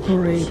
Great.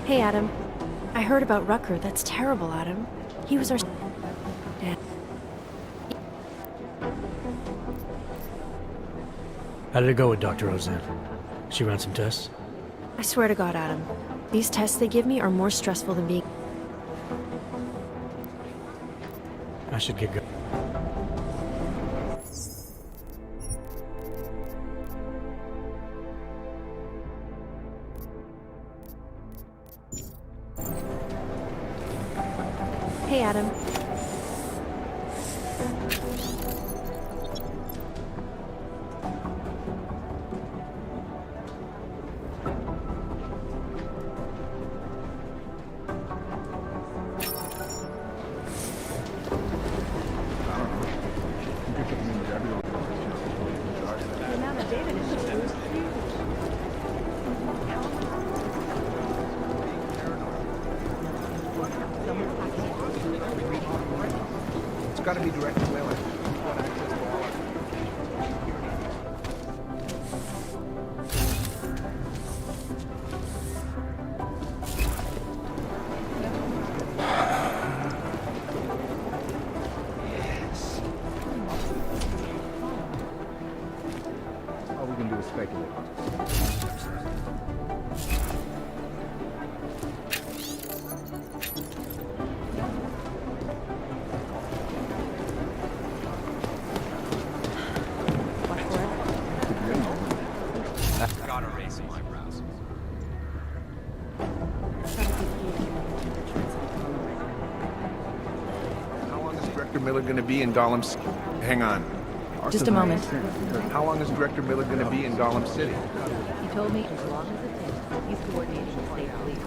Hey, Adam. I heard about Rucker. That's terrible, Adam. He was our... Dad. How did it go with Dr. Roseanne? She ran some tests? I swear to God, Adam. These tests they give me are more stressful than being... I should get going. Hey, Adam. It's got to be Director Miller. He's got access to all of Yes. All we can do is speculate. Gotta raise some eyebrows. How long is Director Miller going to be in Gollum City? Hang on. Just a moment. How long is Director Miller going to be in Gollum City? He told me as long as it takes, he's coordinating the state police.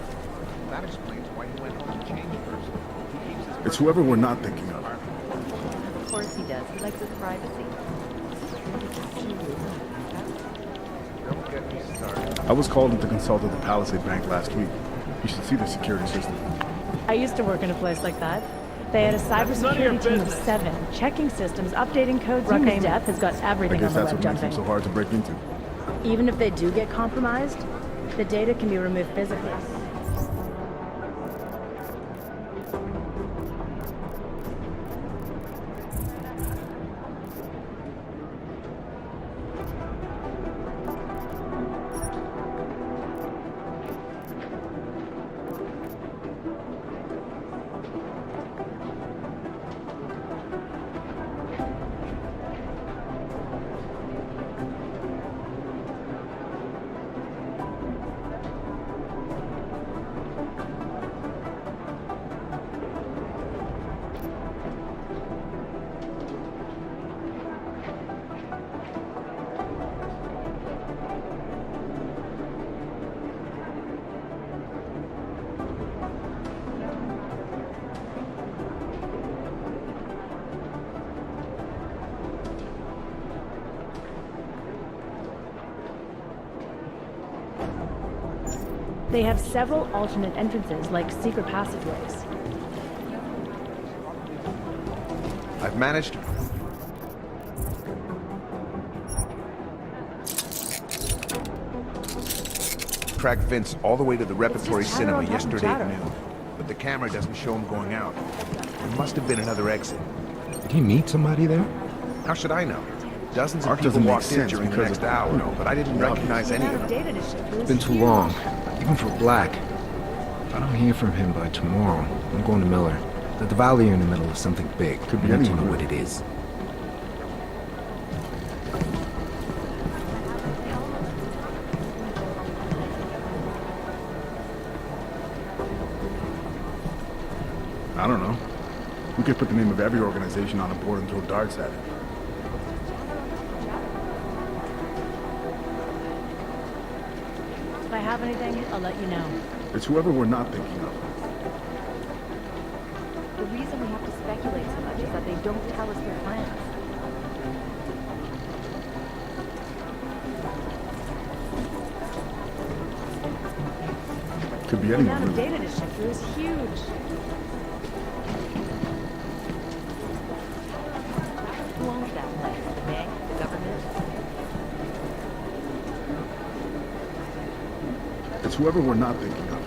That explains why he went home to change person. He keeps his It's whoever we're not thinking of. Of course he does. He likes his privacy. Don't get me started. I was called in to consult at the Palisade Bank last week. You should see the security system. I used to work in a place like that. They had a cybersecurity team of 7, checking systems, updating codes. Rucka's death has got I everything guess on the that's web what makes them jumping. so hard to break into. Even if they do get compromised, the data can be removed physically. They have several alternate entrances, like secret passageways. I've managed to... track Vince all the way to the repertory just Shadow cinema on top of yesterday at Shadow. noon, but the camera doesn't show him going out. There must have been another exit. Did he meet somebody there? How should I know? Dozens of Art people doesn't make walked in sense during the because next of, hour, you know, but I didn't the recognize any of them. Data to ship It's been too long, even for Black. If I don't hear from him by tomorrow, I'm going to Miller. The Valley are in the middle of something big. Could be I need to anyone, know what really. it is. I don't know. We could put the name of every organization on a board and throw darts at it. If I have anything, I'll let you know. It's whoever we're not thinking of. The reason we have to speculate so much is that they don't tell us their plans. Could be The anyone, amount of really. data to ship through is huge. Who owns that place? The bank? The government? It's whoever we're not thinking of.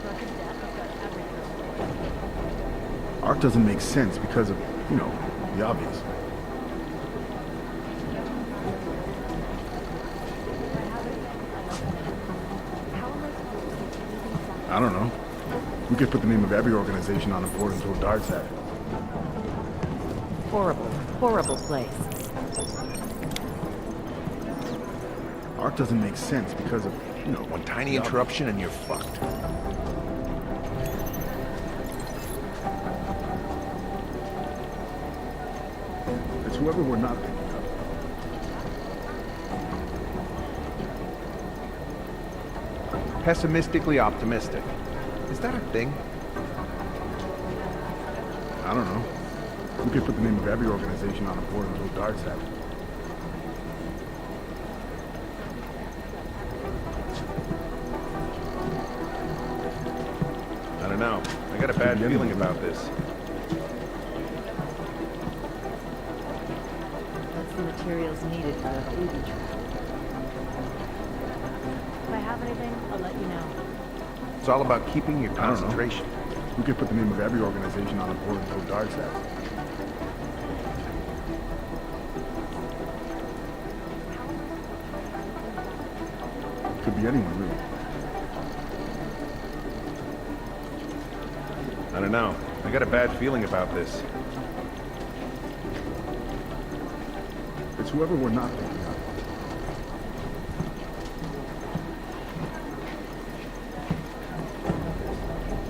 Rucker's death has got everything. Art doesn't make sense because of, you know, the obvious. I don't know. We could put the name of every organization on a board and throw darts at it. Horrible, horrible place. Art doesn't make sense because of, you know, One tiny interruption and you're fucked. It's whoever we're not thinking of. Pessimistically optimistic. Is that a thing? I don't know. We could put the name of every organization on a board and throw darts at it. I don't know. I got a bad feeling about this. That's the materials needed for a booby trap. If I have anything, I'll let you know. It's all about keeping your I don't know. concentration. We could put the name of every organization on a board and throw darts at it. Could be anyone, really. I don't know. I got a bad feeling about this. It's whoever we're not thinking of.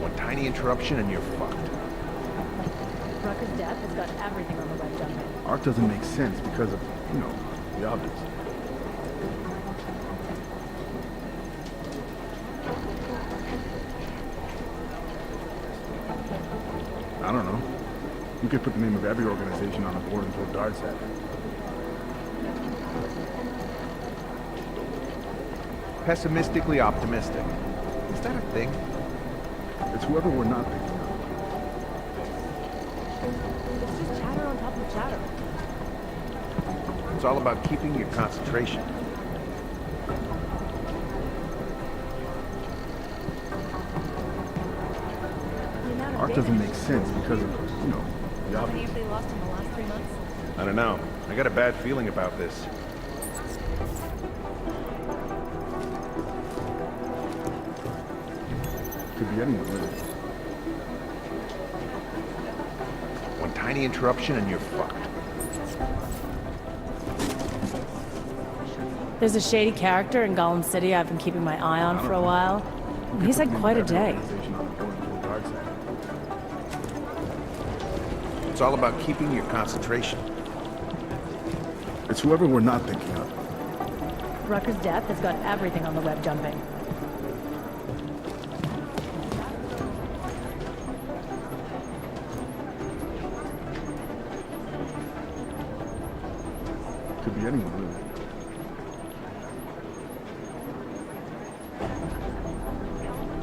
One tiny interruption and you're fucked. Rucker's death has got everything on the web jumping. Art doesn't make sense because of, you know, the obvious. I don't know. We could put the name of every organization on a board and throw darts at it. Pessimistically optimistic. Is that a thing? It's whoever we're not thinking of. It's just chatter on top of chatter. It's all about keeping your concentration. The amount of Art data doesn't to make ship sense through is because of, huge. you know, the How many obvious. have they lost in the last 3 months? I don't know. I got a bad feeling about this. Could be anyone, really. One tiny interruption and you're fucked. There's a shady character in Gollum City I've been keeping my eye on for a while. We could He's put had the name quite a of every day. organization on a board and throw darts at it. It's all about keeping your concentration. It's whoever we're not thinking of. Rucker's death has got everything on the web jumping. Could be anyone, really.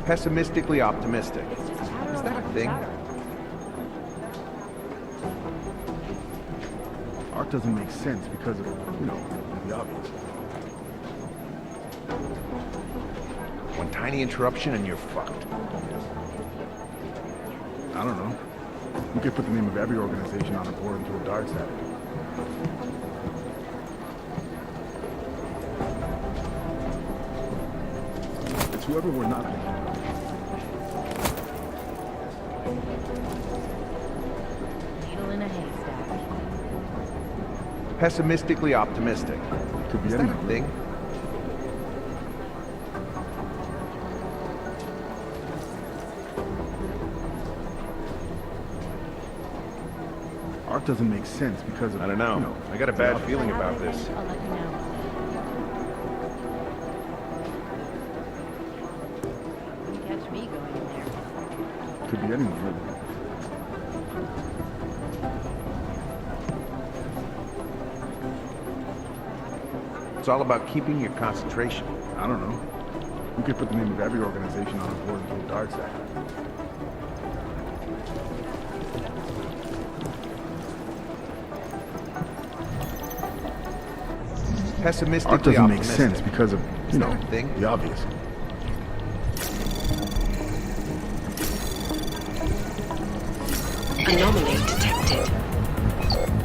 Pessimistically optimistic. It's just chatter Is on that top a of thing? chatter. Art doesn't make sense because of, you know, the obvious. One tiny interruption and you're fucked. I don't know. We could put the name of every organization on a board and throw darts at it. It's whoever we're not thinking of. Needle in a haystack. Pessimistically optimistic. Could be Is that a anyone. thing? Art doesn't make sense because of, I don't know. you know, I got a bad the feeling If I about have this. anything, I'll let you know. Wouldn't catch me going in there. Could be anyone, really. It's all about keeping your concentration. I don't know. We could put the name of every organization on a board and throw darts at it. Pessimistically Art doesn't make optimistic. sense because of, Is you that know, a thing? the obvious. Anomaly detected.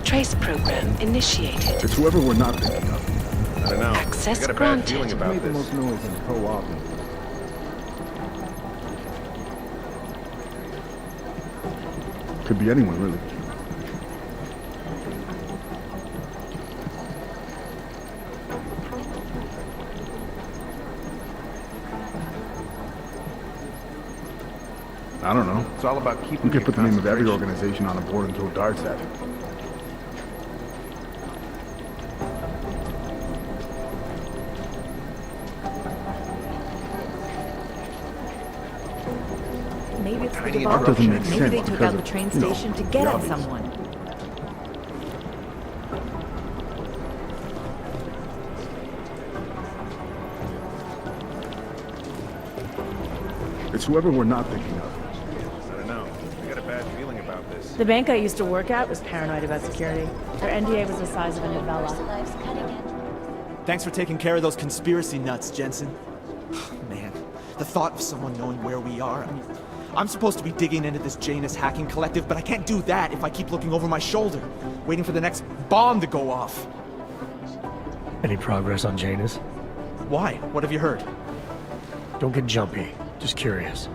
Trace program initiated. It's whoever we're not thinking of. I don't know. Access I got a bad granted. feeling about Made the this. most noise in co-op. Could be anyone, really. I don't know. It's all about keeping We could your put the name of every concentration. organization on a board and throw darts at it. Maybe it's the Tiny devolver. doesn't make Maybe sense they took because out the of, train you know, station to the get at obvious. someone. It's whoever we're not thinking of. I don't know. I got a bad feeling about this. The bank I used to work at was paranoid about security. Their NDA was the size of a novella. Thanks for taking care of those conspiracy nuts, Jensen. Man, the thought of someone knowing where we are, I mean, I'm supposed to be digging into this Janus hacking collective, but I can't do that if I keep looking over my shoulder, waiting for the next bomb to go off. Any progress on Janus? Why? What have you heard? Don't get jumpy. Just curious.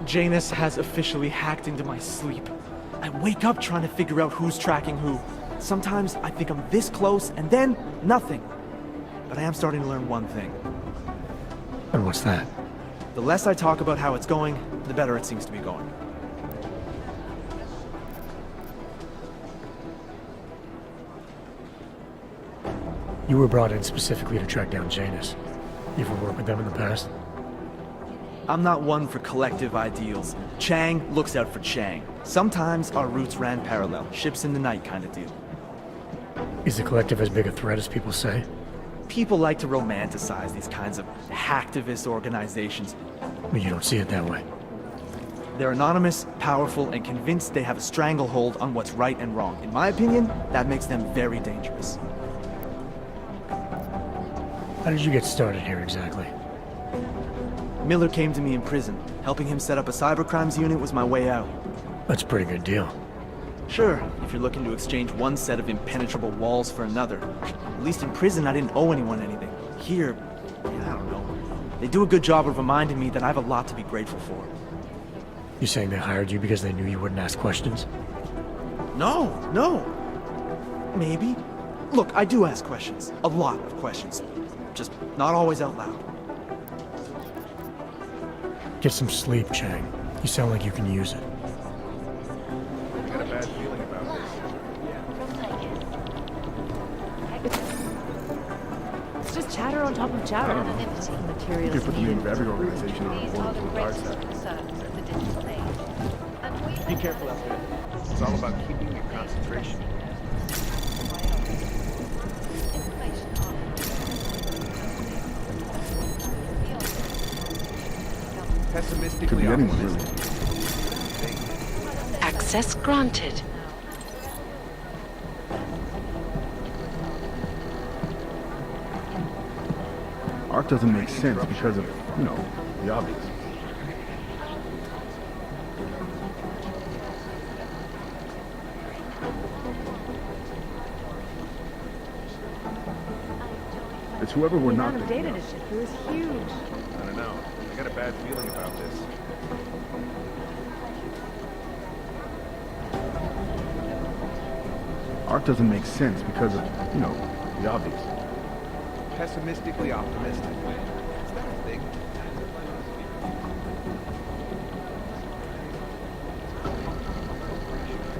Janus has officially hacked into my sleep. I wake up trying to figure out who's tracking who. Sometimes I think I'm this close, and then nothing. But I am starting to learn one thing. And what's that? The less I talk about how it's going, the better it seems to be going. You were brought in specifically to track down Janus. You ever worked with them in the past? I'm not one for collective ideals. Chang looks out for Chang. Sometimes our routes ran parallel, ships in the night kind of deal. Is the collective as big a threat as people say? People like to romanticize these kinds of hacktivist organizations. But you don't see it that way. They're anonymous, powerful, and convinced they have a stranglehold on what's right and wrong. In my opinion, that makes them very dangerous. How did you get started here exactly? Miller came to me in prison. Helping him set up a cybercrimes unit was my way out. That's a pretty good deal. Sure, if you're looking to exchange one set of impenetrable walls for another. At least in prison, I didn't owe anyone anything. Here, I don't know. They do a good job of reminding me that I have a lot to be grateful for. You saying they hired you because they knew you wouldn't ask questions? No. Maybe. Look, I do ask questions. A lot of questions. Just not always out loud. Get some sleep, Chang. You sound like you can use it. I got a bad feeling about this. It's just chatter on top of chatter. We Materials could put the name needed. of every organization on a These board are and the throw darts registered at it. concerns of the digital age. And we Be careful out there. It's all about keeping your concentration. information on Could Pessimistically be anyone, optimistic. really. Access granted. Art Art doesn't make sense because of, the obvious. It's whoever we're The not amount of thinking data of. to ship through is huge. I don't know. I got a bad feeling about this. Art doesn't make sense because of, the obvious. Pessimistically optimistic. Is that a thing?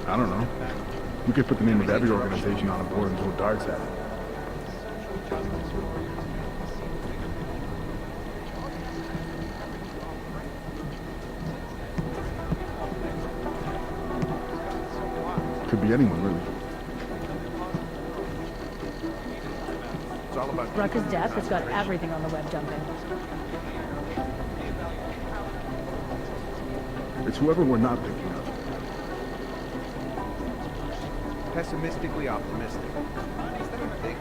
I don't know. We could put the name of every organization on a board and throw darts at it. Could be anyone, really. It's all about Rucker's death has got everything on the web jumping. It's whoever we're not thinking of. pessimistically optimistic. Is that a thing?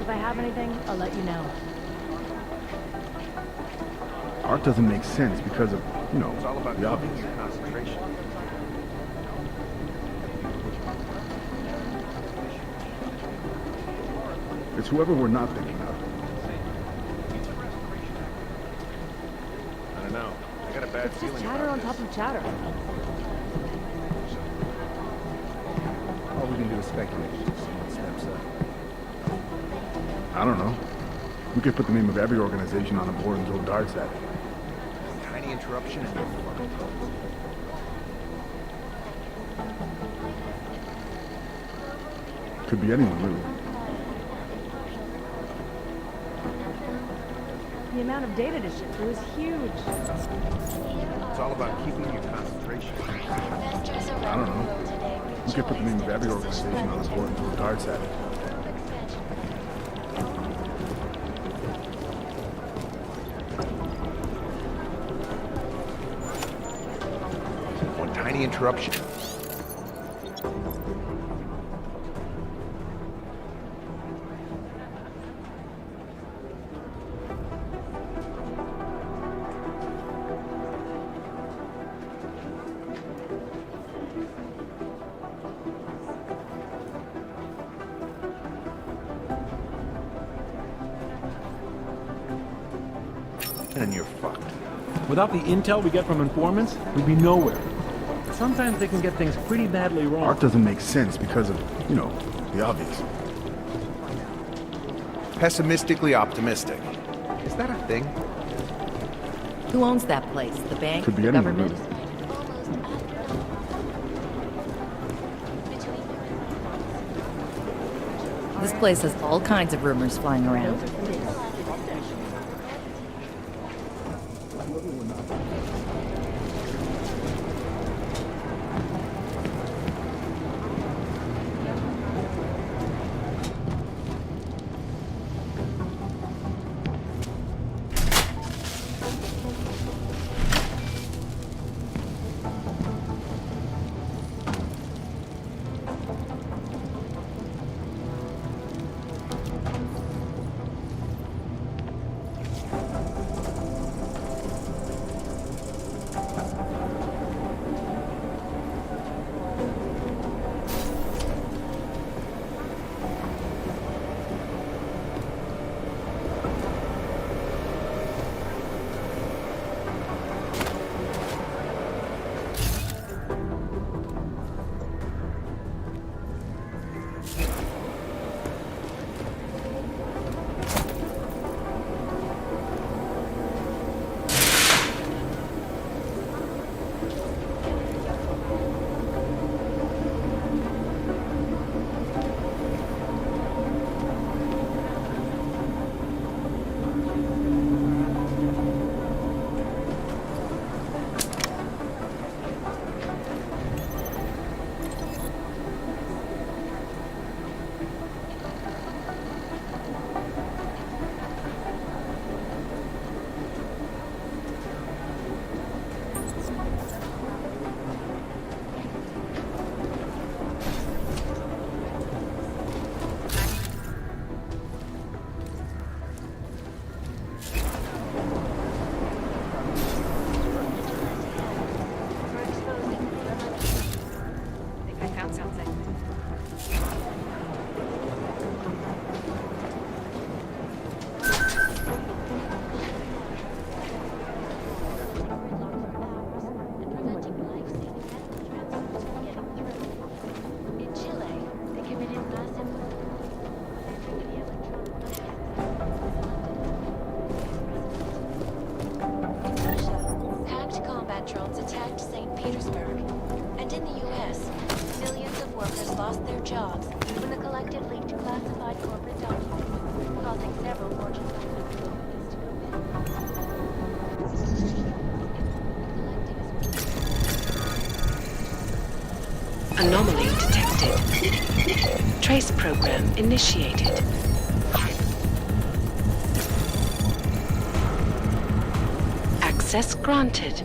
If I have anything, I'll let you know. Art doesn't make sense because of, It's all about the keeping obvious. your concentration. It's whoever we're not thinking of. I don't know. I got a bad It's feeling just chatter on about top of chatter. All we can do is speculate until someone steps up. I don't know. We could put the name of every organization on a board and throw darts at it. Tiny interruption and you're fucked. Could be anyone, really. The amount of data to ship through is huge. It's all about keeping your concentration. I don't know. We could put the name of every organization on a board and throw darts at it. One tiny interruption. And you're fucked. Without the intel we get from informants, we'd be nowhere. Sometimes they can get things pretty badly wrong. Art doesn't make sense because of, the obvious. Pessimistically optimistic. Is that a thing? Who owns that place? The bank? Could be the anyone, government? really. This place has all kinds of rumors flying around. St. Petersburg. And in the U.S., millions of workers lost their jobs when the collective leaked classified corporate documents, causing several Fortune 500 companies to go bad. Anomaly detected. Trace program initiated. Access granted.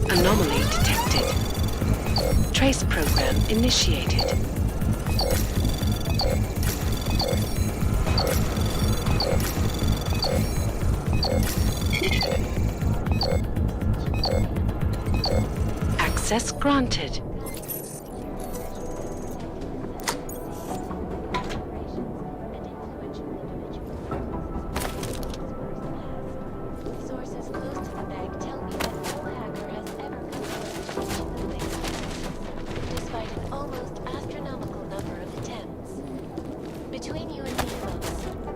Anomaly detected. Trace program initiated. Access granted. Sources close to the bank tell me that no hacker has ever come close to reaching the bank, despite an almost astronomical number of attempts. Between you and me, folks,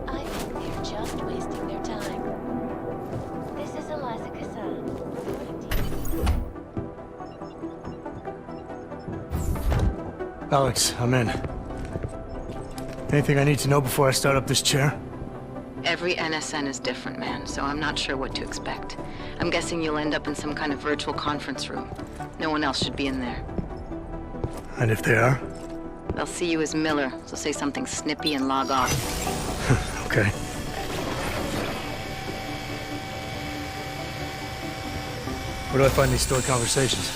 I think they're just wasting their time. This is Eliza Kassan, reporting to you. Alex, I'm in. Anything I need to know before I start up this chair? Every NSN is different, man, so I'm not sure what to expect. I'm guessing you'll end up in some kind of virtual conference room. No one else should be in there. And if they are? They'll see you as Miller, so say something snippy and log off. Okay. Where do I find these stored conversations?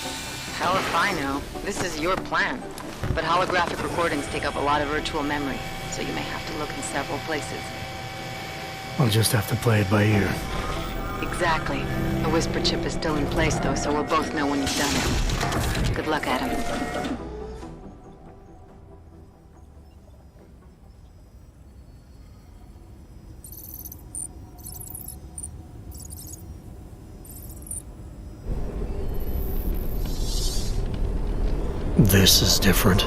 Hell if I know. This is your plan. But holographic recordings take up a lot of virtual memory, so you may have to look in several places. I'll just have to play it by ear. Exactly. The whisper chip is still in place, though, so we'll both know when you've done it. Good luck, Adam. This is different.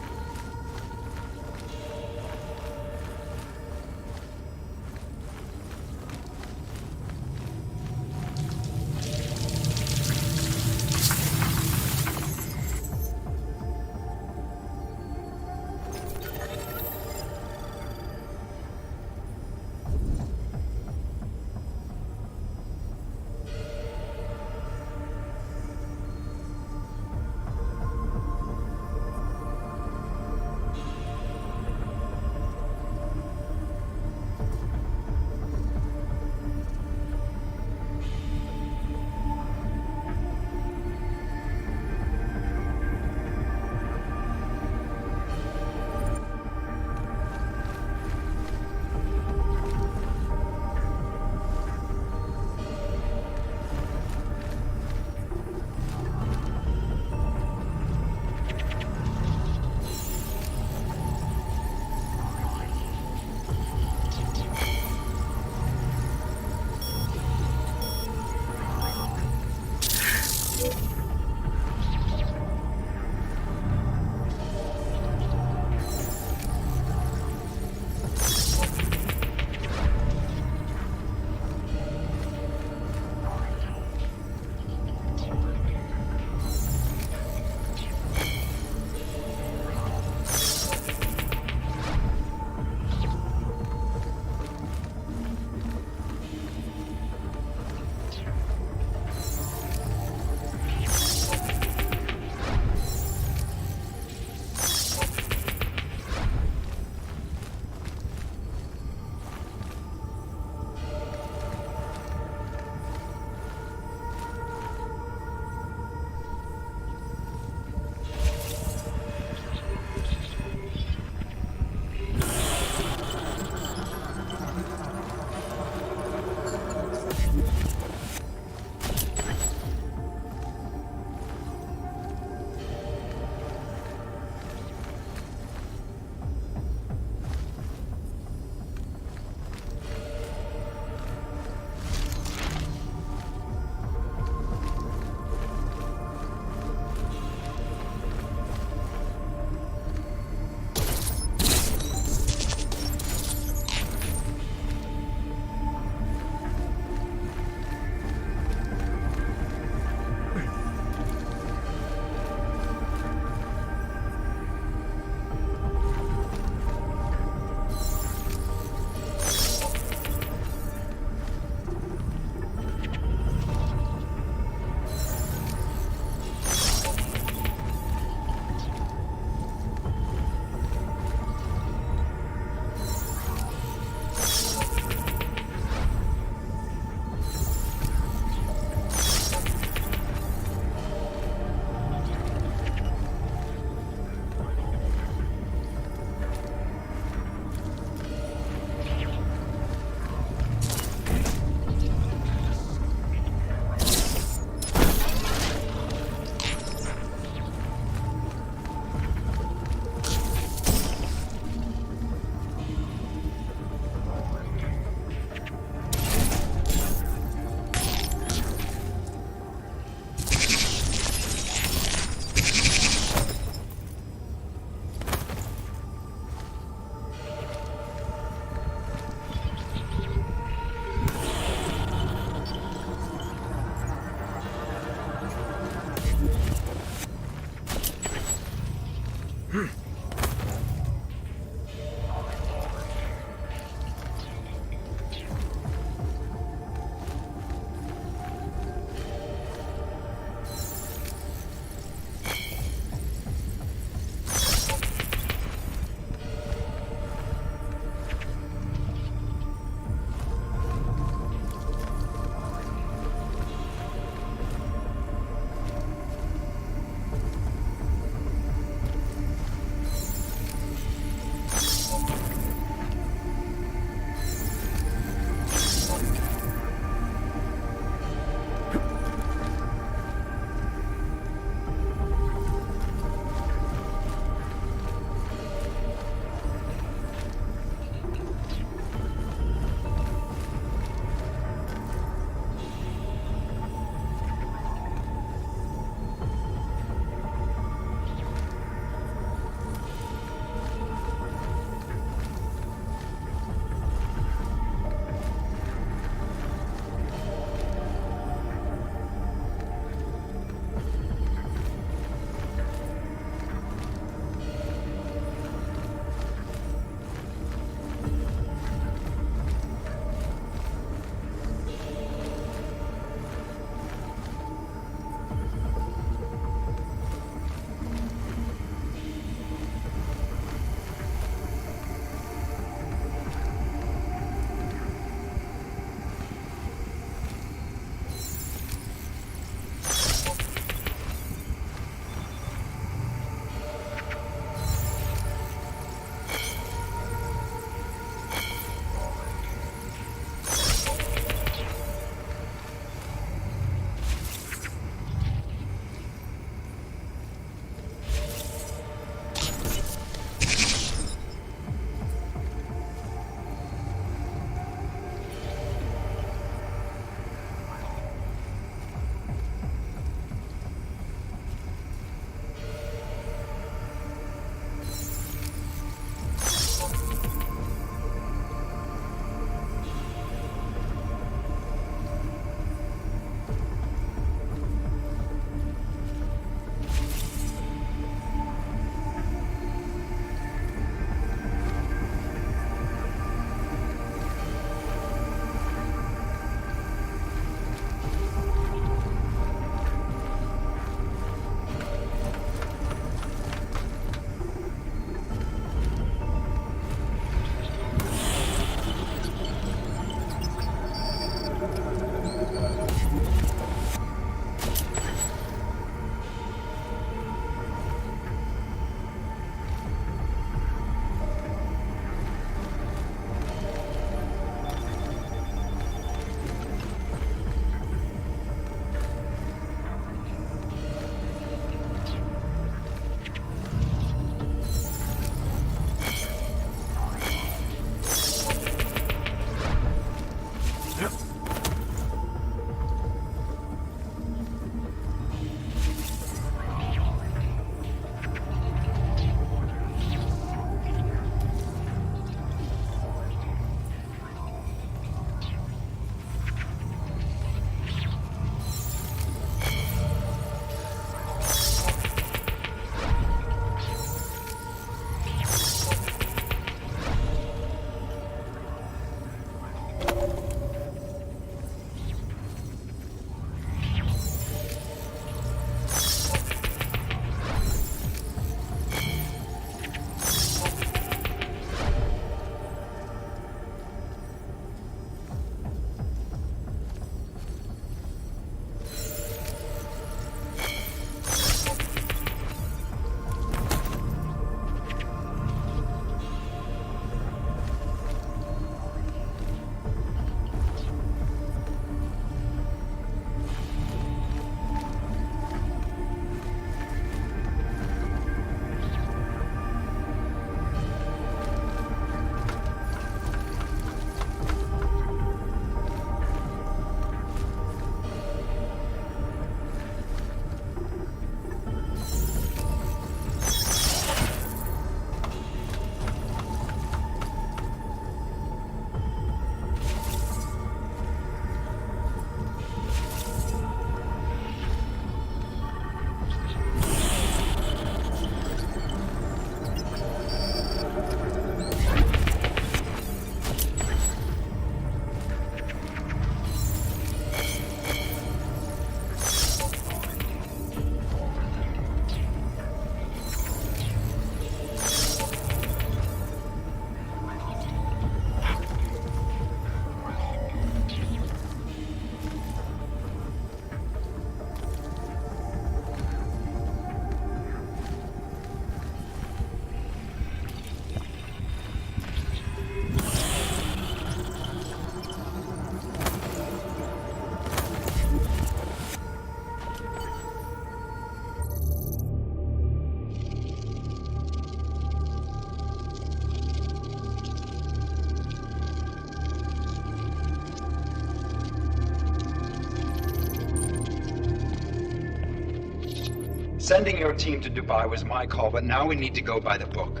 Sending your team to Dubai was my call, but now we need to go by the book.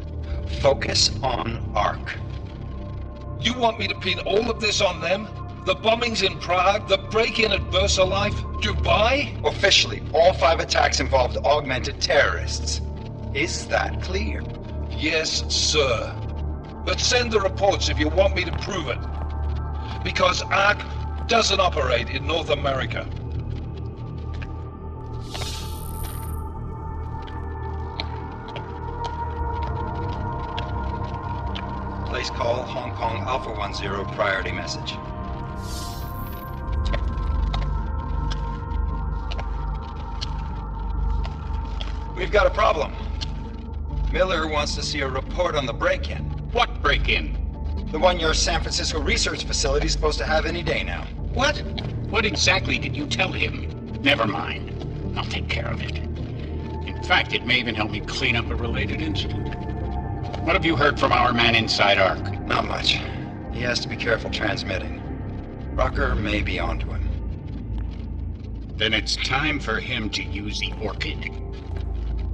Focus on ARC. You want me to pin all of this on them? The bombings in Prague, the break-in at VersaLife, Dubai? Officially, all 5 attacks involved augmented terrorists. Is that clear? Yes, sir. But send the reports if you want me to prove it. Because ARC doesn't operate in North America. Place call Hong Kong Alpha 10 priority message. We've got a problem. Miller wants to see a report on the break-in. What break-in? The one your San Francisco research facility is supposed to have any day now. What? What exactly did you tell him? Never mind. I'll take care of it. In fact, it may even help me clean up a related incident. What have you heard from our man inside ARC? Not much. He has to be careful transmitting. Rucker may be onto him. Then it's time for him to use the Orchid.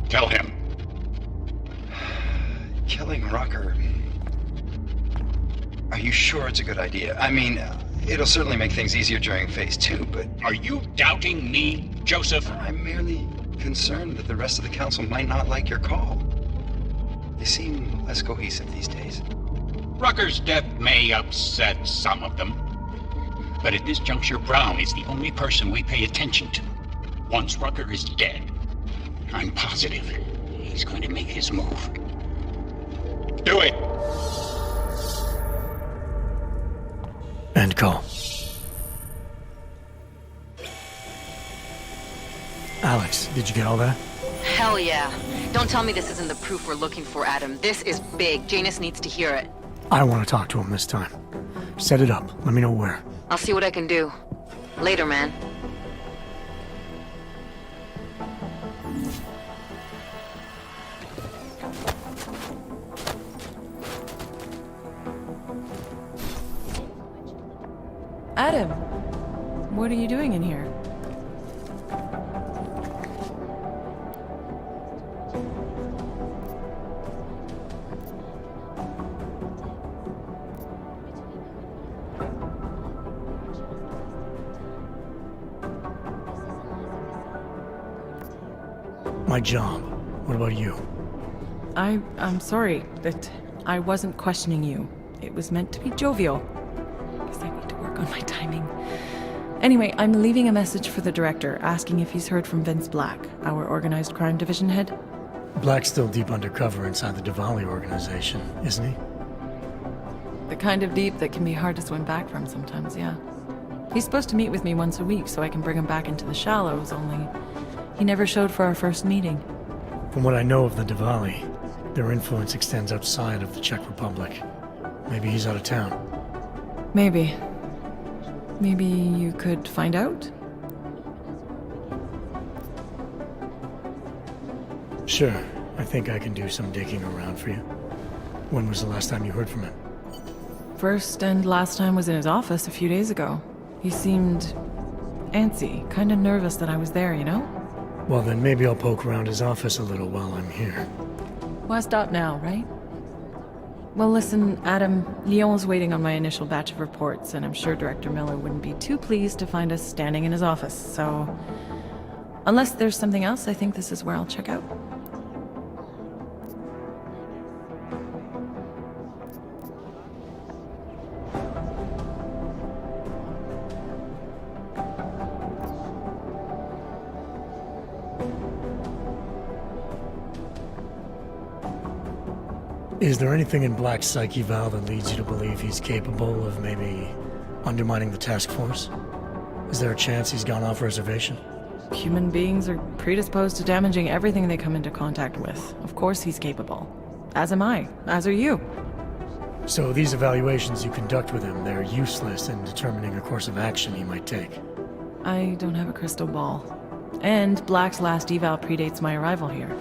Tell him. Killing Rucker. Are you sure it's a good idea? I mean, it'll certainly make things easier during Phase 2, but... Are you doubting me, Joseph? I'm merely concerned that the rest of the Council might not like your call. They seem less cohesive these days. Rucker's death may upset some of them. But at this juncture, Brown is the only person we pay attention to. Once Rucker is dead, I'm positive he's going to make his move. Do it! End call. Alex, did you get all that? Hell yeah. Don't tell me this isn't the proof we're looking for, Adam. This is big. Janus needs to hear it. I want to talk to him this time. Set it up. Let me know where. I'll see what I can do. Later, man. Adam, what are you doing in here? My job. What about you? I'm sorry that I wasn't questioning you. It was meant to be jovial. Guess I need to work on my timing. Anyway, I'm leaving a message for the director, asking if he's heard from Vince Black, our organized crime division head. Black's still deep undercover inside the Diwali organization, isn't he? The kind of deep that can be hard to swim back from sometimes, yeah. He's supposed to meet with me once a week so I can bring him back into the shallows, only he never showed for our first meeting. From what I know of the Diwali, their influence extends outside of the Czech Republic. Maybe he's out of town. Maybe. Maybe you could find out? Sure. I think I can do some digging around for you. When was the last time you heard from him? First and last time was in his office a few days ago. He seemed antsy, kind of nervous that I was there, you know? Well, then maybe I'll poke around his office a little while I'm here. Why stop now, right? Well, listen, Adam, Lyon's waiting on my initial batch of reports, and I'm sure Director Miller wouldn't be too pleased to find us standing in his office, so... Unless there's something else, I think this is where I'll check out. Is there anything in Black's psyche, Val, that leads you to believe he's capable of maybe undermining the task force? Is there a chance he's gone off reservation? Human beings are predisposed to damaging everything they come into contact with. Of course he's capable. As am I. As are you. So these evaluations you conduct with him, they're useless in determining a course of action he might take? I don't have a crystal ball. And Black's last eval predates my arrival here.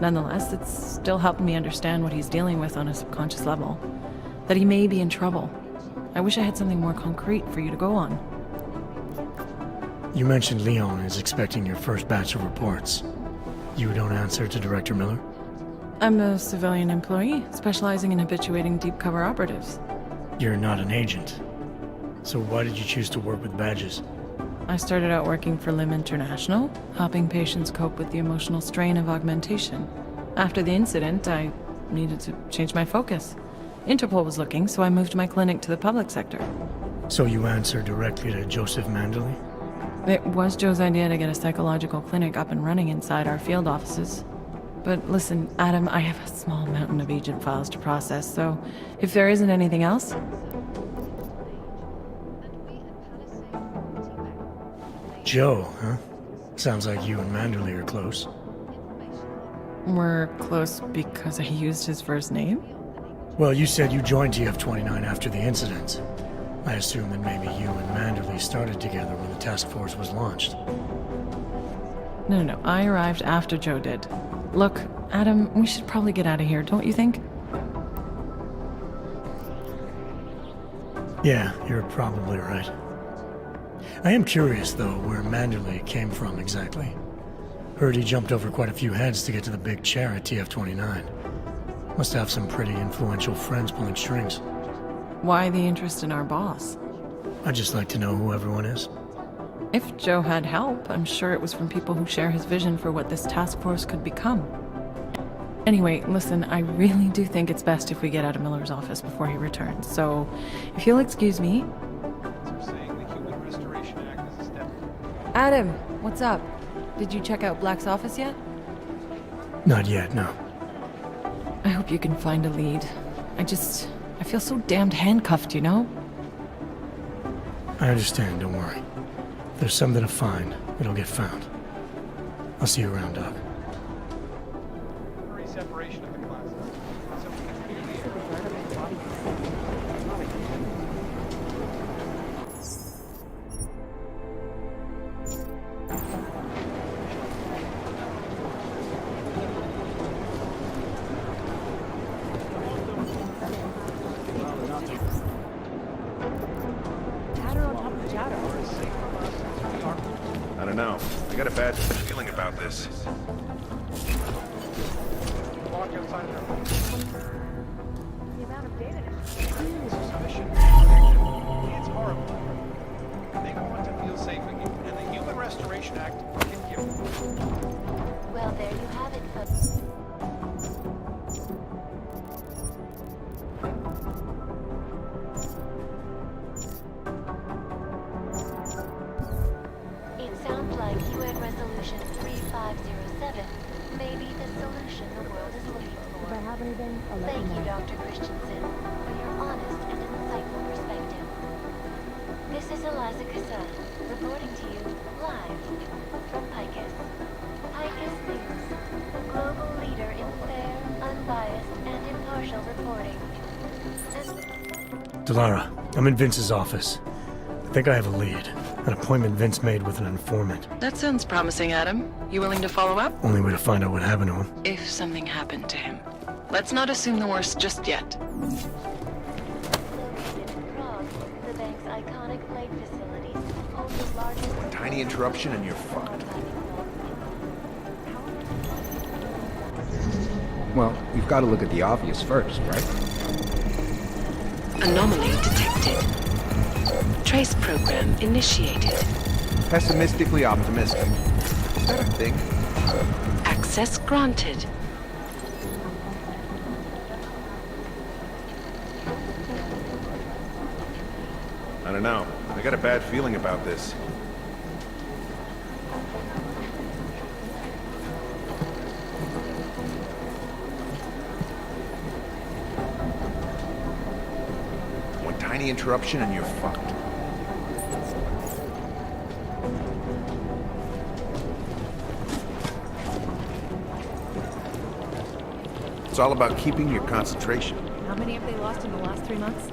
Nonetheless, it's still helping me understand what he's dealing with on a subconscious level. That he may be in trouble. I wish I had something more concrete for you to go on. You mentioned Leon is expecting your first batch of reports. You don't answer to Director Miller? I'm a civilian employee, specializing in habituating deep cover operatives. You're not an agent. So why did you choose to work with badges? I started out working for LIM International, helping patients cope with the emotional strain of augmentation. After the incident, I needed to change my focus. Interpol was looking, so I moved my clinic to the public sector. So you answer directly to Joseph Manderley? It was Joe's idea to get a psychological clinic up and running inside our field offices. But listen, Adam, I have a small mountain of agent files to process, so if there isn't anything else... Joe, huh? Sounds like you and Manderley are close. We're close because I used his first name? Well, you said you joined TF-29 after the incident. I assume that maybe you and Manderley started together when the task force was launched. No, I arrived after Joe did. Look, Adam, we should probably get out of here, don't you think? Yeah, you're probably right. I am curious, though, where Manderley came from exactly. Heard he jumped over quite a few heads to get to the big chair at TF-29. Must have some pretty influential friends pulling strings. Why the interest in our boss? I'd just like to know who everyone is. If Joe had help, I'm sure it was from people who share his vision for what this task force could become. Anyway, listen, I really do think it's best if we get out of Miller's office before he returns, so if you'll excuse me... Adam, what's up? Did you check out Black's office yet? Not yet, no. I hope you can find a lead. I feel so damned handcuffed, you know? I understand, don't worry. If there's something to find, it'll get found. I'll see you around, Doc. Separation of the classes. I don't know. I got a bad feeling about this. Walk outside their home. The amount of data Suspicion. It's horrible. They want to feel safe again, and the Human Restoration Act can give them. Well, there you have it, folks. It sounds like UN Resolution 3507 may be the solution the world is looking for. If I have anything, I'll let Thank you you, know. Dr. Christensen, for your honest and insightful perspective. This is Eliza Cassan, reporting to you live from Picus. Picus News, the global leader in fair, unbiased, and impartial reporting. Delara, I'm in Vince's office. I think I have a lead. An appointment Vince made with an informant. That sounds promising, Adam. You willing to follow up? Only way to find out what happened to him. If something happened to him. Let's not assume the worst just yet. Located in Prague, the bank's iconic plate facilities hold the largest... Tiny interruption and you're fucked. Well, we've got to look at the obvious first, right? Anomaly detected. Trace program initiated. Pessimistically optimistic. Is that a thing? Access granted. I don't know. I got a bad feeling about this. One tiny interruption and you're fucked. It's all about keeping your concentration. How many have they lost in the last 3 months?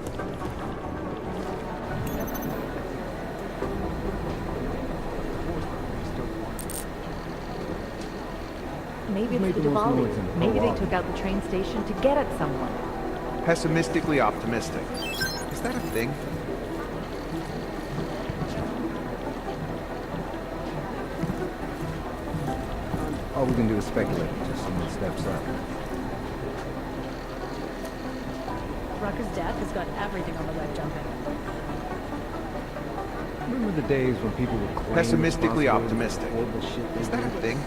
Maybe it's the Diwali. Maybe they took out the train station to get at someone. Pessimistically optimistic. Is that a thing? All we can do is speculate until someone steps up. Rucker's death has got everything on the web jumping. Remember the days when people would claim Pessimistically responsibility for optimistic. horrible shit they Is that a did? thing?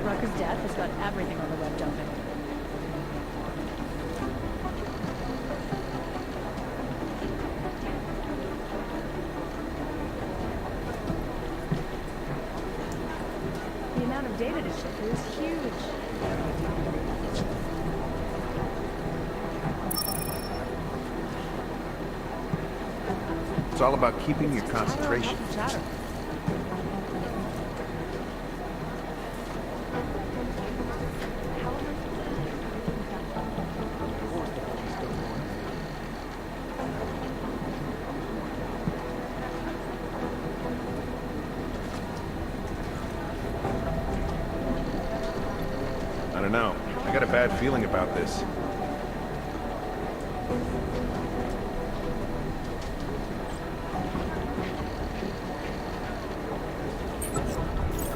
Rucker's death has got everything on the web jumping. The amount of data to ship through is huge. It's all about keeping your concentration. Chatter. I don't know. I got a bad feeling about this.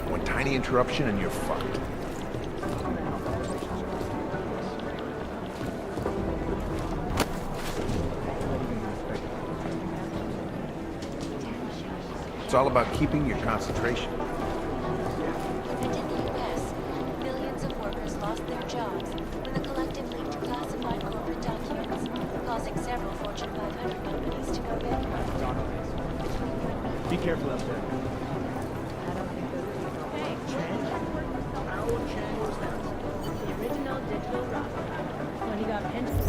One tiny interruption and you're fucked. It's all about keeping your concentration. And in the US, millions of workers lost their jobs when the collective leaked classified corporate documents, causing several Fortune 500 companies to go bankrupt. Be careful out there. The original digital rock. When he got pinched.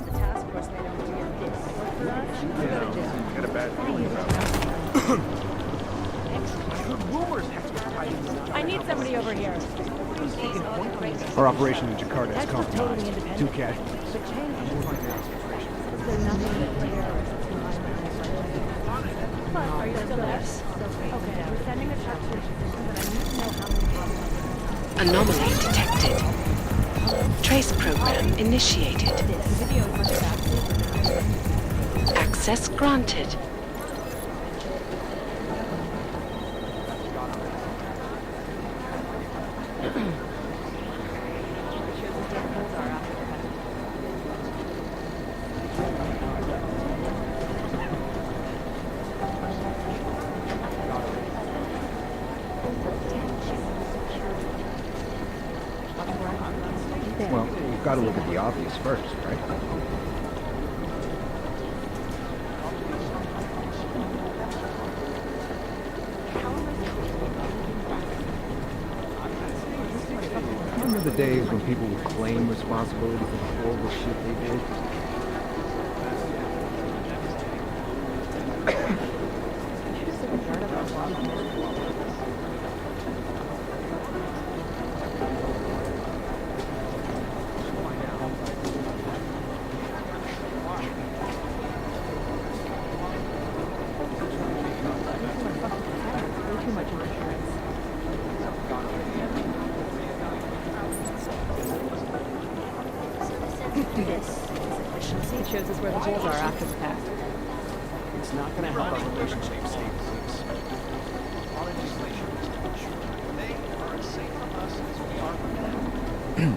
The task force made him do this work for us. I got a bad feeling about this. I need somebody over here. Our operation in Jakarta is That's just totally compromised. independent. 2 casualties. But change is there nothing that terrorists in my mind. But are you still there? Okay, I'm sending a truck to your position, but I need to know how many. Anomaly detected. Trace program initiated. This video is much faster. Access granted. Well, we've got to look at the obvious first, right? Remember the days when people would claim responsibility for the horrible shit they did? Way too much insurance. This is efficiency. It shows us where the holes are after the fact. It's not going to help our relationship stay close. Our legislation is to ensure they are as safe from us as we are from them.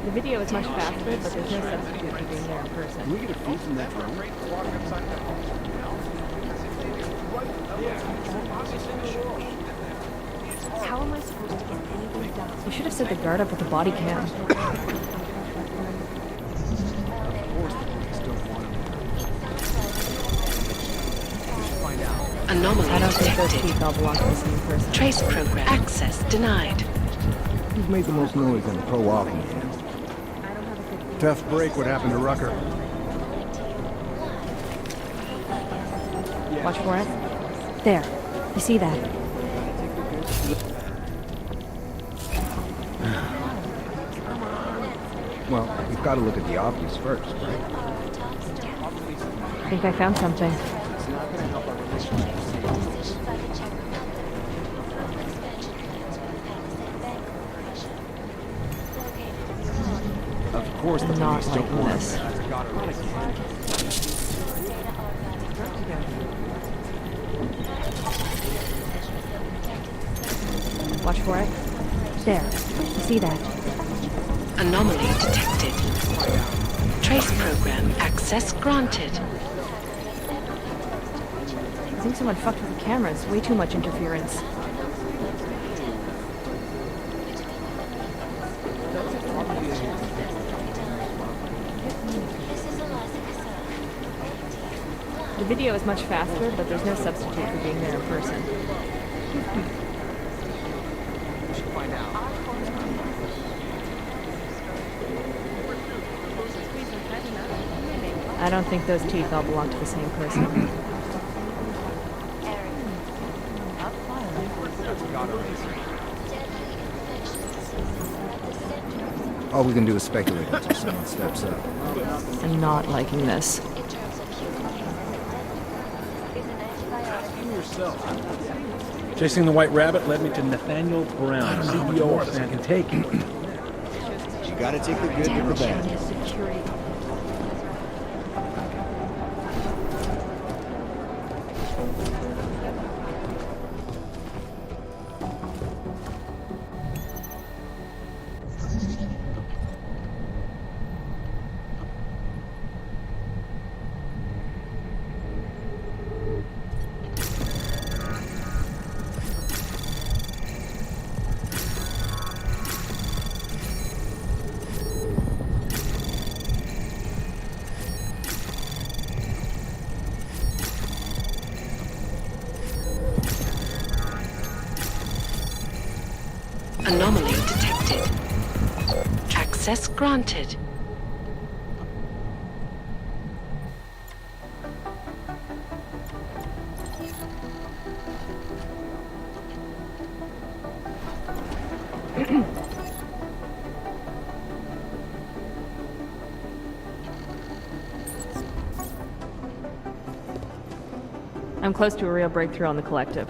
The video is much faster, but there's no substitute for being there in person. Can we get a feed from that drone? Afraid to walk outside their homes, you know? Because if they do, obviously the should be them. It's hard. How am I supposed to get anything done? You should have set the guard up with the body cam. Anomaly I don't think those detected. teeth all belong to the same person. Trace program access denied. Who's made the most noise in the pro-walking camp? Tough break what happened to Rucker. Watch for it. There. You see that? Well, we've got to look at the obvious first, right? I think I found something. It's not going to help our relationship stay close. Of course, the police don't want this. that. for it. There. You see that? Anomaly detected. Trace program access granted. I think someone fucked with the cameras. Way too much interference. The video is much faster, but there's no substitute for being there in person. I don't think those teeth all belong to the same person. All we can do is speculate until someone steps up. I'm not liking this. Chasing the White Rabbit led me to Nathaniel Brown, CEO of San Take. You gotta take the good with the bad. Anomaly detected. Access granted. I'm close to a real breakthrough on the collective.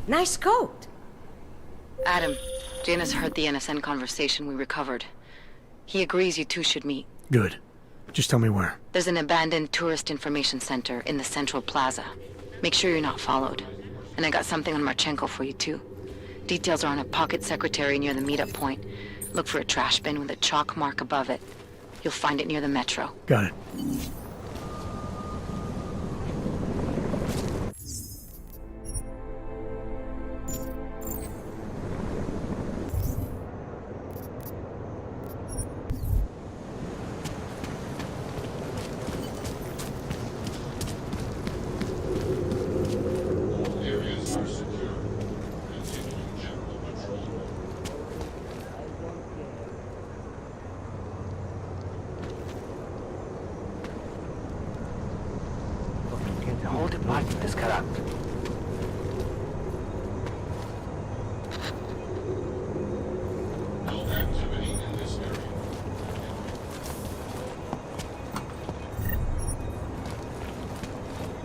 Nice coat. Adam, Janus heard the NSN conversation we recovered. He agrees you two should meet. Good. Just tell me where. There's an abandoned tourist information center in the central plaza. Make sure you're not followed. And I got something on Marchenko for you too. Details are on a pocket secretary near the meetup point. Look for a trash bin with a chalk mark above it. You'll find it near the metro. Got it.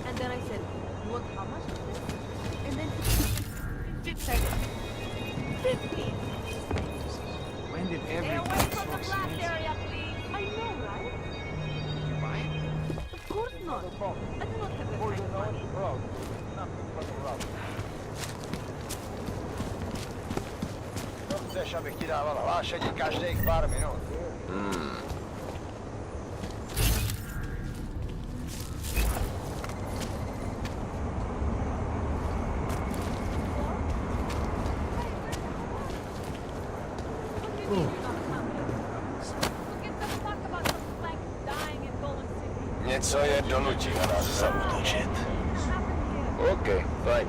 And then I said, look, how much is this? And then 50 seconds. 50. Chceš, abych ti dával hlášení každých pár minut? Něco je donutí na nás zaútočit. OK, fajn.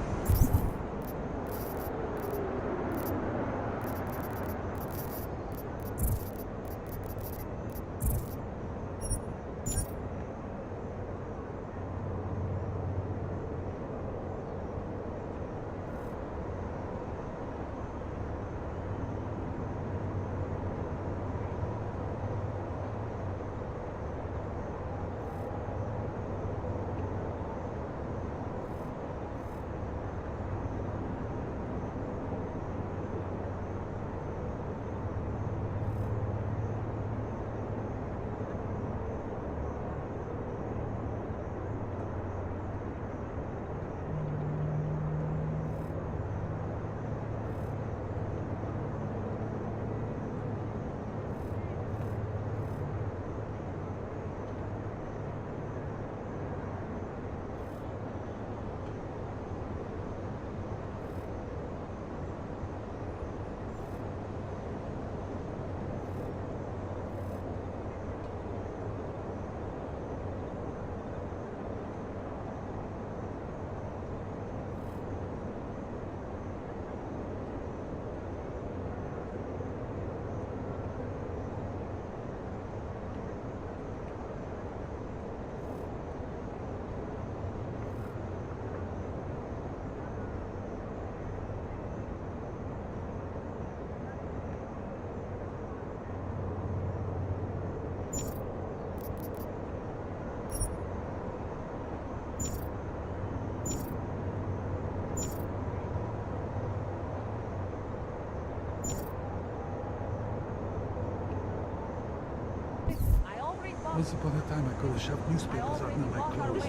Once upon a time, I could have shoved newspapers out in my clothes.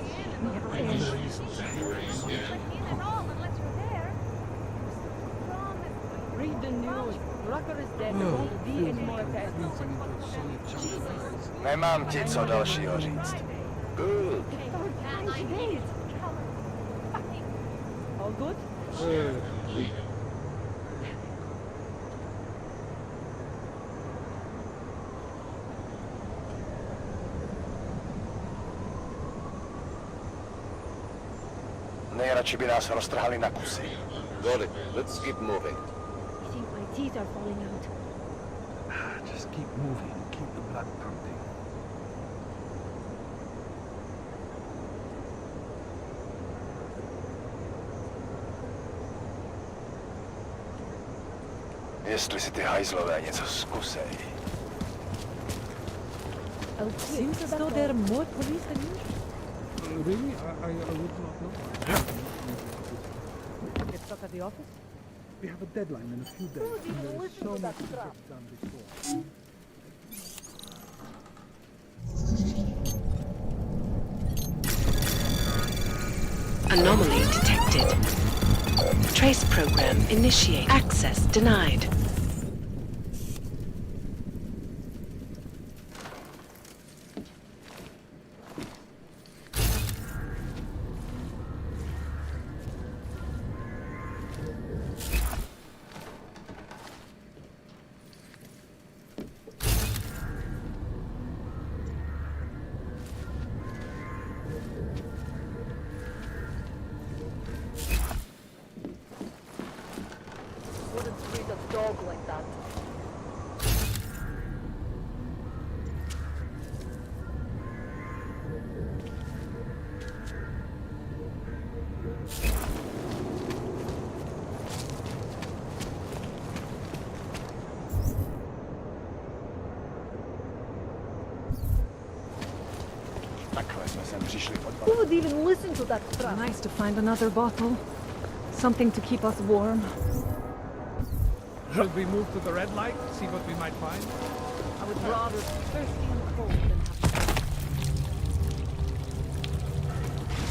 Another reason to Read the news. Rucker is dead. There won't be any more tests. Nemám ti co dalšího říct. Good. All good? Nejradši by nás roztrhali na kusy. Got it. Let's keep moving. I think my teeth are falling out. Just keep moving and keep the blood pumping. Jestli si ty hajzlové něco zkusej. Seems as though there are more police than usual. Really? I would not know. Get stuck at the office? We have a deadline in a few days, and there is so much to get done before. Anomaly detected. Trace program initiate. Access denied. Wouldn't treat a dog like that. Takhle jsme sem přišli pod Who would even listen to that crap? Nice to find another bottle. Something to keep us warm. Should we move to the red light, see what we might find? I would rather be thirsty and cold than have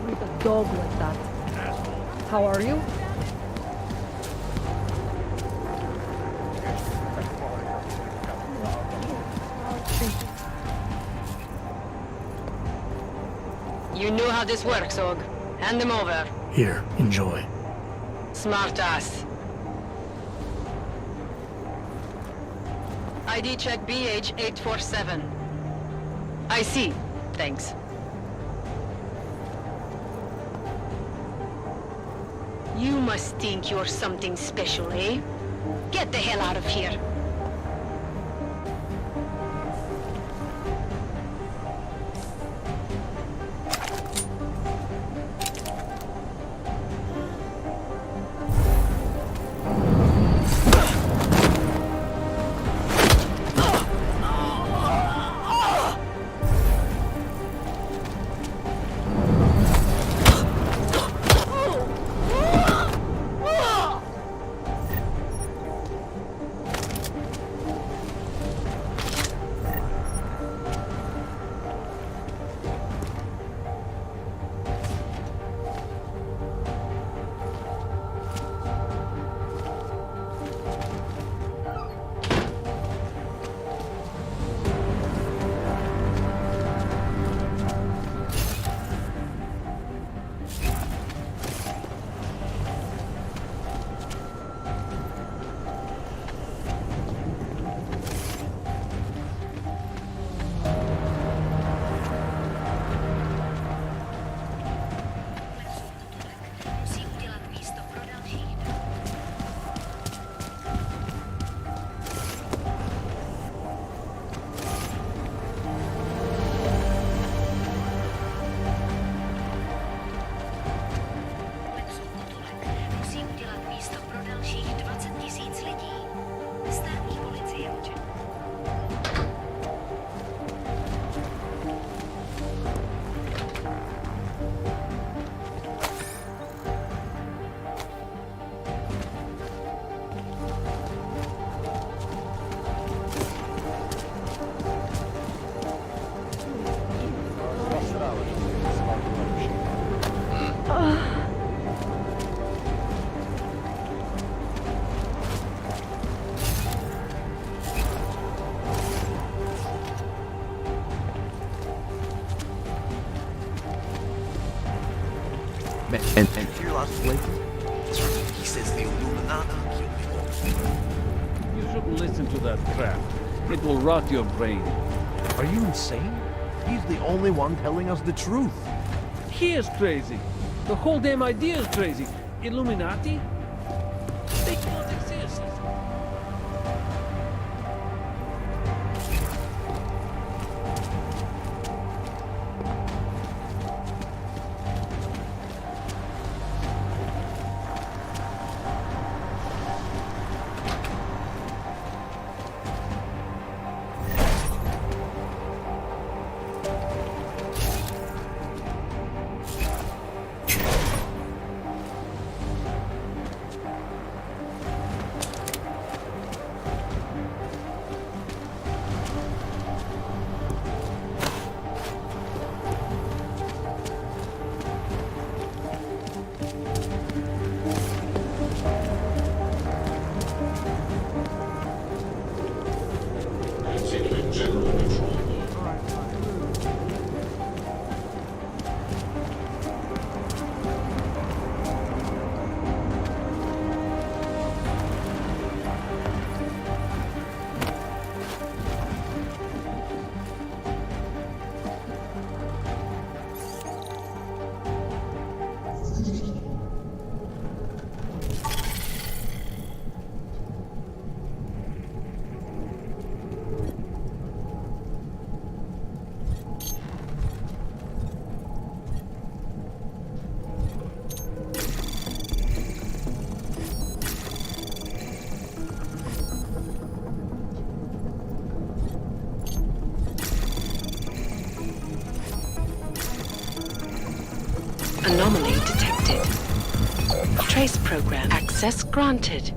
treat a dog like that. How are you? You know how this works, Og. Hand them over. Here, enjoy. Smart ass. ID check BH847. I see. Thanks. You must think you're something special, eh? Get the hell out of here. And hear lots of flavor. He says the Illuminati killed me. You shouldn't listen to that crap. It will rot your brain. Are you insane? He's the only one telling us the truth. He is crazy. The whole damn idea is crazy. Illuminati? They don't exist. Anomaly detected. Trace program access granted.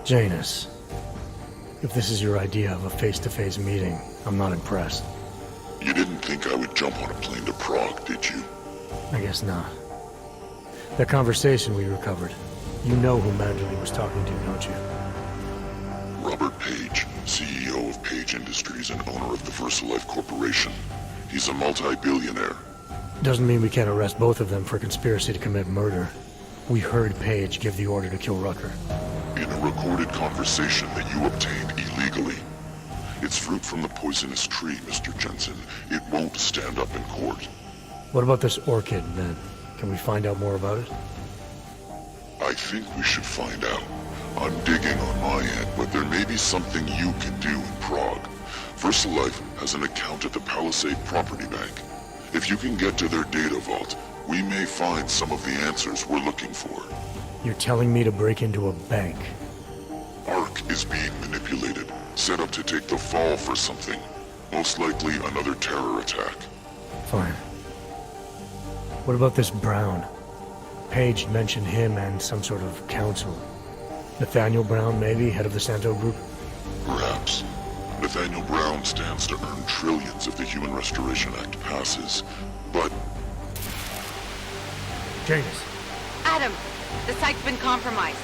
Janus, if this is your idea of a face-to-face meeting, I'm not impressed. You didn't think I would jump on a plane to Prague, did you? I guess not. That conversation we recovered, you know who Manderley was talking to, don't you? Robert Page, CEO of Page Industries and owner of the VersaLife Corporation. He's a multi-billionaire. Doesn't mean we can't arrest both of them for conspiracy to commit murder. We heard Page give the order to kill Rucker. In a recorded conversation that you obtained illegally. It's fruit from the poisonous tree, Mr. Jensen. It won't stand up in court. What about this orchid, then? Can we find out more about it? I think we should find out. I'm digging on my end, but there may be something you can do in Prague. VersaLife has an account at the Palisade Property Bank. If you can get to their data vault, we may find some of the answers we're looking for. You're telling me to break into a bank? Ark is being manipulated, set up to take the fall for something. Most likely another terror attack. Fine. What about this Brown? Page mentioned him and some sort of council. Nathaniel Brown, maybe, head of the Santo Group? Perhaps. Nathaniel Brown stands to earn trillions if the Human Restoration Act passes, but... Janus. Adam, the site's been compromised.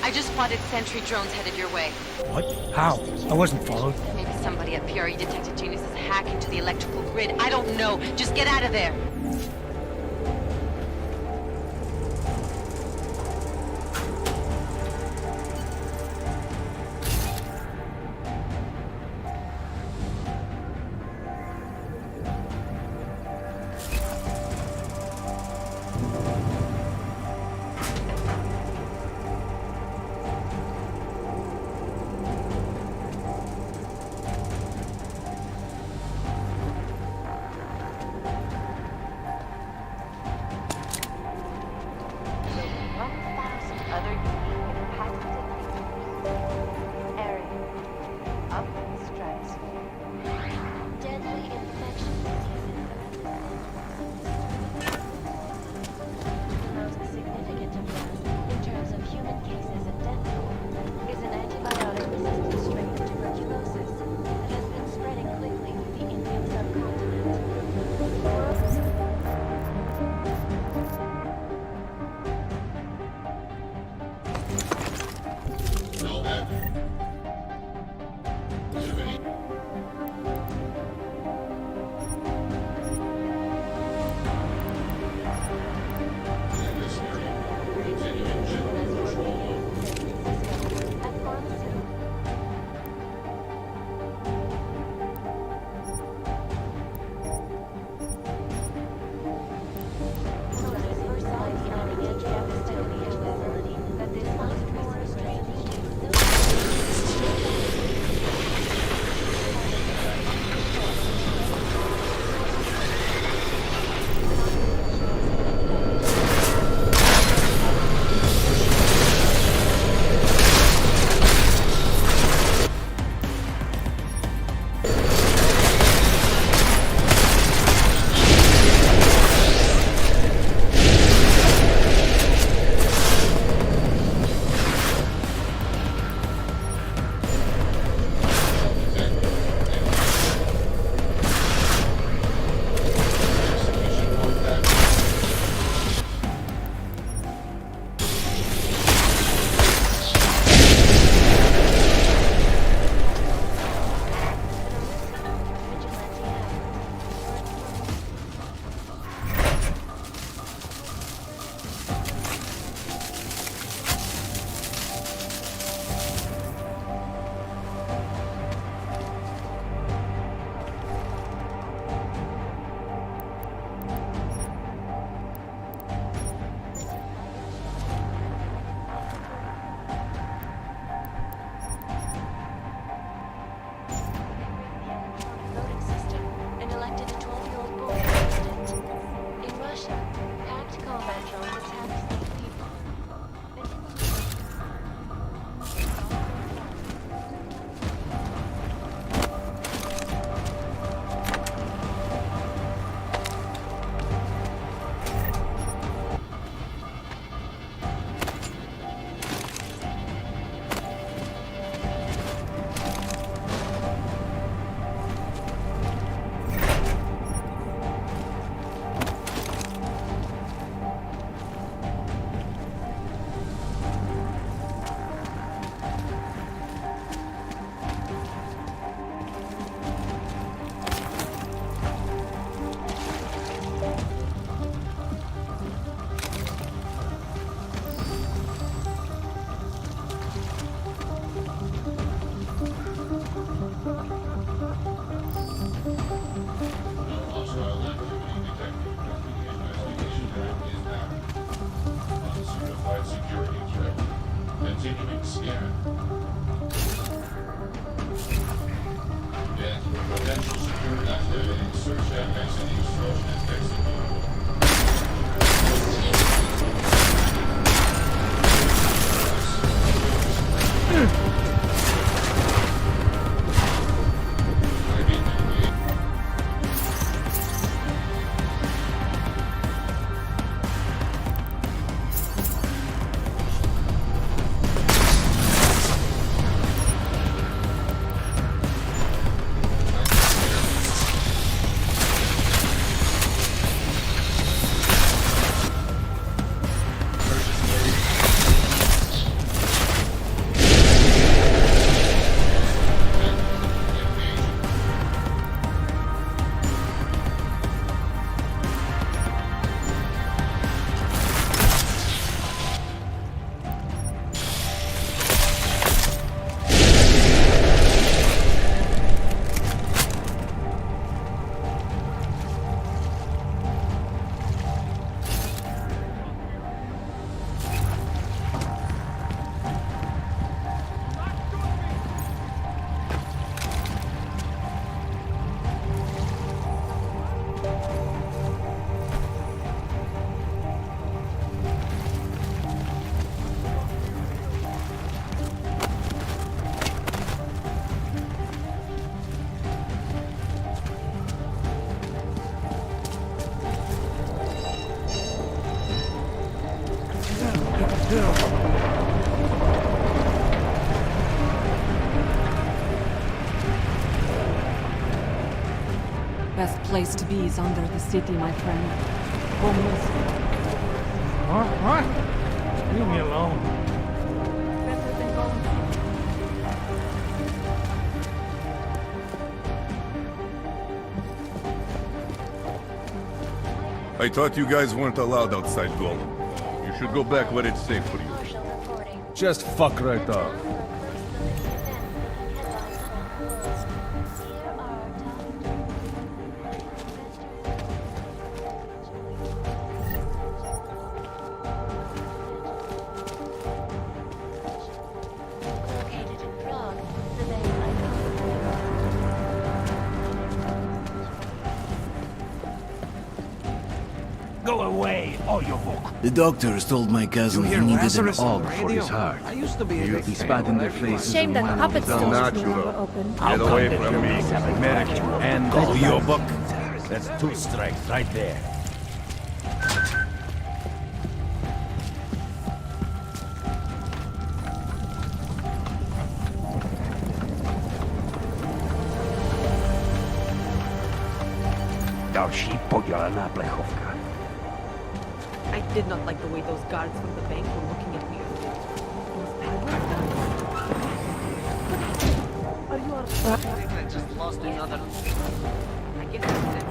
I just spotted sentry drones headed your way. What? How? I wasn't followed. Maybe somebody at PRE detected Janus's hack into the electrical grid. I don't know. Just get out of there. Best place to be is under the city, my friend. Homeless. What? Leave me alone. I thought you guys weren't allowed outside, Gold. You should go back where it's safe for you. Just fuck right off. Located in Prague, the bank Go away, all your book. The doctors told my cousin he needed an aug for his heart. I used to be a big He fan. spat in their faces Shame and that went puppet on the stores down. no longer open. Get away from me, American. And go your book. That's 2 strikes right there. Další podělaná plechovka. I did not like the way those guards from the bank were looking at me. Are you all I think I just lost another. I guess that's it.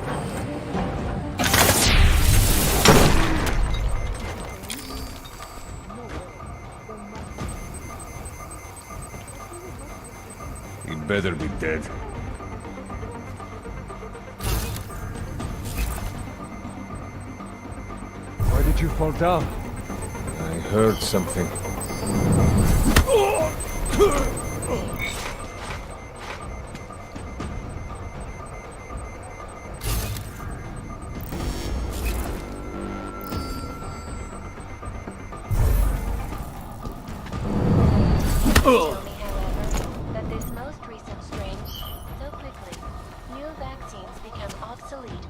He'd better be dead. Why did you fall down? I heard something. that this most recent strain, so quickly, new vaccines become obsolete.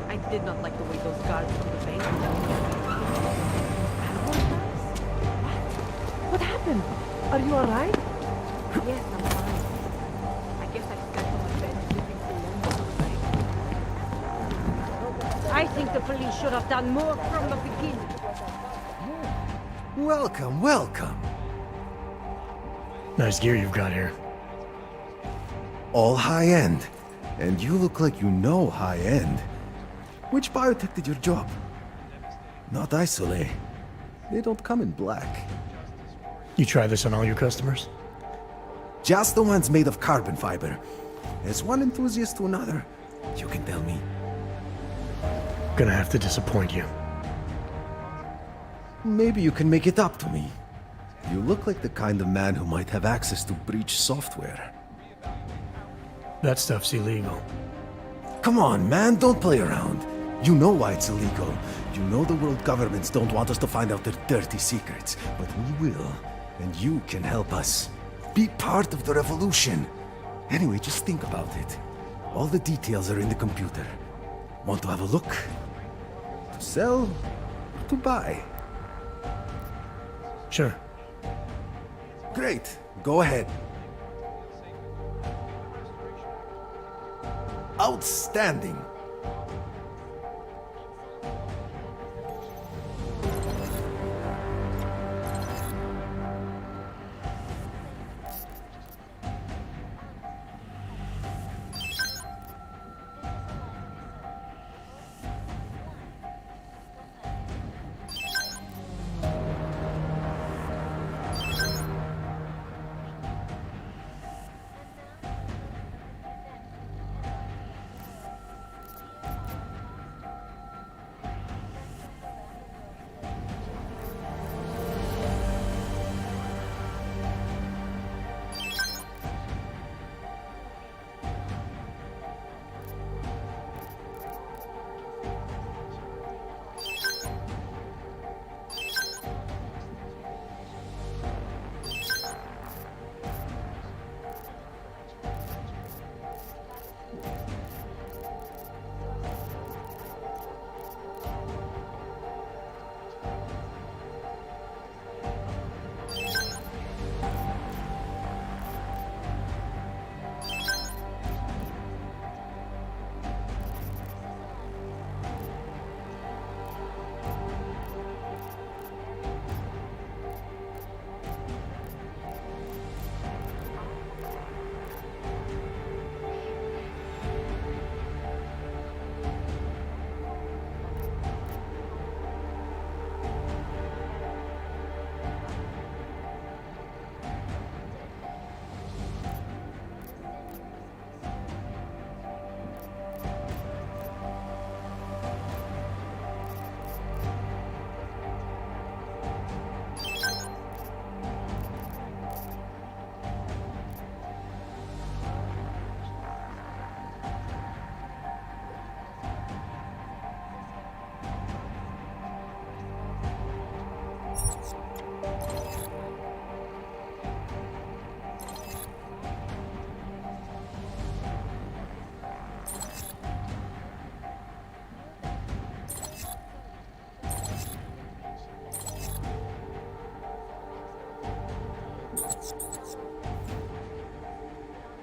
I did not like the way those guards from the bank were looking at me. What happened? Are you alright? Yes, I'm fine. I guess I got to my bed sleeping too long. I think the police should have done more from the beginning. Welcome, welcome. Nice gear you've got here. All high-end. And you look like you know high-end. Which biotech did your job? Not Isolate. They don't come in black. You try this on all your customers? Just the ones made of carbon fiber. As one enthusiast to another, you can tell me. Gonna have to disappoint you. Maybe you can make it up to me. You look like the kind of man who might have access to breach software. That stuff's illegal. Come on, man, don't play around. You know why it's illegal. You know the world governments don't want us to find out their dirty secrets. But we will, and you can help us. Be part of the revolution. Anyway, just think about it. All the details are in the computer. Want to have a look? To sell? Or to buy? Sure. Great. Go ahead. Outstanding.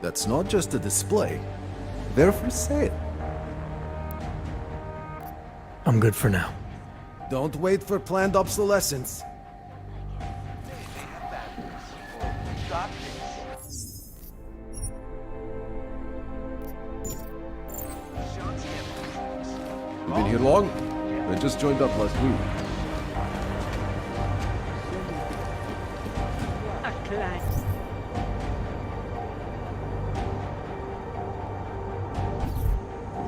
That's not just a display. They're for sale. I'm good for now. Don't wait for planned obsolescence. You been here long? I just joined up last week. A client.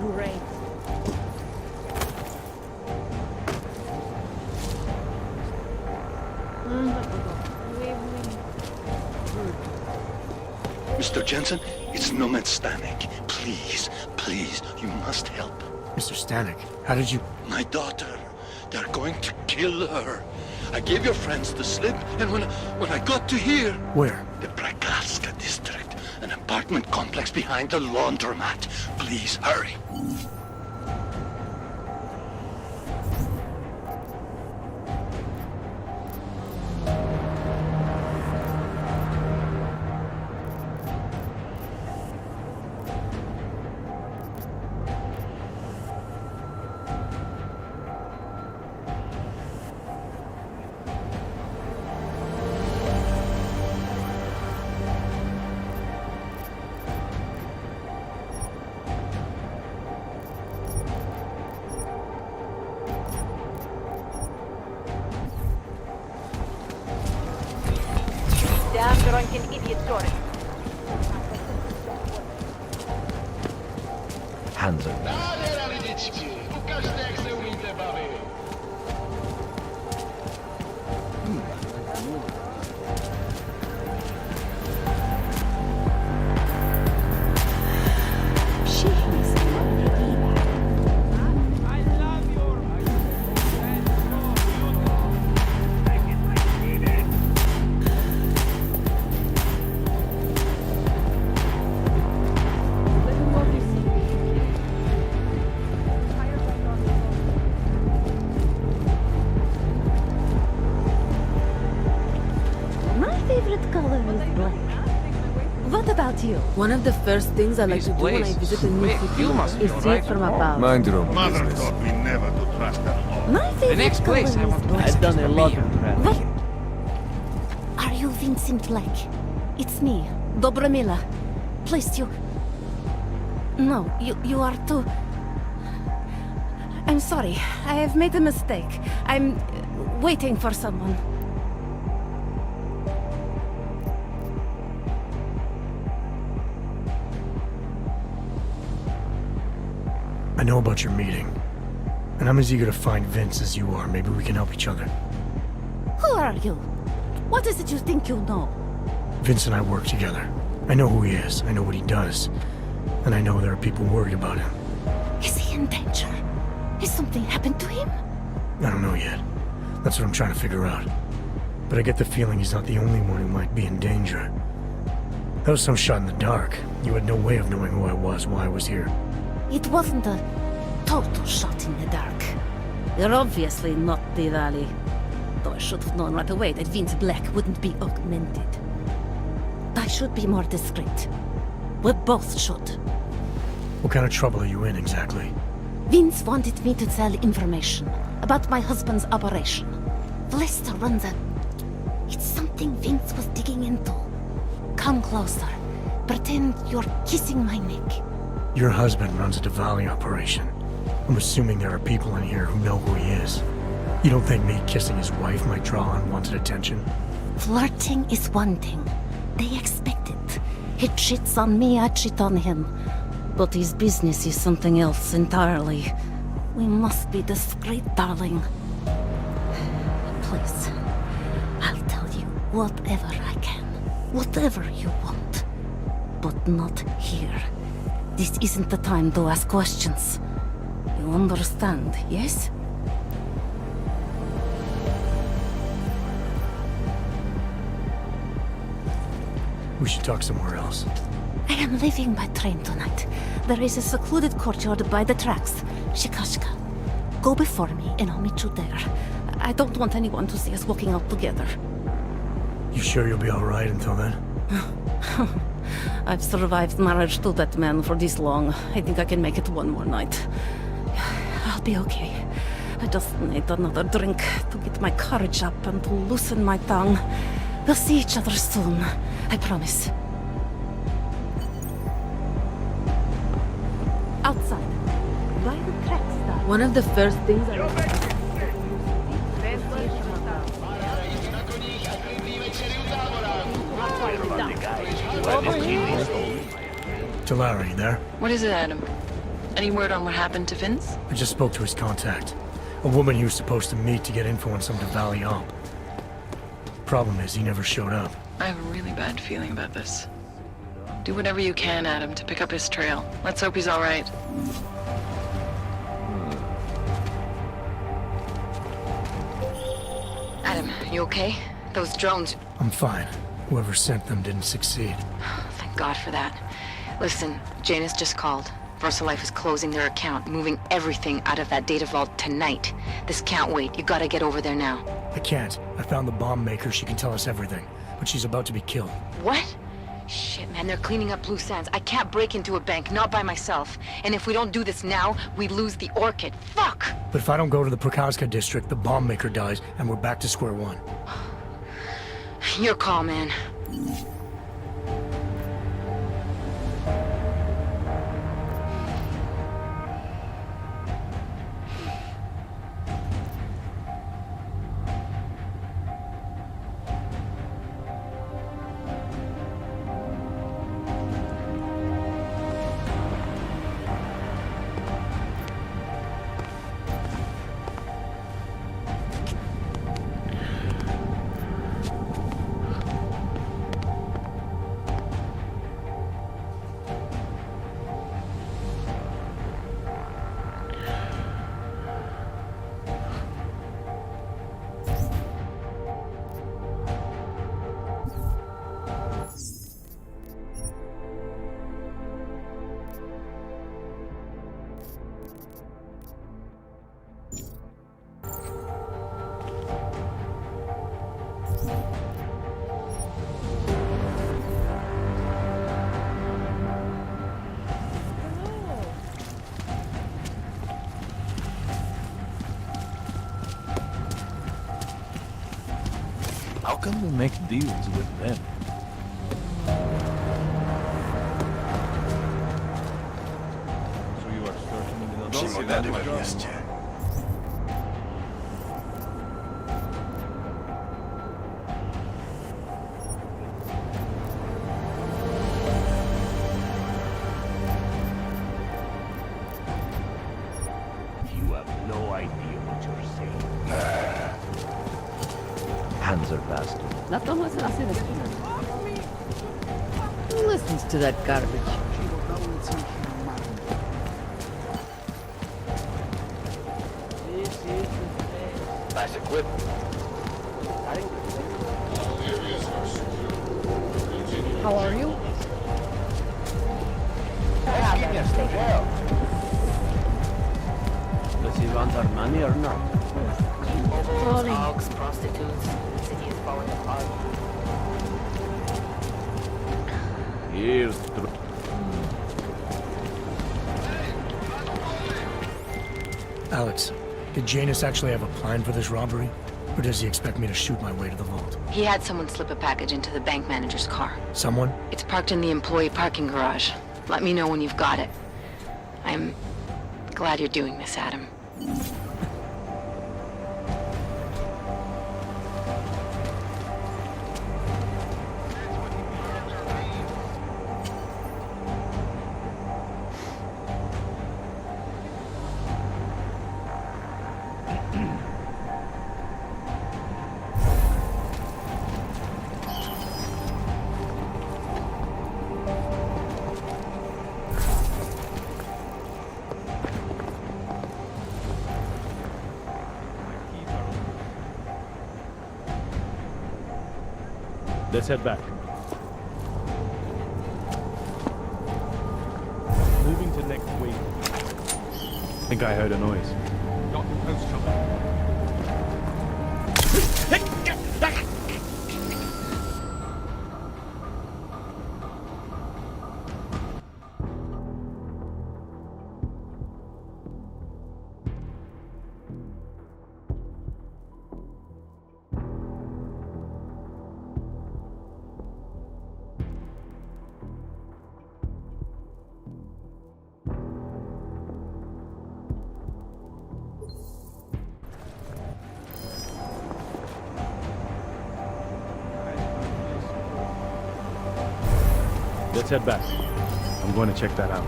Great. Mr. Jensen, it's Nomad Stanek. Please, please, you must help. Mr. Stanek, how did you... My daughter. They're going to kill her. I gave your friends the slip, and when I got to here... Where? The Prakaska district. An apartment complex behind the laundromat. Please, hurry. drunken idiot tourist. Hands up. Nádhera, lidičky, ukažte, jak se umíte bavit. My favorite color is black. What about you? One of the first things I like to do when I visit a new city is see it from above. Mind your own Mother business. taught me never to trust at all. My favorite color is black. I've done a lot of traveling. What? Are you Vincent Black? It's me, Dobromila. Please, you... No, you are too... I'm sorry. I have made a mistake. I'm waiting for someone. I know about your meeting. And I'm as eager to find Vince as you are. Maybe we can help each other. Who are you? What is it you think you know? Vince and I work together. I know who he is. I know what he does. And I know there are people worried about him. Is he in danger? Has something happened to him? I don't know yet. That's what I'm trying to figure out. But I get the feeling he's not the only one who might be in danger. That was some shot in the dark. You had no way of knowing who I was, why I was here. It wasn't a total shot in the dark. You're obviously not the Valley. Though I should have known right away that Vince Black wouldn't be augmented. I should be more discreet. We both should. What kind of trouble are you in, exactly? Vince wanted me to tell information about my husband's operation. Lester runs a... It's something Vince was digging into. Come closer. Pretend you're kissing my neck. Your husband runs a Diwali operation. I'm assuming there are people in here who know who he is. You don't think me kissing his wife might draw unwanted attention? Flirting is one thing. They expect it. He cheats on me, I cheat on him. But his business is something else entirely. We must be discreet, darling. Please, I'll tell you whatever I can. Whatever you want. But not here. This isn't the time to ask questions. You understand, yes? We should talk somewhere else. I am leaving by train tonight. There is a secluded courtyard by the tracks. Shikashka. Go before me and I'll meet you there. I don't want anyone to see us walking out together. You sure you'll be alright until then? I've survived marriage to that man for this long. I think I can make it one more night. I'll be okay. I just need another drink to get my courage up and to loosen my tongue. We'll see each other soon. I promise. Outside. By the tracks, darling. One of the first things I... Talari, you there? What is it, Adam? Any word on what happened to Vince? I just spoke to his contact. A woman he was supposed to meet to get info on some Diwali op. Problem is, he never showed up. I have a really bad feeling about this. Do whatever you can, Adam, to pick up his trail. Let's hope he's all right. Adam, you okay? Those drones... I'm fine. Whoever sent them didn't succeed. Thank God for that. Listen, Janus just called. VersaLife is closing their account, moving everything out of that data vault tonight. This can't wait. You gotta get over there now. I can't. I found the bomb maker. She can tell us everything. But she's about to be killed. What? Shit, man, they're cleaning up loose ends. I can't break into a bank, not by myself. And if we don't do this now, we lose the Orchid. Fuck! But if I don't go to the Prakazka district, the bomb maker dies, and we're back to square one. Your call, man. How can we make deals with them? So you are searching in the Przyjemność. You have no idea what you're saying. Hands are faster. Who listens to that garbage? Nice equipment. How are you? Does he want our money or not? Sorry. Dogs, prostitutes. City is falling apart. Here's Alex, did Janus actually have a plan for this robbery? Or does he expect me to shoot my way to the vault? He had someone slip a package into the bank manager's car. Someone? It's parked in the employee parking garage. Let me know when you've got it. I'm glad you're doing this, Adam. Let's head back. Moving to next week. I think I heard a noise. Got the post trouble. Let's head back. I'm going to check that out.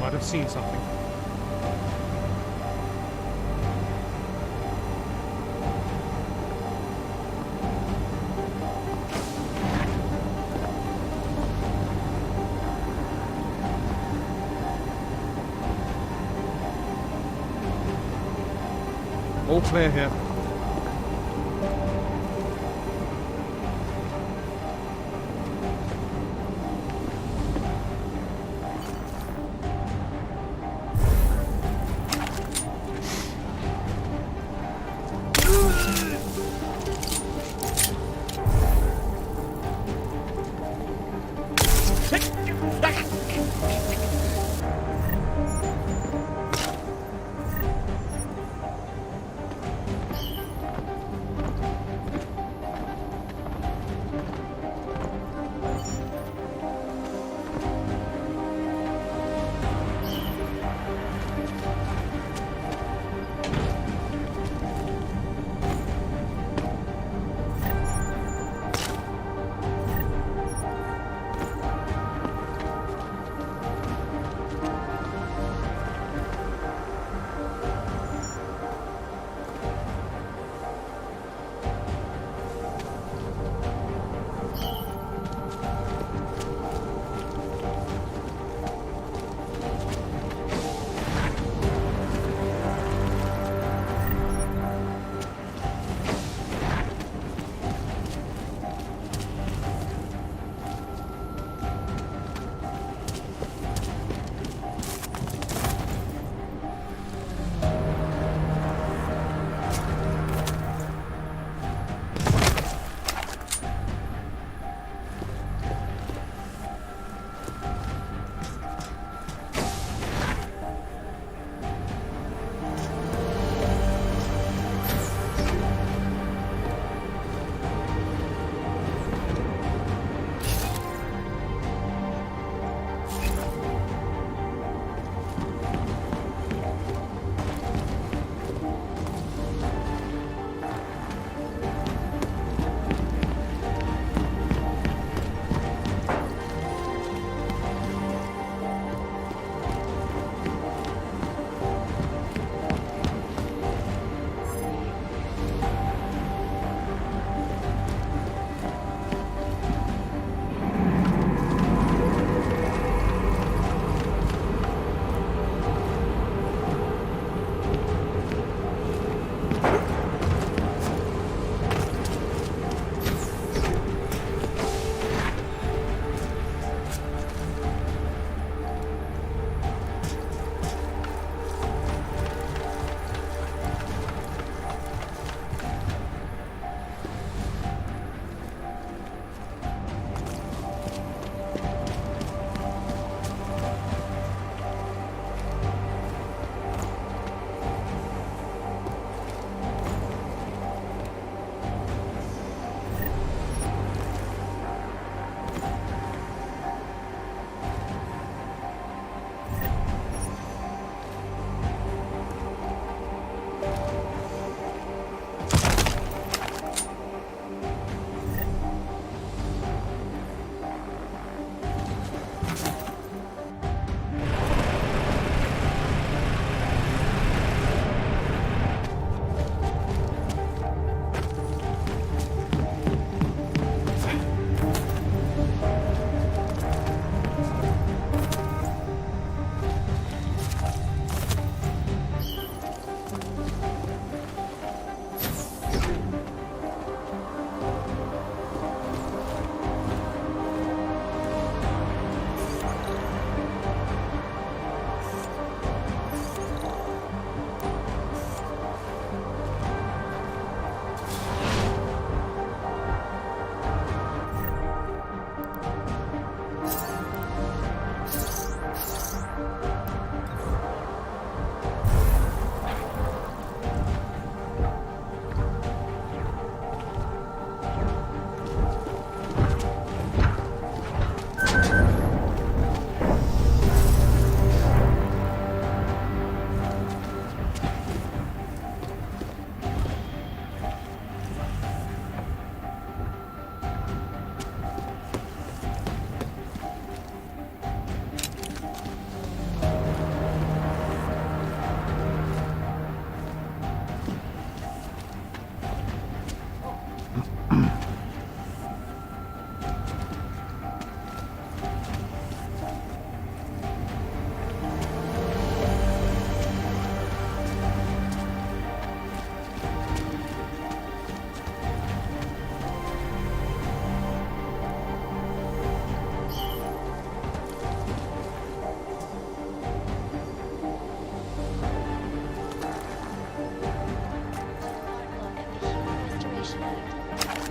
Might have seen something. All clear here.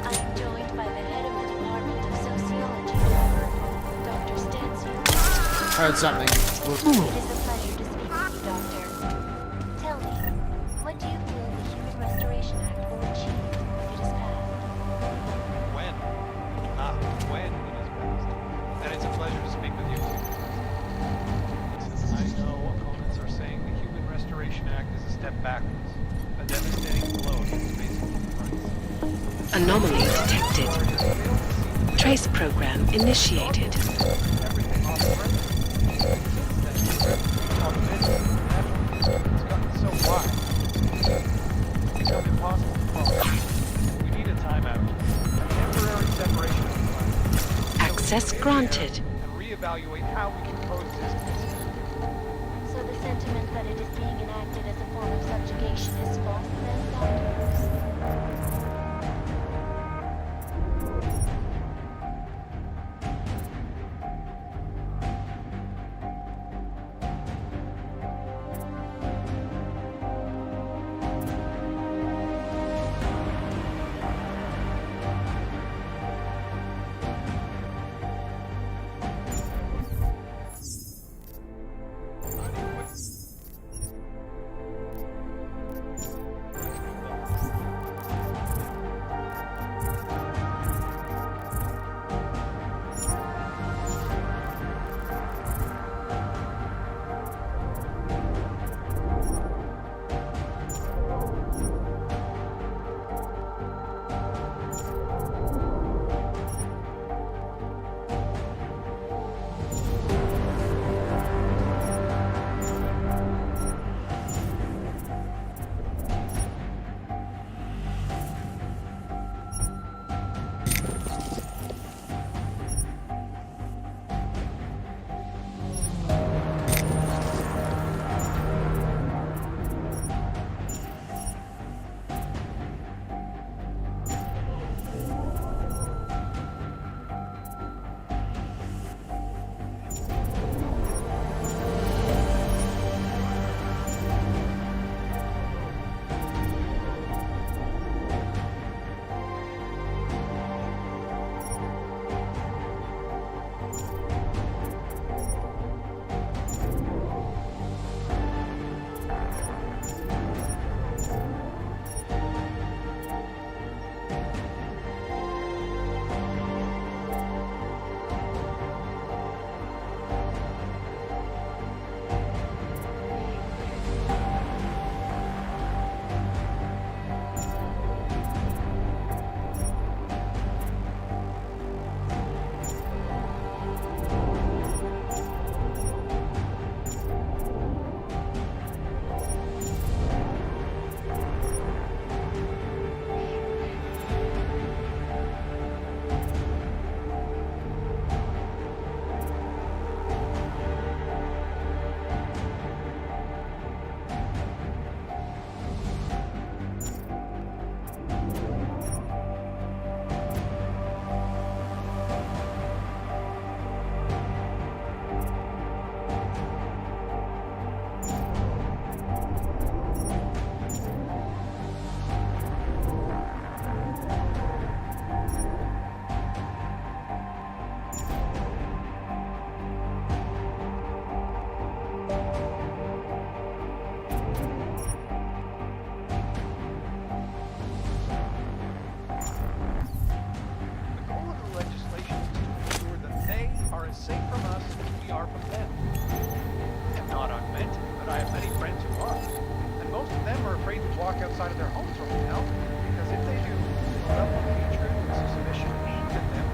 I am joined by the head of the Department of Sociology, Dr. Stansfield. Heard something. It is a pleasure to speak with you, Doctor. Tell me, what do you feel the Human Restoration Act will achieve if it is passed? When? When it is passed. And it's a pleasure to speak with you. Listen, I know opponents are saying the Human Restoration Act is a step backwards, a devastating blow to basic human rights. Anomaly detected. Trace program initiated. Everything on the record. It's gotten so wide. It's become impossible to follow. We need a timeout. A temporary separation of the class. Access granted. And reevaluate how we can coexist peacefully. So the sentiment that it is being enacted as a form of subjugation is false then, Doctor? walk outside of their homes right now, because if they do, the level of hatred and suspicion aimed at them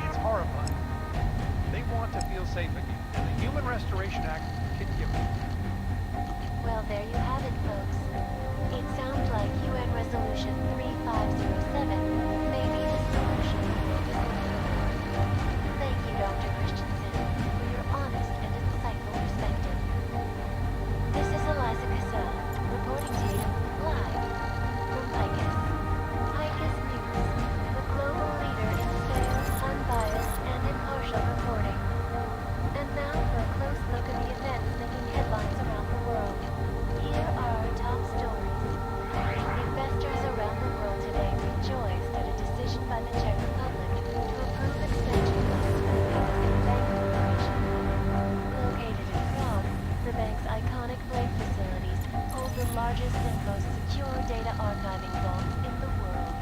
is horrifying. They want to feel safe again, and the Human Restoration Act can give them. Well, there you have it, folks. It sounds like UN Resolution 3507 may be largest and most secure data archiving vault in the world.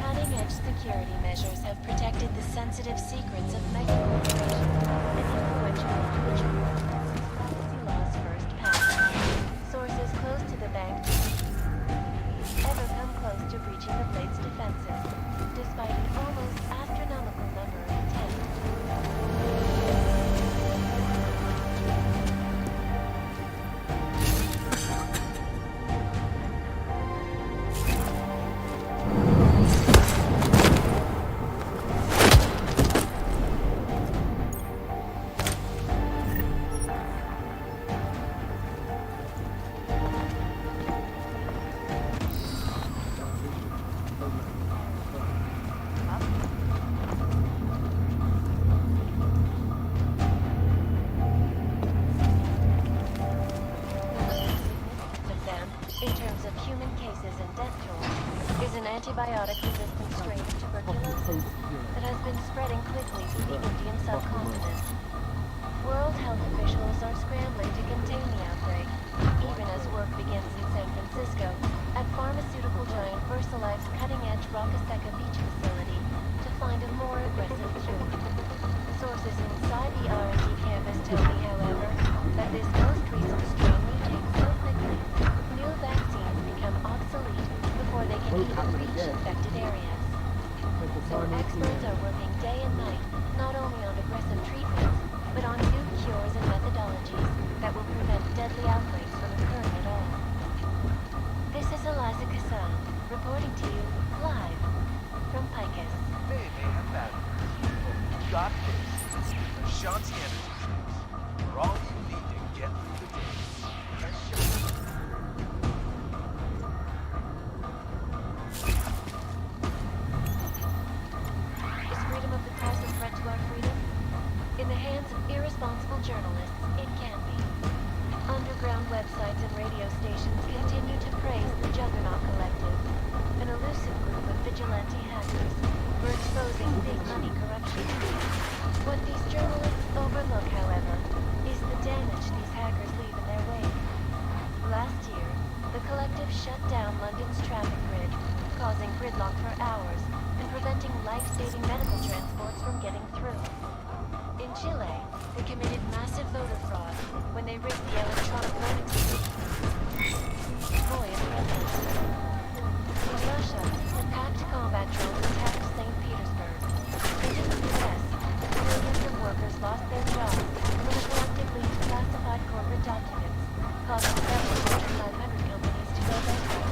Cutting-edge security measures have protected the sensitive secrets of mega corporations and influential individuals since privacy laws first passed. Sources close to the bank ever come close to breaching the Blade's defenses, despite an almost astronomical number of attempts. Antibiotic-resistant strain of tuberculosis that has been spreading quickly through the Indian subcontinent. World health officials are scrambling to contain the outbreak, even as work begins in San Francisco at pharmaceutical giant VersaLife's cutting-edge Rocaseca Beach facility to find a more aggressive cure. Sources inside the R&D campus tell me, however, that this most recent strain mutates so quickly, new vaccines become obsolete before they can even reach infected areas. So experts are working day and night, not only on aggressive treatments, but on new cures and methodologies that will prevent deadly outbreaks from occurring at all. This is Eliza Cassan, reporting to you live from Picus. Hey man, that got this. Shanti Energy drinks are all you need to get through the day. Is freedom of the press a threat to our freedom? In the hands of irresponsible journalists, it can be. Underground websites and radio stations continue to praise the Juggernaut Collective, an elusive group of vigilante hackers for exposing big money corruption. What these journalists overlook, however, is the damage these hackers leave in their wake. Last year, the collective shut down London's traffic grid, causing gridlock for hours and preventing life-saving medical transports from getting through. In Chile, they committed massive voter fraud when they rigged the electronic voting system. Boy, impressive. In Russia, attacked combat drones attacked St. Petersburg. And in the US, millions of workers lost their jobs when the collective leaked classified corporate documents, causing several Fortune 500 companies to go bankrupt.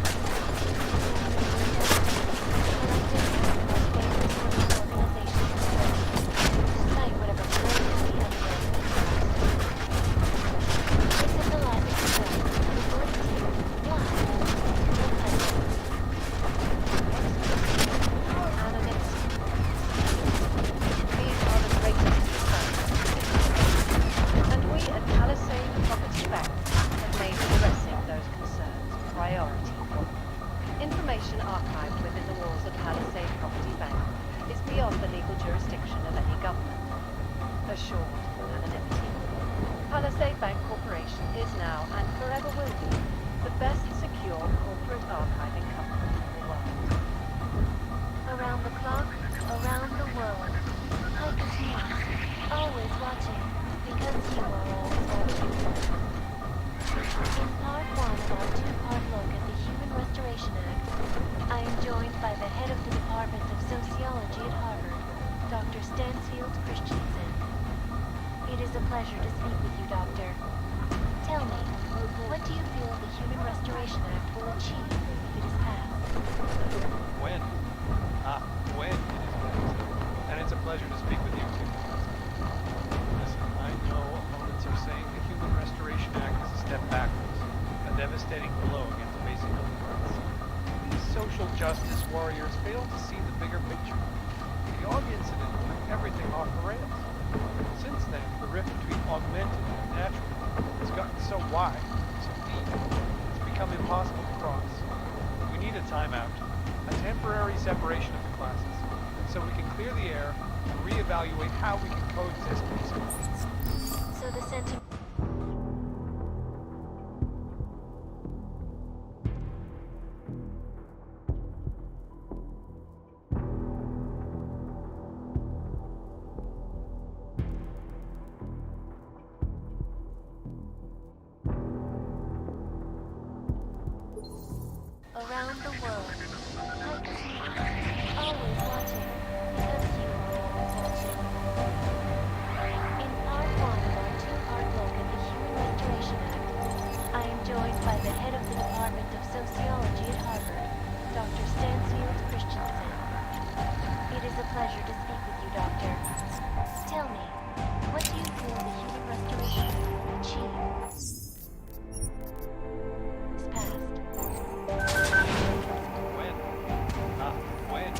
Information archived within the walls of Palisade Property Bank is beyond the legal jurisdiction of any government. Assured of anonymity. Palisade Bank Corporation is now, and forever will be, the best secure corporate archiving company in the world. Around the clock, around the world. Picus News, always watching, because you are always watching. In part one of our two-part look at the Human Restoration Act, I am joined by the head of the Department of Sociology at Harvard, Dr. Stansfield Christensen. It is a pleasure to speak with you, Doctor. Tell me, what do you feel the Human Restoration Act will achieve if it is passed? When? When it is passed. And it's a pleasure to speak with you too. Listen, I know opponents are saying the Human Restoration Act is a step backwards, a devastating blow against basic human rights. These social justice warriors fail to see the bigger picture. The Og incident took everything off the rails. Since then, the rift between augmented and natural has gotten so wide, so deep, it's become impossible to cross. We need a timeout, a temporary separation of the classes, so we can clear the air and reevaluate how we can coexist peacefully. So the sentiment... Roam the world. Hunt secrets. Always watching. Because you are always watching. In part 1 of our 2-part look at the Human Restoration Act, I am joined by the head of the Department of Sociology at Harvard, Dr. Stansfield Christensen. It is a pleasure to speak with you, Doctor. Tell me, what do you feel the Human Restoration Act will achieve? It's past. When? When?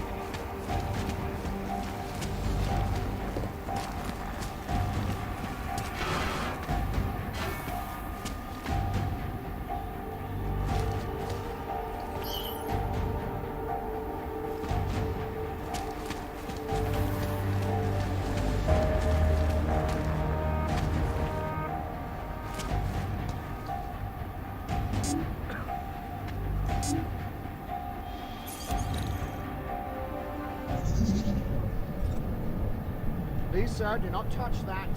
Please, sir, do not touch that.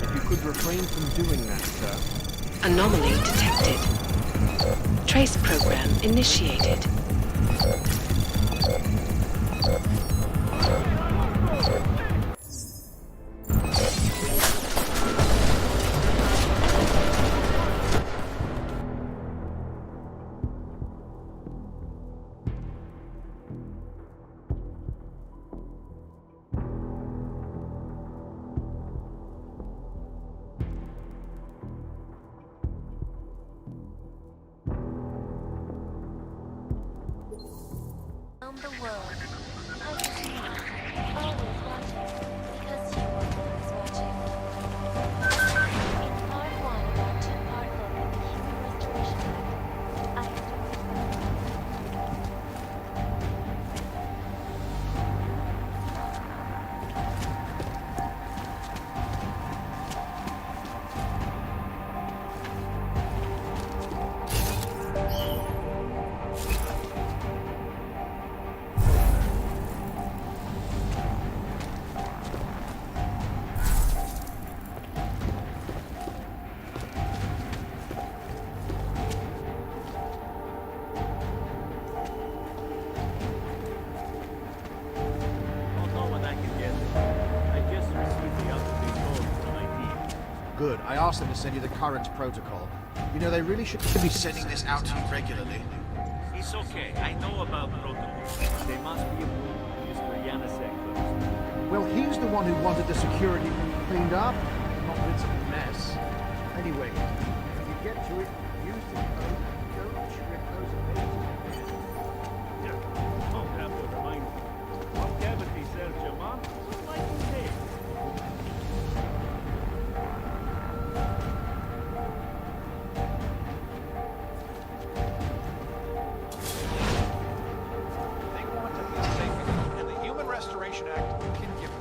If you could refrain from doing that, sir. Anomaly detected. Trace program initiated. Roam the world. Hunt secrets. Always watching. Because you are always watching. In part 1 of our 2-part look at the Human Restoration Act, I am Good. I asked them to send you the current protocol. You know, they really should be sending this out to you regularly. It's okay. I know about protocols. They must be approved by Mr. Yanasek. Well, he's the one who wanted the security cleaned up, not rinse a mess. Anyway, when you get to it, use the code and don't trip those amazing. Don't have to remind me. What cavity serves your mom? Like you say. They want to feel safe, and the Human Restoration Act can give it.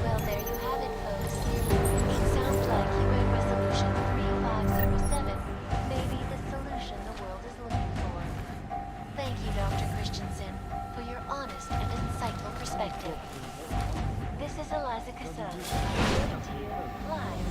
Well, there you have it, folks. It sounds like UN Resolution 3507 may be the solution the world is looking for. Thank you, Dr. Christensen, for your honest and insightful perspective. This is Eliza Casson, reporting to you live.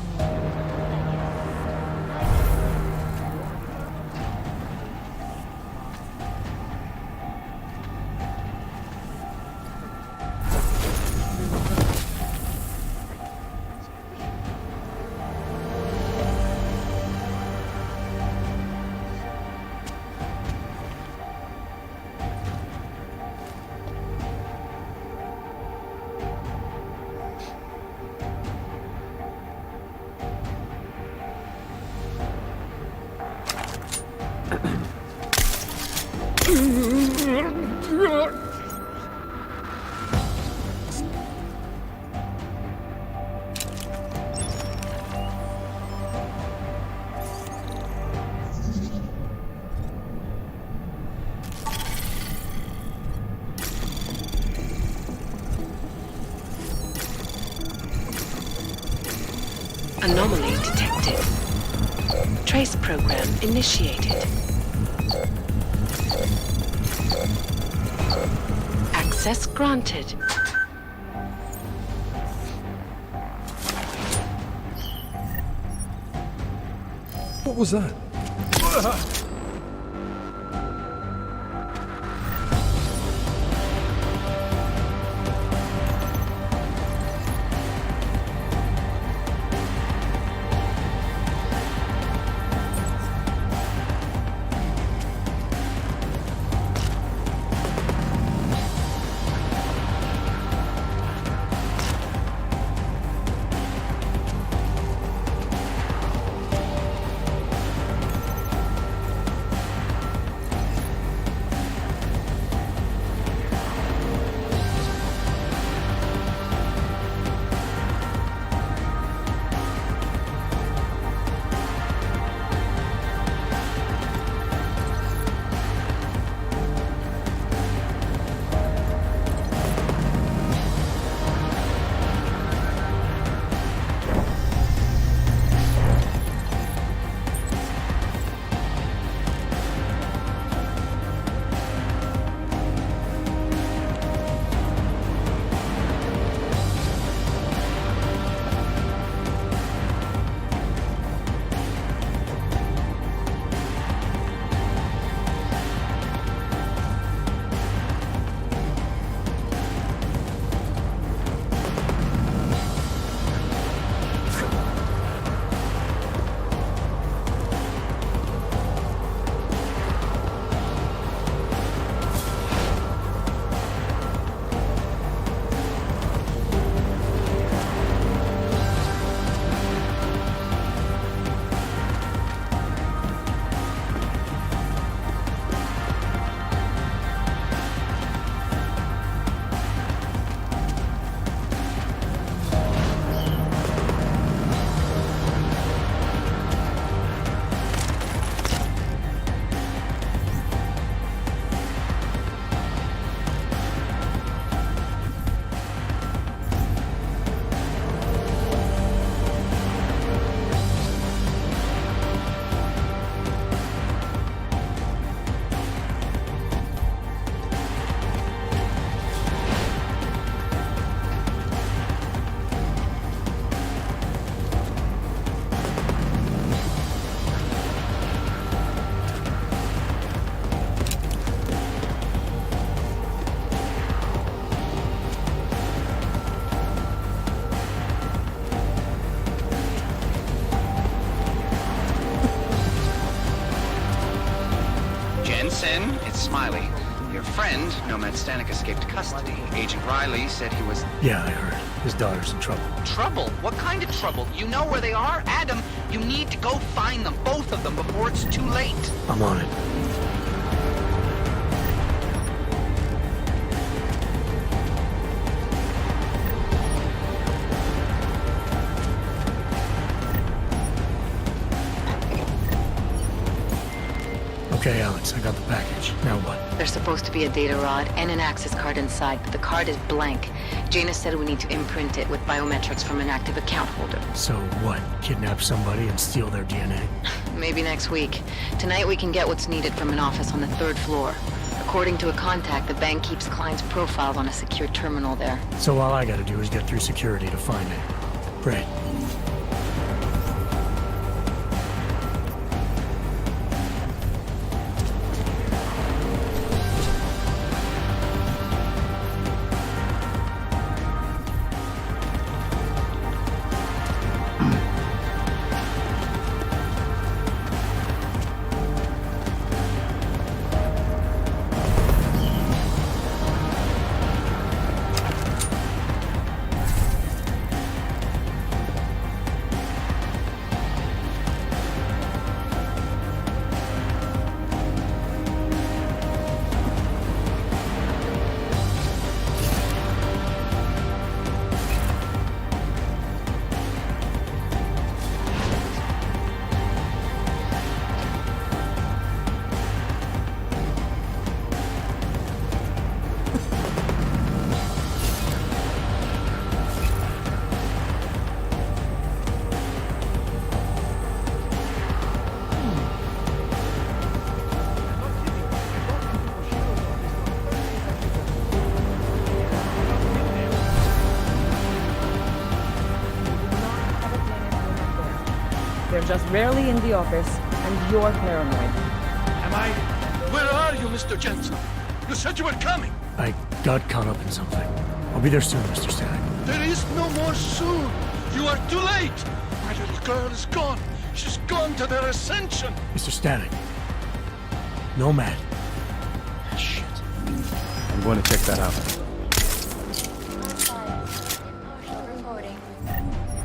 Anomaly detected. Trace program initiated. Access granted. What was that? Jensen, it's Smiley. Your friend, Nomad Stanek, escaped custody. Agent Riley said he was... Yeah, I heard. His daughter's in trouble. Trouble? What kind of trouble? You know where they are? Adam, you need to go find them, both of them, before it's too late. I'm on it. Okay, Alex, I got the package. Now what? There's supposed to be a data rod and an access card inside, but the card is blank. Jaina said we need to imprint it with biometrics from an active account holder. So what? Kidnap somebody and steal their DNA? Maybe next week. Tonight we can get what's needed from an office on the 3rd floor. According to a contact, the bank keeps clients' profiles on a secure terminal there. So all I gotta do is get through security to find it. Great. They're just rarely in the office, and you're paranoid. Am I? Where are you, Mr. Jensen? You said you were coming. I got caught up in something. I'll be there soon, Mr. Stanek. There is no more soon. You are too late. My little girl is gone. She's gone to their ascension. Mr. Stanek. Nomad. Shit. I'm going to check that out. Impartial reporting.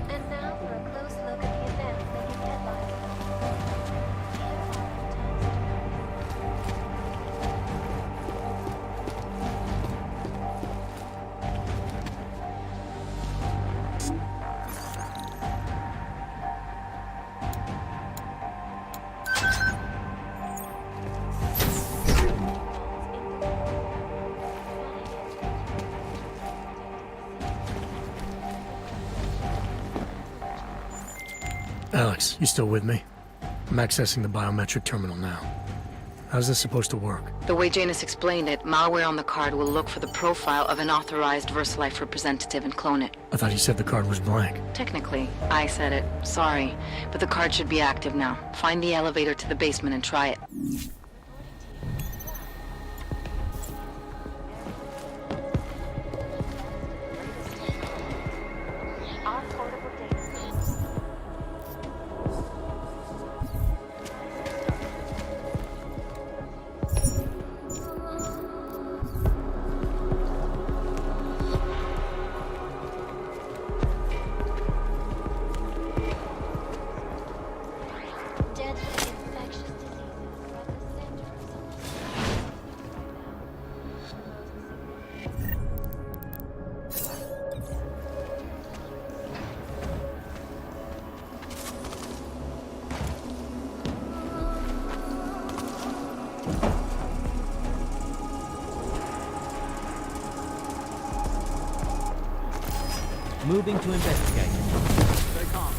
And now for a close look at the events making headlines. Alex, you still with me? I'm accessing the biometric terminal now. How's this supposed to work? The way Janus explained it, malware on the card will look for the profile of an authorized VersaLife representative and clone it. I thought he said the card was blank. Technically, I said it. Sorry. But the card should be active now. Find the elevator to the basement and try it. Our portable data system. Deadly infectious diseases are at the center of some of Moving to investigate. Stay calm.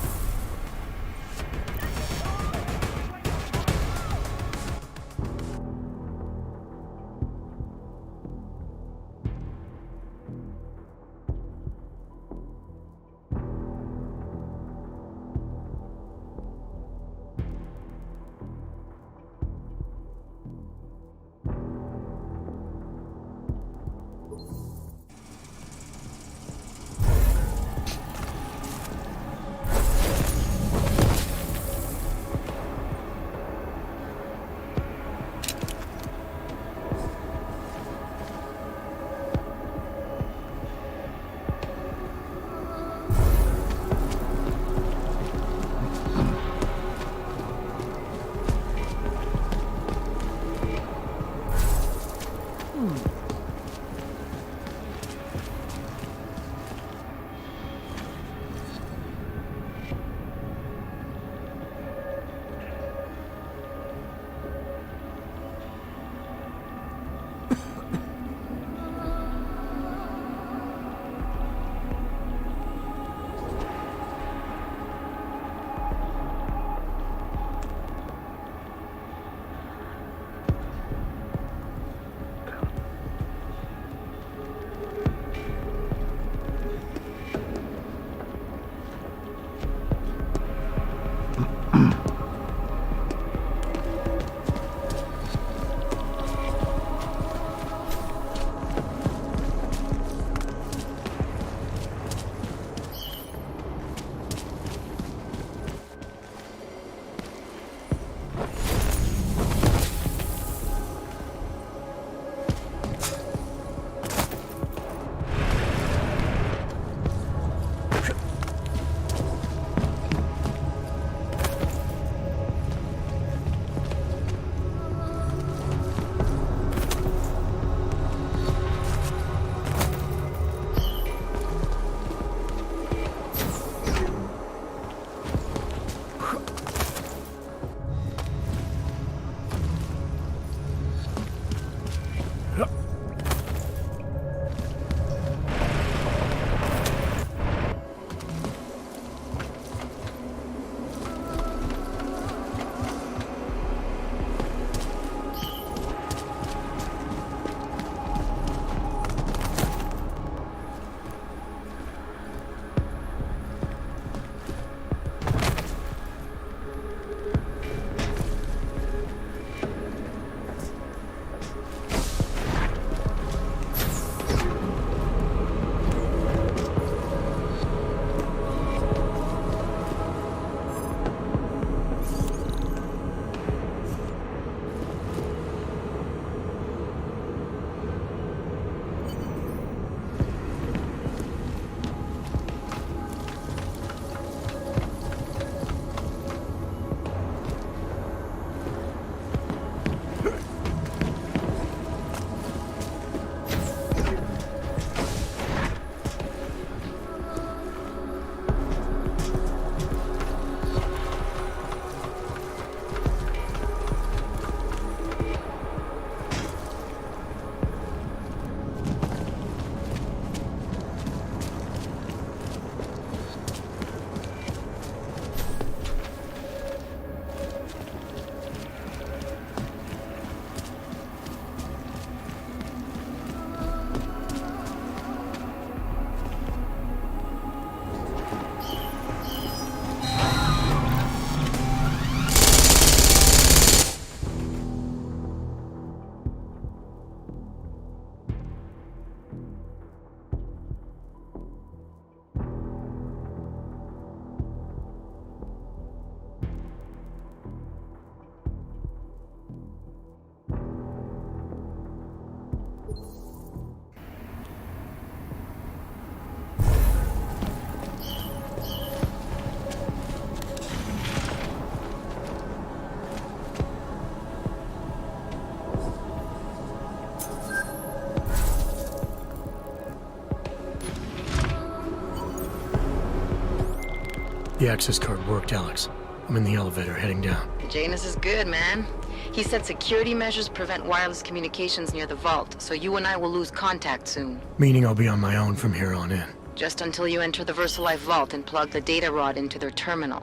the access card worked, Alex. I'm in the elevator heading down. Janus is good, man. He said security measures prevent wireless communications near the vault, so you and I will lose contact soon. Meaning I'll be on my own from here on in. Just until you enter the VersaLife vault and plug the data rod into their terminal.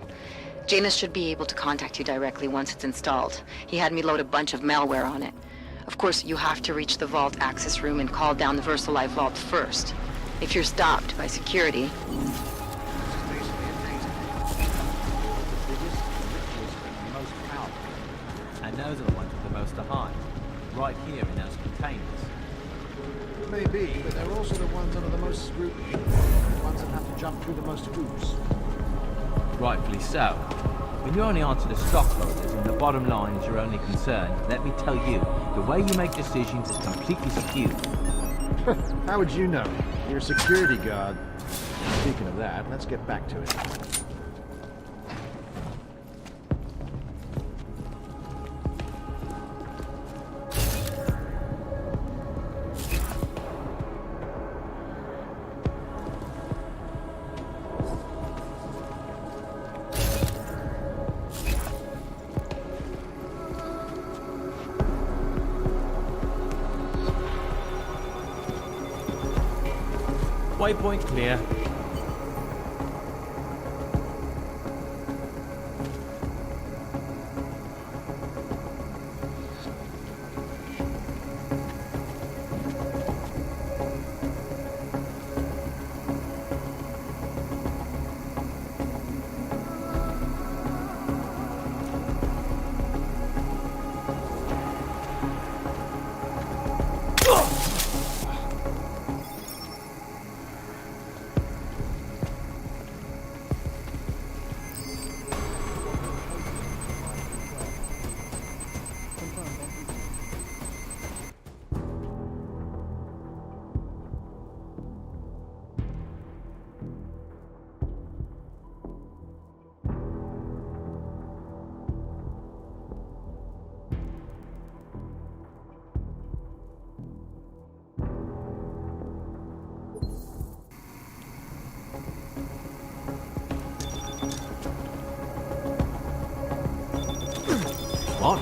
Janus should be able to contact you directly once it's installed. He had me load a bunch of malware on it. Of course, you have to reach the vault access room and call down the VersaLife vault first. If you're stopped by security... And those are the ones with the most to hide. Right here in those containers. Maybe, but they're also the ones under the most scrutiny. The ones that have to jump through the most hoops. Rightfully so. When you only answer the stockholders and the bottom line is your only concern, let me tell you, the way you make decisions is completely skewed. How would you know? You're a security guard. Speaking of that, let's get back to it. Waypoint clear. What?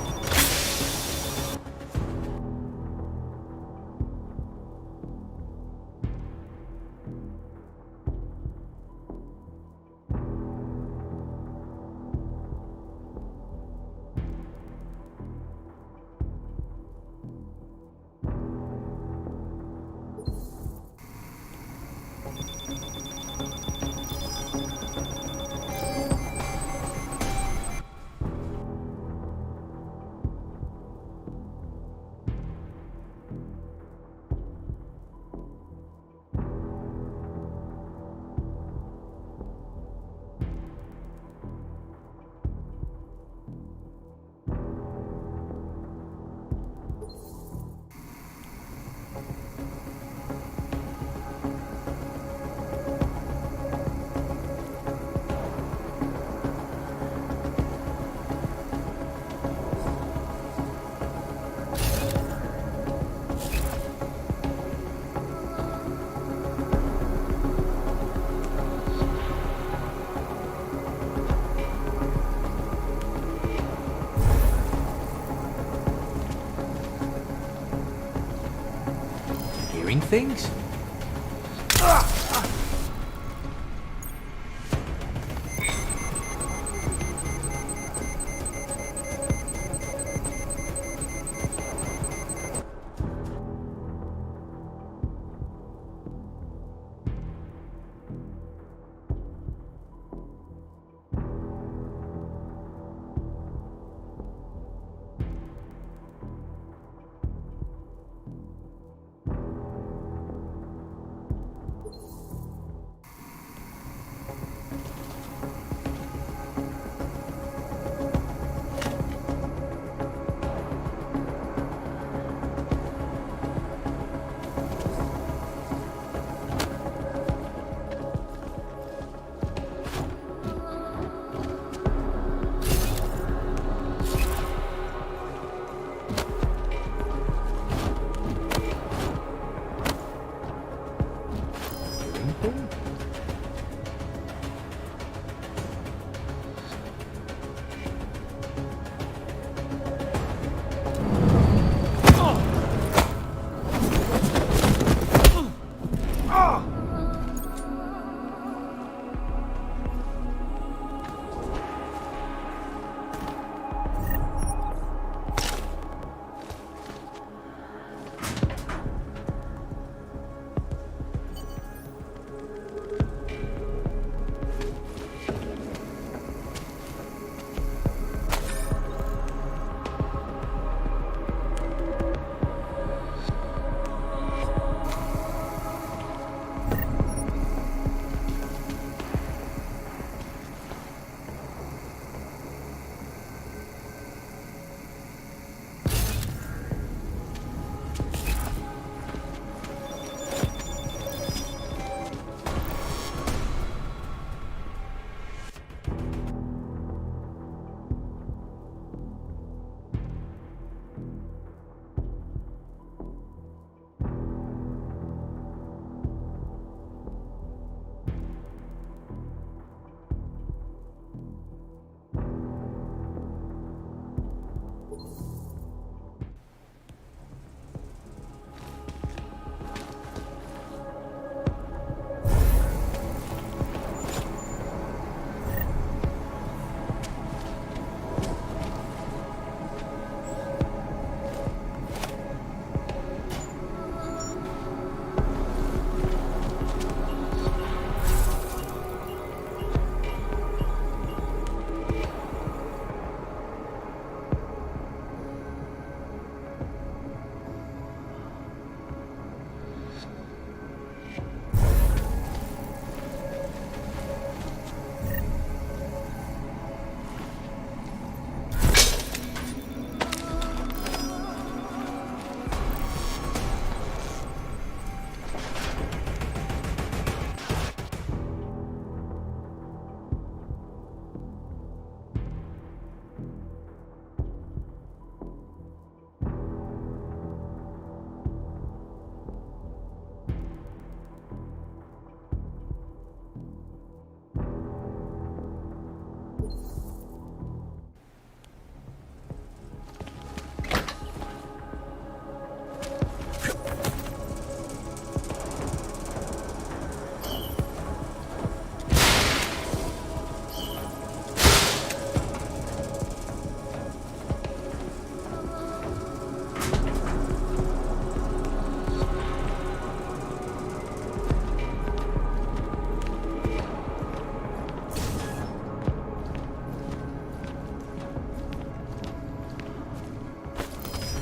Things?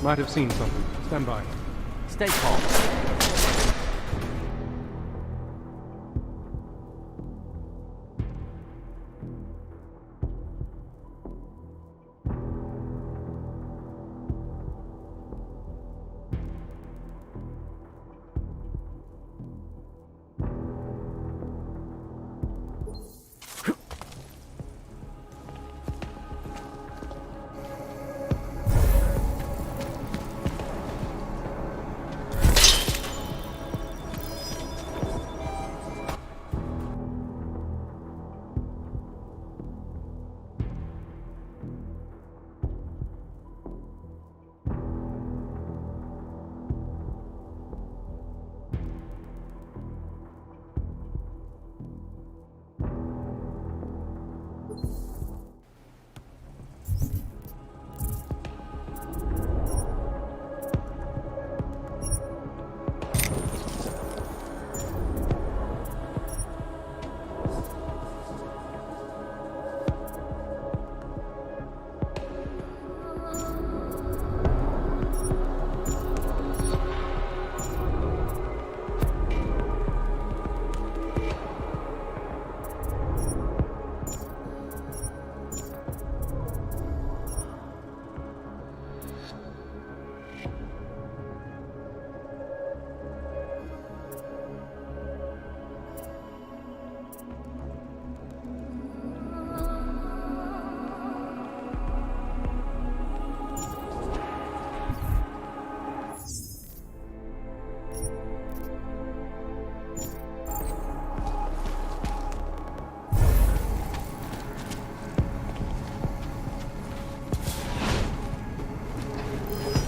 Might have seen something. Stand by. Stay calm.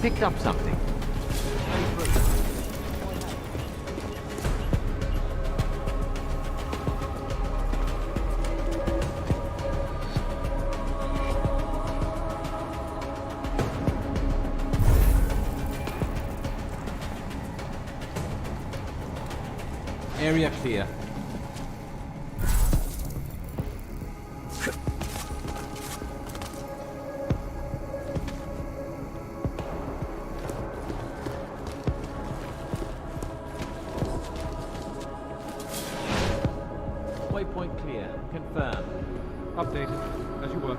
Picked up something. Area clear. Waypoint clear. Confirm. Updated, as you were.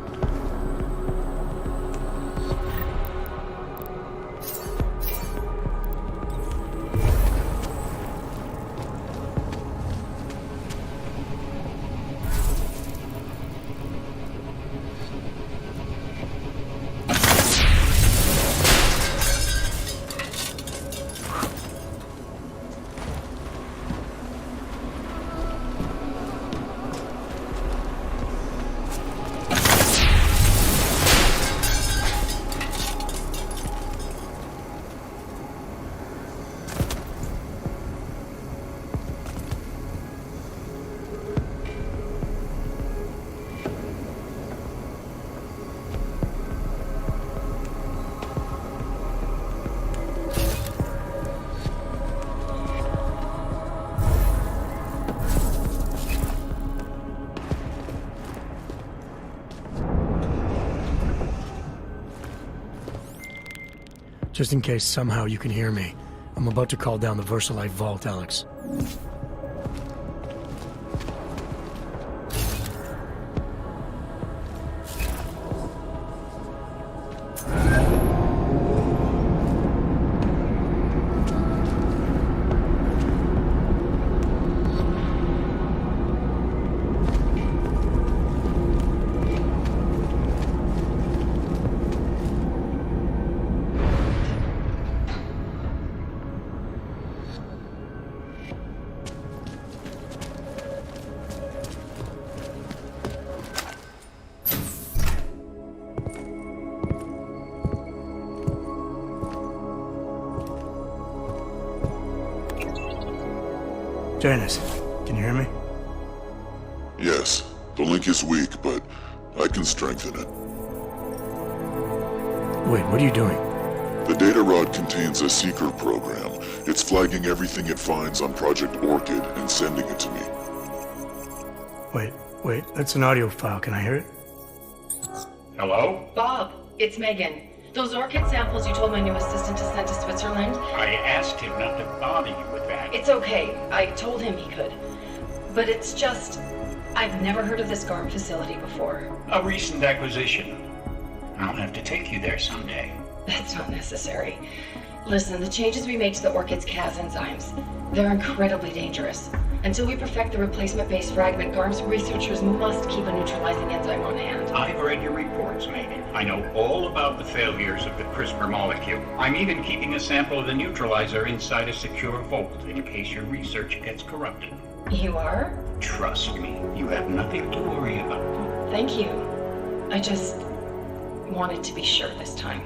Just in case somehow you can hear me, I'm about to call down the Versalite vault, Alex. Janice, can you hear me? Yes. The link is weak, but I can strengthen it. Wait, what are you doing? The data rod contains a seeker program. It's flagging everything it finds on Project Orchid and sending it to me. Wait, that's an audio file. Can I hear it? Hello? Bob, it's Megan. Those orchid samples you told my new assistant to send to Switzerland? I asked him not to bother you with that. It's okay. I told him he could. But it's just... I've never heard of this GARM facility before. A recent acquisition. I'll have to take you there someday. That's not necessary. Listen, the changes we made to the orchid's Cas enzymes, they're incredibly dangerous. Until we perfect the replacement-based fragment, GARM's researchers must keep a neutralizing enzyme on hand. I've read your reports, Megan. I know all about the failures of the CRISPR molecule. I'm even keeping a sample of the neutralizer inside a secure vault in case your research gets corrupted. You are? Trust me, you have nothing to worry about. Thank you. I just wanted to be sure this time.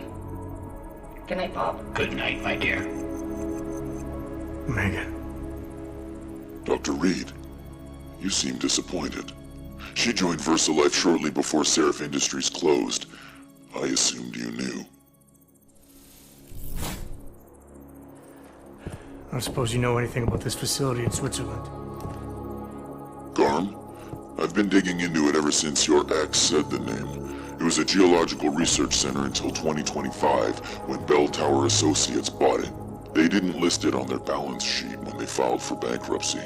Good night, Bob. Good night, my dear. Megan. Dr. Reed, you seem disappointed. She joined VersaLife shortly before Seraph Industries closed. I assumed you knew. I don't suppose you know anything about this facility in Switzerland. GARM? I've been digging into it ever since your ex said the name. It was a geological research center until 2025, when Bell Tower Associates bought it. They didn't list it on their balance sheet when they filed for bankruptcy.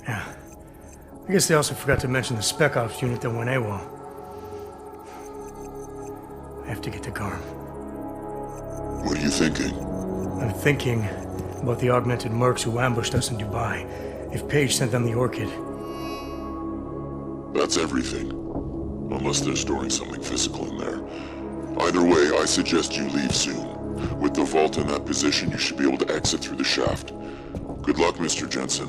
Yeah. I guess they also forgot to mention the Spec Ops unit that went AWOL. I have to get to GARM. What are you thinking? I'm thinking about the augmented mercs who ambushed us in Dubai. If Paige sent them the orchid. That's everything. Unless they're storing something physical in there. Either way, I suggest you leave soon. With the vault in that position, you should be able to exit through the shaft. Good luck, Mr. Jensen.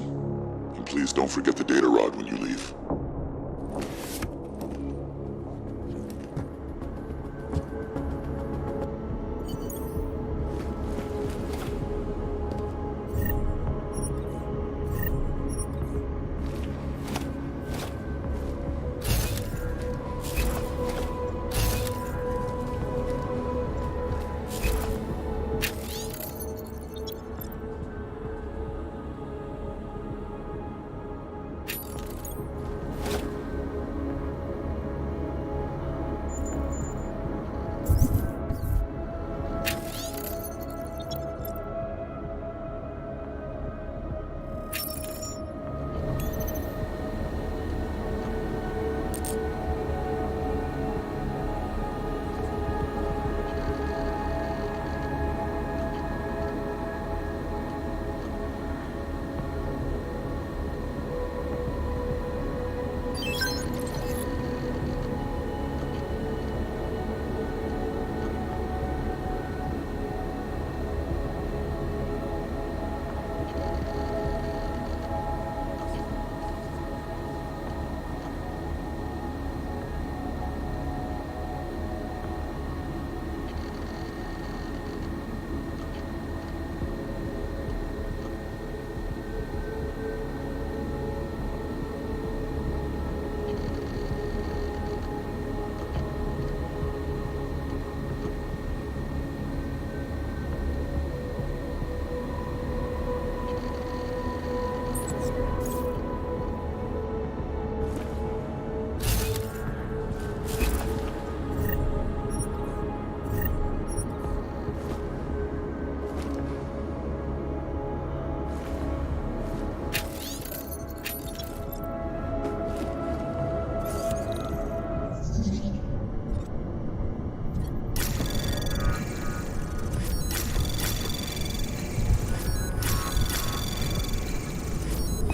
And please don't forget the data rod when you leave.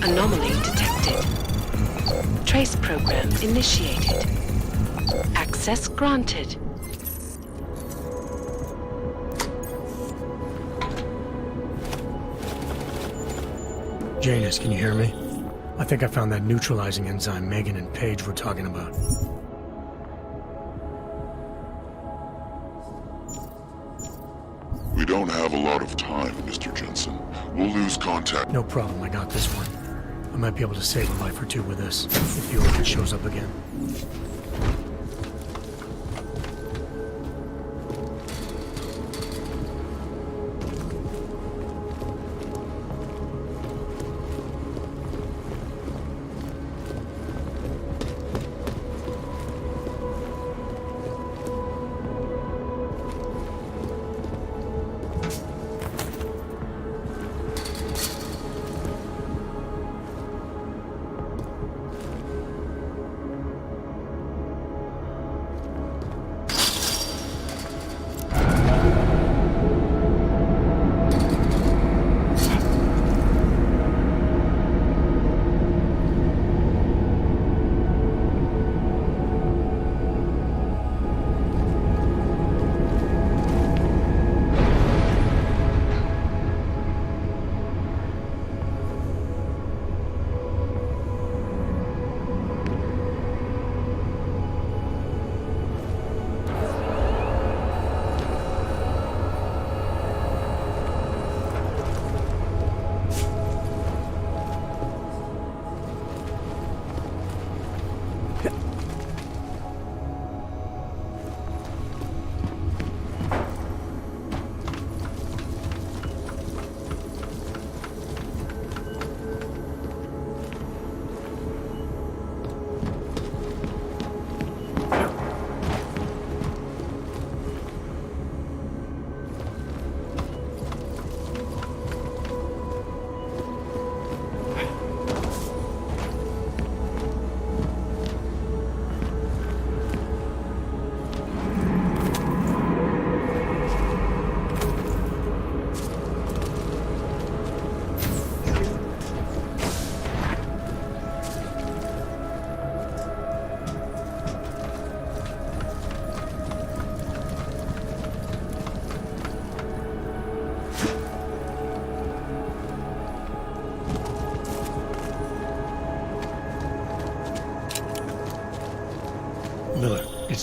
Anomaly detected. Trace program initiated. Access granted. Janus, can you hear me? I think I found that neutralizing enzyme Megan and Paige were talking about. We don't have a lot of time, Mr. Jensen. We'll lose contact. No problem, I got this one. I might be able to save a life or two with this, if the orchid shows up again.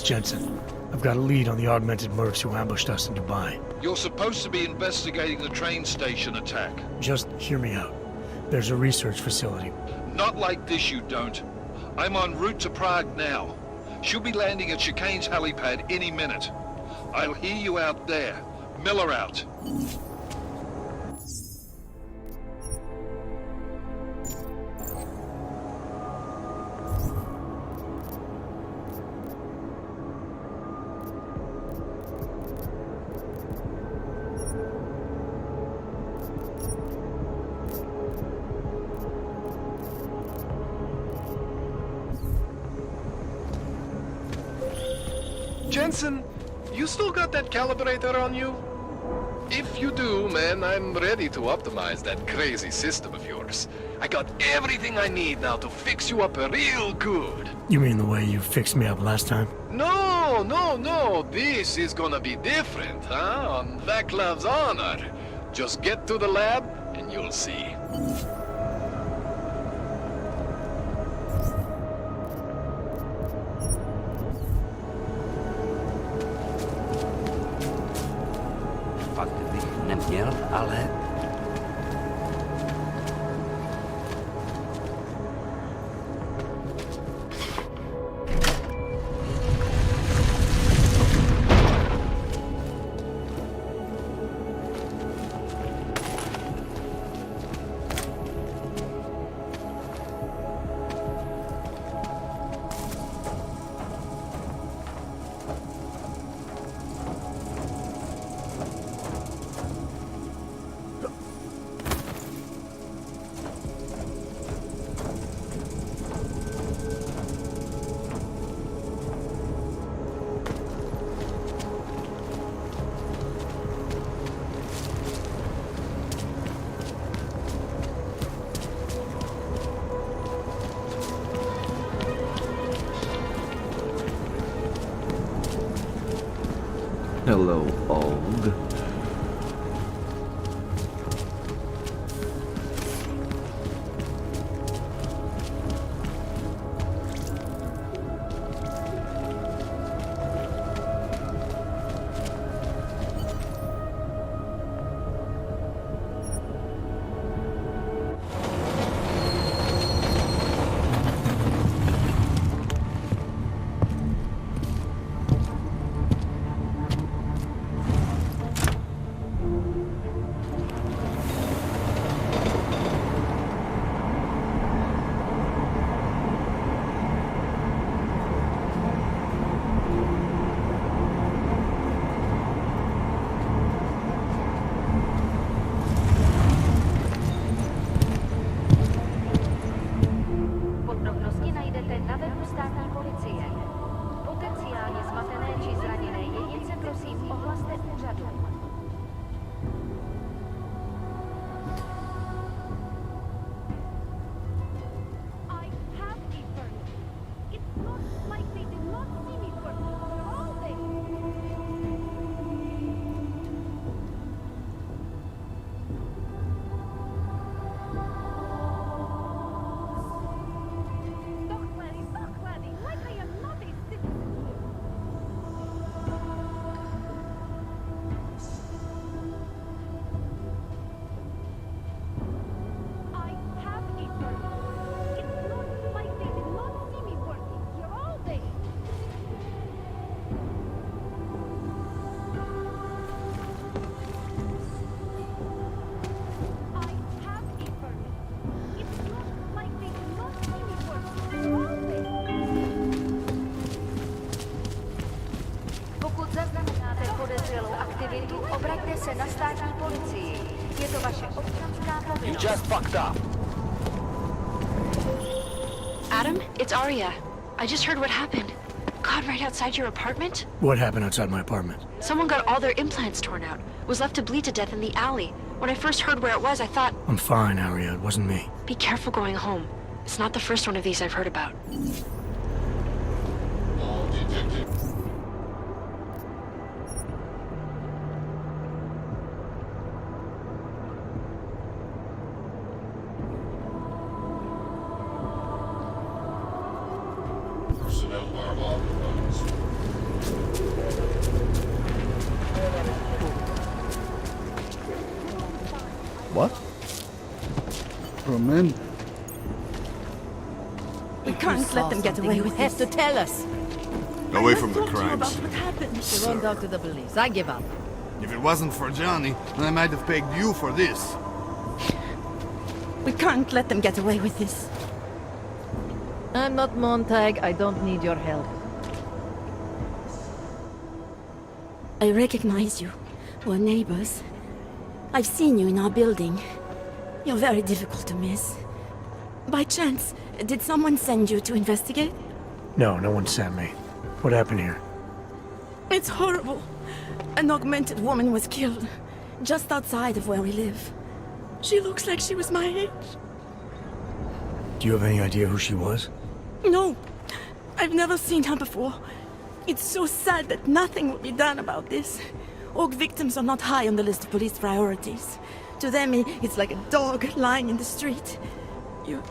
Jensen. I've got a lead on the augmented mercs who ambushed us in Dubai. You're supposed to be investigating the train station attack. Just hear me out. There's a research facility. Not like this, you don't. I'm en route to Prague now. She'll be landing at Chicane's helipad any minute. I'll hear you out there. Miller out. Jensen, you still got that calibrator on you? If you do, man, I'm ready to optimize that crazy system of yours. I got everything I need now to fix you up real good. You mean the way you fixed me up last time? No, no, no. This is gonna be different, huh? On Vaclav's honor. Just get to the lab and you'll see. Fakt bych neměl, ale... Hello, Og. Podrobnosti najdete na webu státní policie. Potenciálně zmatené či zraněné jedince prosím ohlaste úřadu. Pokud zaznamenáte podezřelou aktivitu, obraťte se na státní policii. Je to vaše občanská povinnost. You just fucked up. Adam, it's Arya. I just heard what happened. God, right outside your apartment? What happened outside my apartment? Someone got all their implants torn out. Was left to bleed to death in the alley. When I first heard where it was, I thought... I'm fine, Arya. It wasn't me. Be careful going home. It's not the first one of these I've heard about. Personnel are authorized. What? Roman? We can't let them get away with this. have to tell us. Away from the crimes. What happened? We won't talk to the police. I give up. If it wasn't for Johnny, I might have pegged you for this. We can't let them get away with this. I'm not Montag. I don't need your help. I recognize you. We're neighbors. I've seen you in our building. You're very difficult to miss. By chance, did someone send you to investigate? No, no one sent me. What happened here? It's horrible. An augmented woman was killed, just outside of where we live. She looks like she was my age. Do you have any idea who she was? No, I've never seen her before. It's so sad that nothing will be done about this. Orc victims are not high on the list of police priorities. To them, it's like a dog lying in the street. You're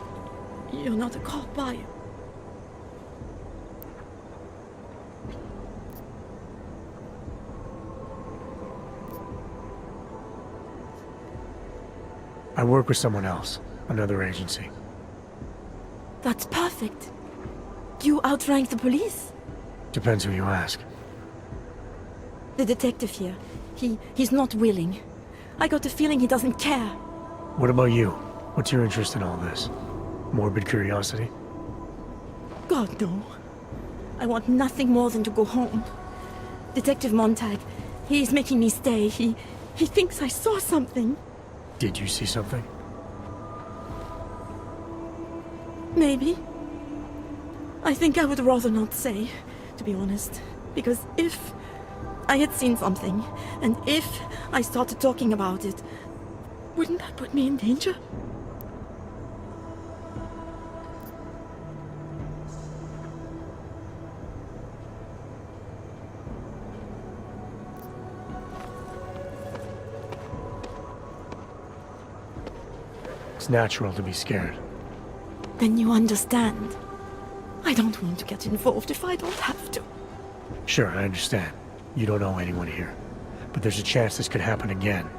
not a cop, are you? I work with someone else, another agency. That's perfect. You outrank the police? Depends who you ask. The detective here, he's not willing. I got the feeling he doesn't care. What about you? What's your interest in all this? Morbid curiosity? God, no. I want nothing more than to go home. Detective Montag, he's making me stay. He thinks I saw something. Did you see something? Maybe. I think I would rather not say, to be honest. Because if I had seen something, and if I started talking about it, wouldn't that put me in danger? It's natural to be scared. Then you understand. I don't want to get involved if I don't have to. Sure, I understand. You don't know anyone here. But there's a chance this could happen again.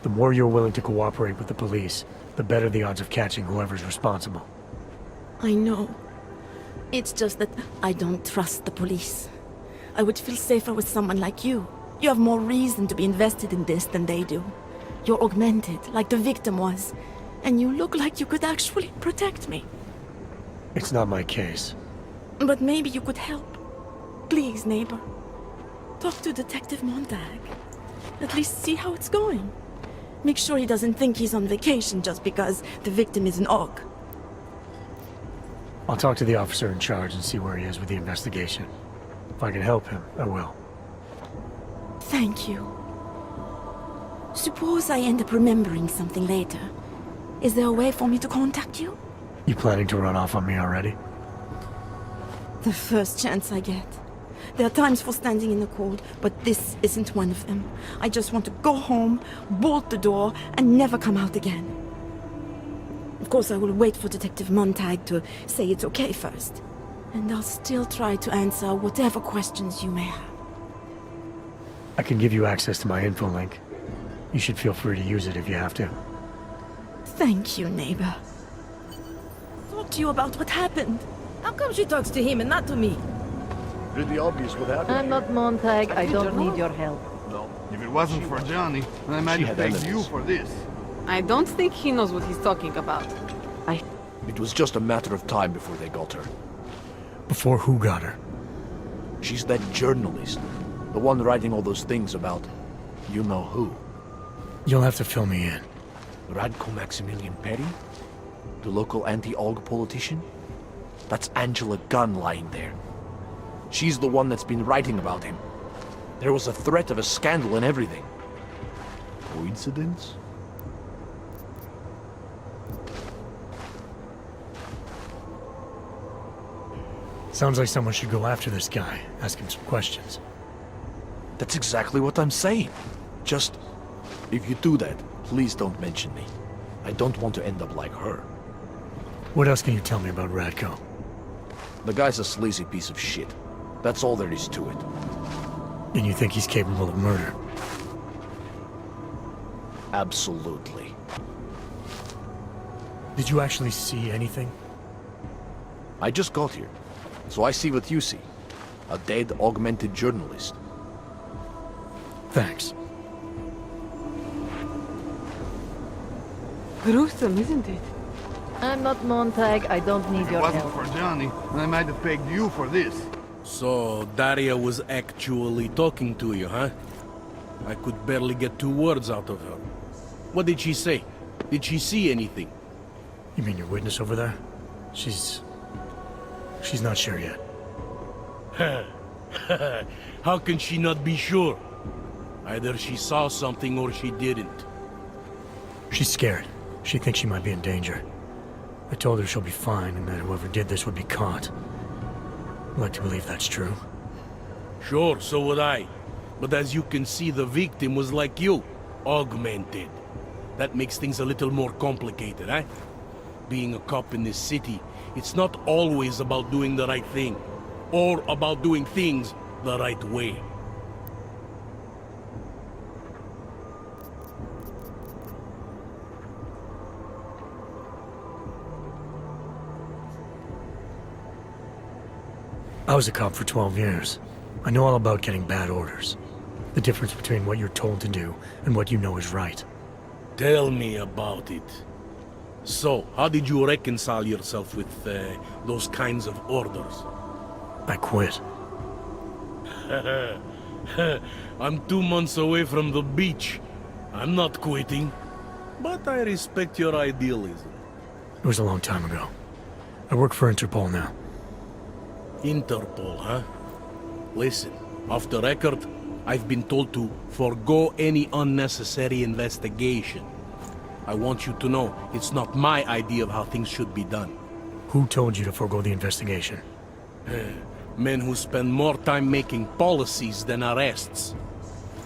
The more you're willing to cooperate with the police, the better the odds of catching whoever's responsible. I know. It's just that I don't trust the police. I would feel safer with someone like you. You have more reason to be invested in this than they do. You're augmented, like the victim was. And you look like you could actually protect me. It's not my case. But maybe you could help. Please, neighbor. Talk to Detective Montag. At least see how it's going. Make sure he doesn't think he's on vacation just because the victim is an orc. I'll talk to the officer in charge and see where he is with the investigation. If I can help him, I will. Thank you. Suppose I end up remembering something later. Is there a way for me to contact you? You planning to run off on me already? The first chance I get. There are times for standing in the cold, but this isn't one of them. I just want to go home, bolt the door, and never come out again. Of course, I will wait for Detective Montag to say it's okay first. And I'll still try to answer whatever questions you may have. I can give you access to my info link. You should feel free to use it if you have to. Thank you, neighbor. Talk to you about what happened. How come she talks to him and not to me? Pretty obvious what happened. I'm not Montag. I don't need your help. No. If it wasn't for Johnny, I might have pegged you for this. I don't think he knows what he's talking about. It was just a matter of time before they got her. Before who got her? She's that journalist. The one writing all those things about... you know who. You'll have to fill me in. Radko Maximilian Perry? The local anti-Olga politician? That's Angela Gunn lying there. She's the one that's been writing about him. There was a threat of a scandal and everything. Coincidence? Sounds like someone should go after this guy, ask him some questions. That's exactly what I'm saying. Just, if you do that, please don't mention me. I don't want to end up like her. What else can you tell me about Radko? The guy's a sleazy piece of shit. That's all there is to it. And you think he's capable of murder? Absolutely. Did you actually see anything? I just got here, so I see what you see. A dead, augmented journalist. Thanks. Gruesome, isn't it? I'm not Montag. I don't need If it your wasn't help. for Johnny, I might have pegged you for this. So, Daria was actually talking to you, huh? I could barely get 2 words out of her. What did she say? Did she see anything? You mean your witness over there? She's not sure yet. How can she not be sure? Either she saw something or she didn't. She's scared. She thinks she might be in danger. I told her she'll be fine and that whoever did this would be caught. I'd like to believe that's true. Sure, so would I. But as you can see, the victim was like you, augmented. That makes things a little more complicated, eh? Being a cop in this city, it's not always about doing the right thing, or about doing things the right way. I was a cop for 12 years. I know all about getting bad orders. The difference between what you're told to do and what you know is right. Tell me about it. So, how did you reconcile yourself with those kinds of orders? I quit. I'm 2 months away from the beach. I'm not quitting. But I respect your idealism. It was a long time ago. I work for Interpol now. Interpol, huh? Listen, off the record, I've been told to forego any unnecessary investigation. I want you to know it's not my idea of how things should be done. Who told you to forego the investigation? Men who spend more time making policies than arrests.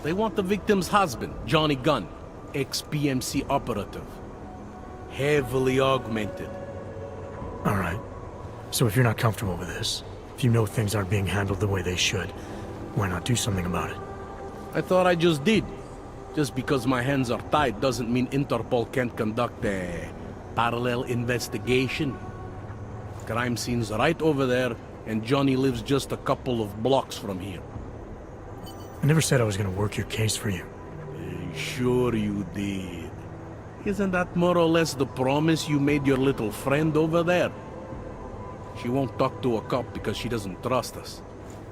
They want the victim's husband, Johnny Gunn, ex-PMC operative. Heavily augmented. All right. So if you're not comfortable with this, if you know things aren't being handled the way they should, why not do something about it? I thought I just did. Just because my hands are tied doesn't mean Interpol can't conduct a parallel investigation. Crime scene's right over there, and Johnny lives just a couple of blocks from here. I never said I was gonna work your case for you. Sure you did. Isn't that more or less the promise you made your little friend over there? She won't talk to a cop because she doesn't trust us.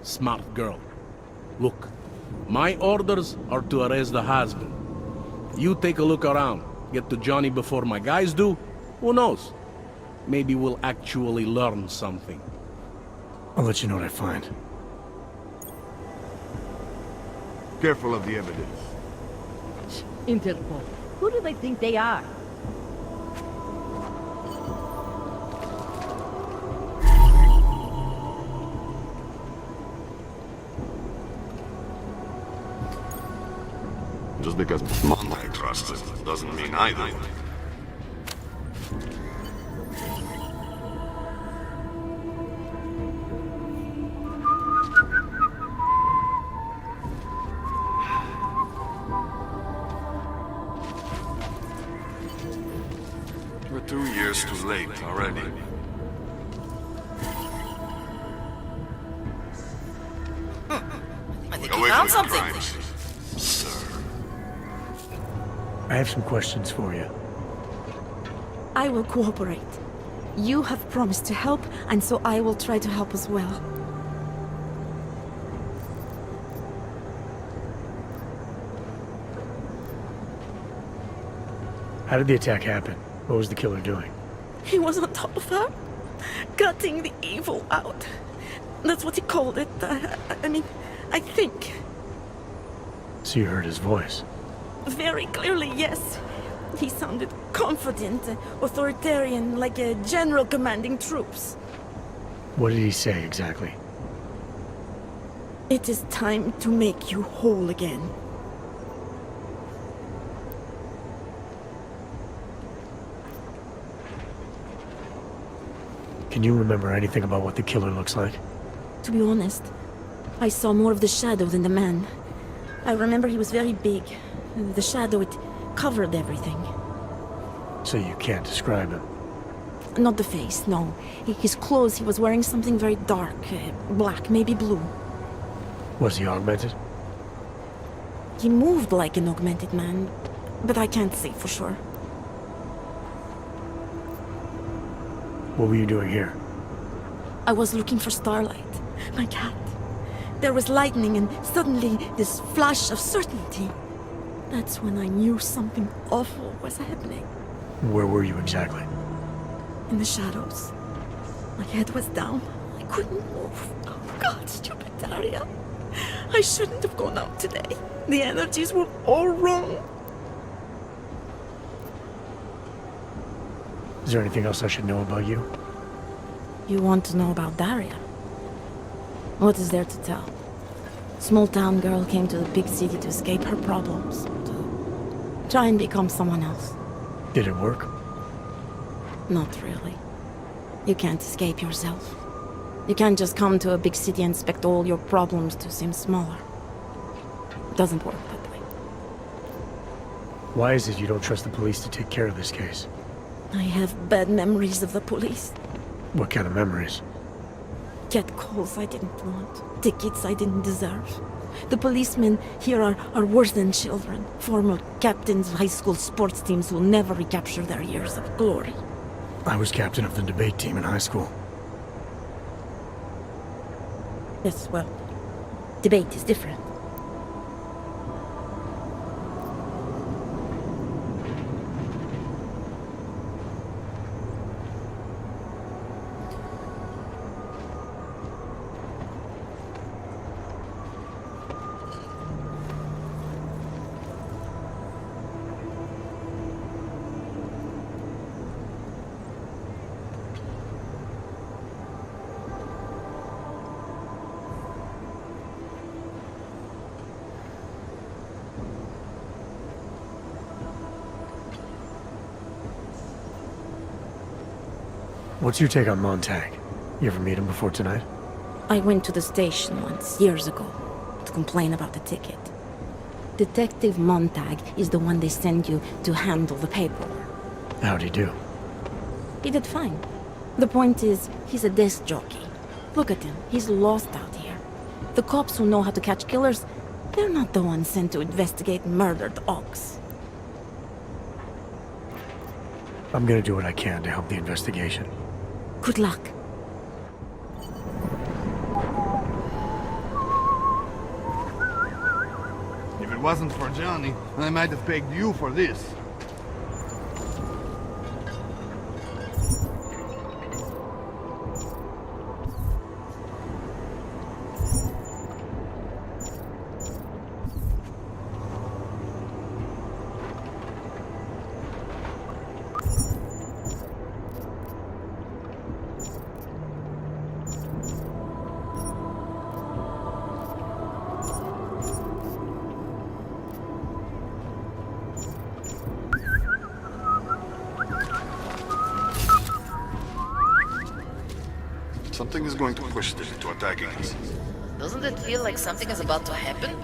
Smart girl. Look, my orders are to arrest the husband. You take a look around. Get to Johnny before my guys do. Who knows? Maybe we'll actually learn something. I'll let you know what I find. Careful of the evidence. Interpol. Who do they think they are? Just because Montag trusts him doesn't mean I do. We're 2 years too late already. I think you found something. I have some questions for you. I will cooperate. You have promised to help, and so I will try to help as well. How did the attack happen? What was the killer doing? He was on top of her, cutting the evil out. That's what he called it. I mean, I think. So you heard his voice? Very clearly, yes. He sounded confident, authoritarian, like a general commanding troops. What did he say exactly? It is time to make you whole again. Can you remember anything about what the killer looks like? To be honest, I saw more of the shadow than the man. I remember he was very big. The shadow, it covered everything. So you can't describe him? Not the face, no. His clothes, he was wearing something very dark. Black, maybe blue. Was he augmented? He moved like an augmented man, but I can't say for sure. What were you doing here? I was looking for Starlight, my cat. There was lightning and suddenly this flash of certainty. That's when I knew something awful was happening. Where were you exactly? In the shadows. My head was down. I couldn't move. Oh God, stupid Daria. I shouldn't have gone out today. The energies were all wrong. Is there anything else I should know about you? You want to know about Daria? What is there to tell? Small town girl came to the big city to escape her problems. To try and become someone else. Did it work? Not really. You can't escape yourself. You can't just come to a big city and expect all your problems to seem smaller. It doesn't work that way. Why is it you don't trust the police to take care of this case? I have bad memories of the police. What kind of memories? Get calls I didn't want. Tickets I didn't deserve. The policemen here are worse than children. Former captains of high school sports teams who will never recapture their years of glory. I was captain of the debate team in high school. Yes, well, debate is different. What's your take on Montag? You ever meet him before tonight? I went to the station once, years ago, to complain about the ticket. Detective Montag is the one they send you to handle the paperwork. How'd he do? He did fine. The point is, he's a desk jockey. Look at him, he's lost out here. The cops who know how to catch killers, they're not the ones sent to investigate murdered ox. I'm gonna do what I can to help the investigation. Good luck. If it wasn't for Johnny, I might have pegged you for this. Something is going to push them into attacking us. Doesn't it feel like something is about to happen?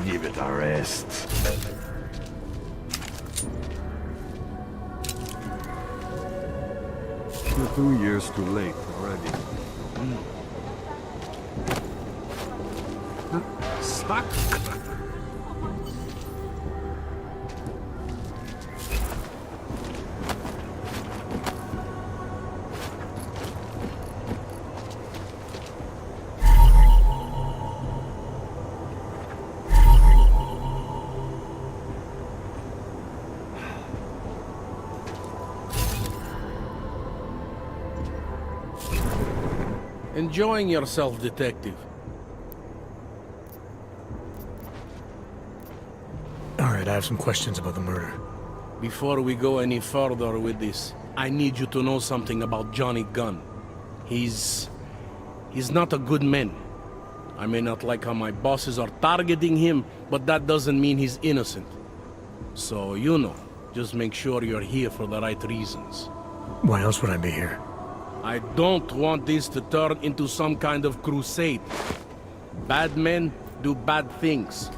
Give it a rest. You're 2 years too late already. Stuck? Enjoying yourself, detective. Alright, I have some questions about the murder. Before we go any further with this, I need you to know something about Johnny Gunn. He's not a good man. I may not like how my bosses are targeting him, but that doesn't mean he's innocent. So, you know, just make sure you're here for the right reasons. Why else would I be here? I don't want this to turn into some kind of crusade. Bad men do bad things.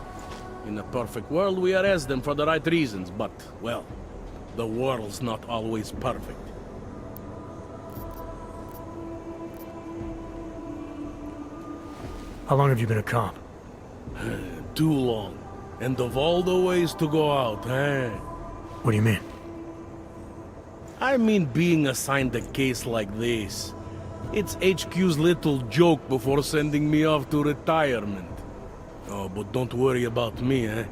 In a perfect world, we arrest them for the right reasons, but, well, the world's not always perfect. How long have you been a cop? Too long. And of all the ways to go out, eh? What do you mean? I mean being assigned a case like this. It's HQ's little joke before sending me off to retirement. Oh, but don't worry about me, eh?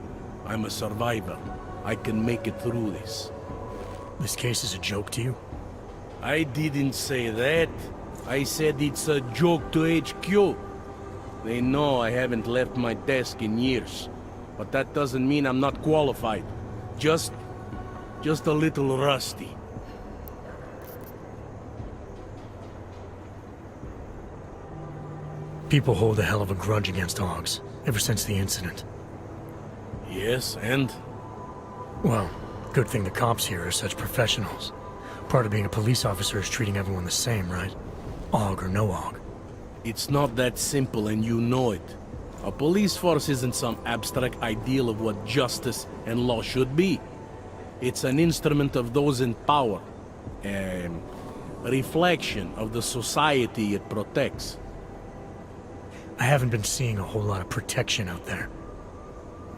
I'm a survivor. I can make it through this. This case is a joke to you? I didn't say that. I said it's a joke to HQ. They know I haven't left my desk in years. But that doesn't mean I'm not qualified. Just a little rusty. People hold a hell of a grudge against Augs, ever since the incident. Yes, and? Well, good thing the cops here are such professionals. Part of being a police officer is treating everyone the same, right? Aug or no Aug. It's not that simple, and you know it. A police force isn't some abstract ideal of what justice and law should be. It's an instrument of those in power. A reflection of the society it protects. I haven't been seeing a whole lot of protection out there.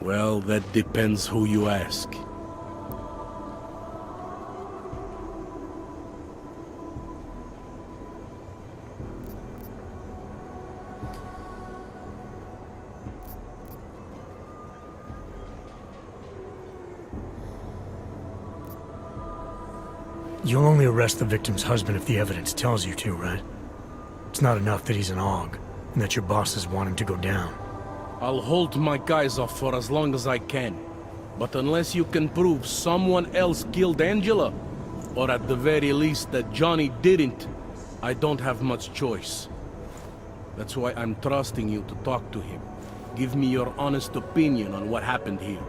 Well, that depends who you ask. You'll only arrest the victim's husband if the evidence tells you to, right? It's not enough that he's an Aug, and that your bosses want him to go down. I'll hold my guys off for as long as I can. But unless you can prove someone else killed Angela, or at the very least that Johnny didn't, I don't have much choice. That's why I'm trusting you to talk to him. Give me your honest opinion on what happened here.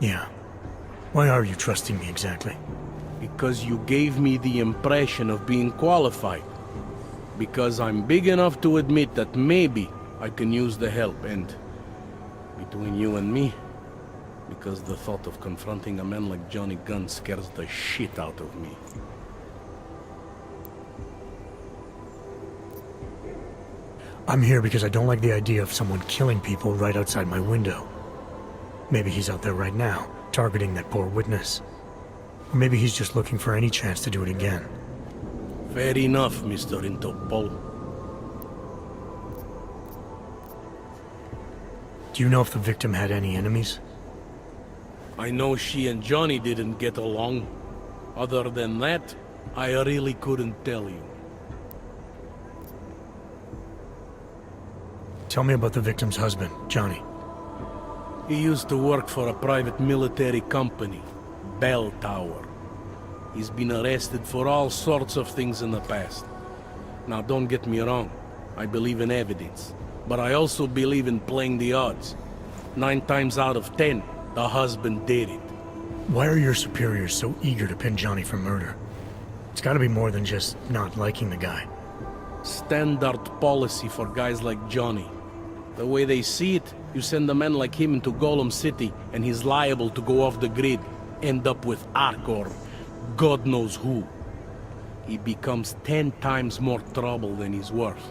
Yeah. Why are you trusting me exactly? Because you gave me the impression of being qualified. Because I'm big enough to admit that maybe I can use the help, and between you and me, because the thought of confronting a man like Johnny Gunn scares the shit out of me. I'm here because I don't like the idea of someone killing people right outside my window. Maybe he's out there right now, targeting that poor witness. Or maybe he's just looking for any chance to do it again. Fair enough, Mr. Interpol. Do you know if the victim had any enemies? I know she and Johnny didn't get along. Other than that, I really couldn't tell you. Tell me about the victim's husband, Johnny. He used to work for a private military company, Bell Tower. He's been arrested for all sorts of things in the past. Now, don't get me wrong. I believe in evidence. But I also believe in playing the odds. 9 times out of 10, the husband did it. Why are your superiors so eager to pin Johnny for murder? It's gotta be more than just not liking the guy. Standard policy for guys like Johnny. The way they see it, you send a man like him into Golem City, and he's liable to go off the grid, end up with Ark or God knows who. He becomes 10 times more trouble than he's worth.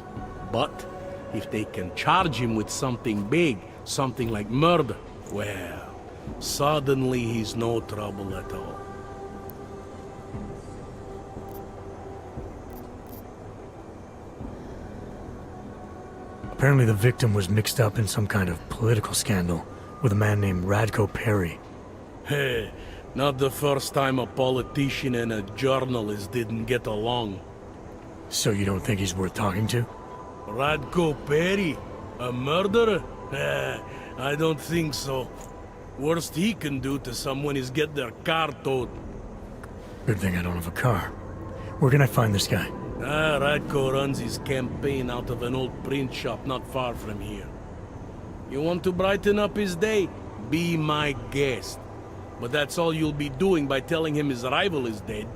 But if they can charge him with something big, something like murder, well, suddenly he's no trouble at all. Apparently the victim was mixed up in some kind of political scandal with a man named Radko Perry. Hey, not the first time a politician and a journalist didn't get along. So you don't think he's worth talking to? Radko Perry? A murderer? I don't think so. Worst he can do to someone is get their car towed. Good thing I don't have a car. Where can I find this guy? Radko runs his campaign out of an old print shop not far from here. You want to brighten up his day? Be my guest. But that's all you'll be doing by telling him his rival is dead.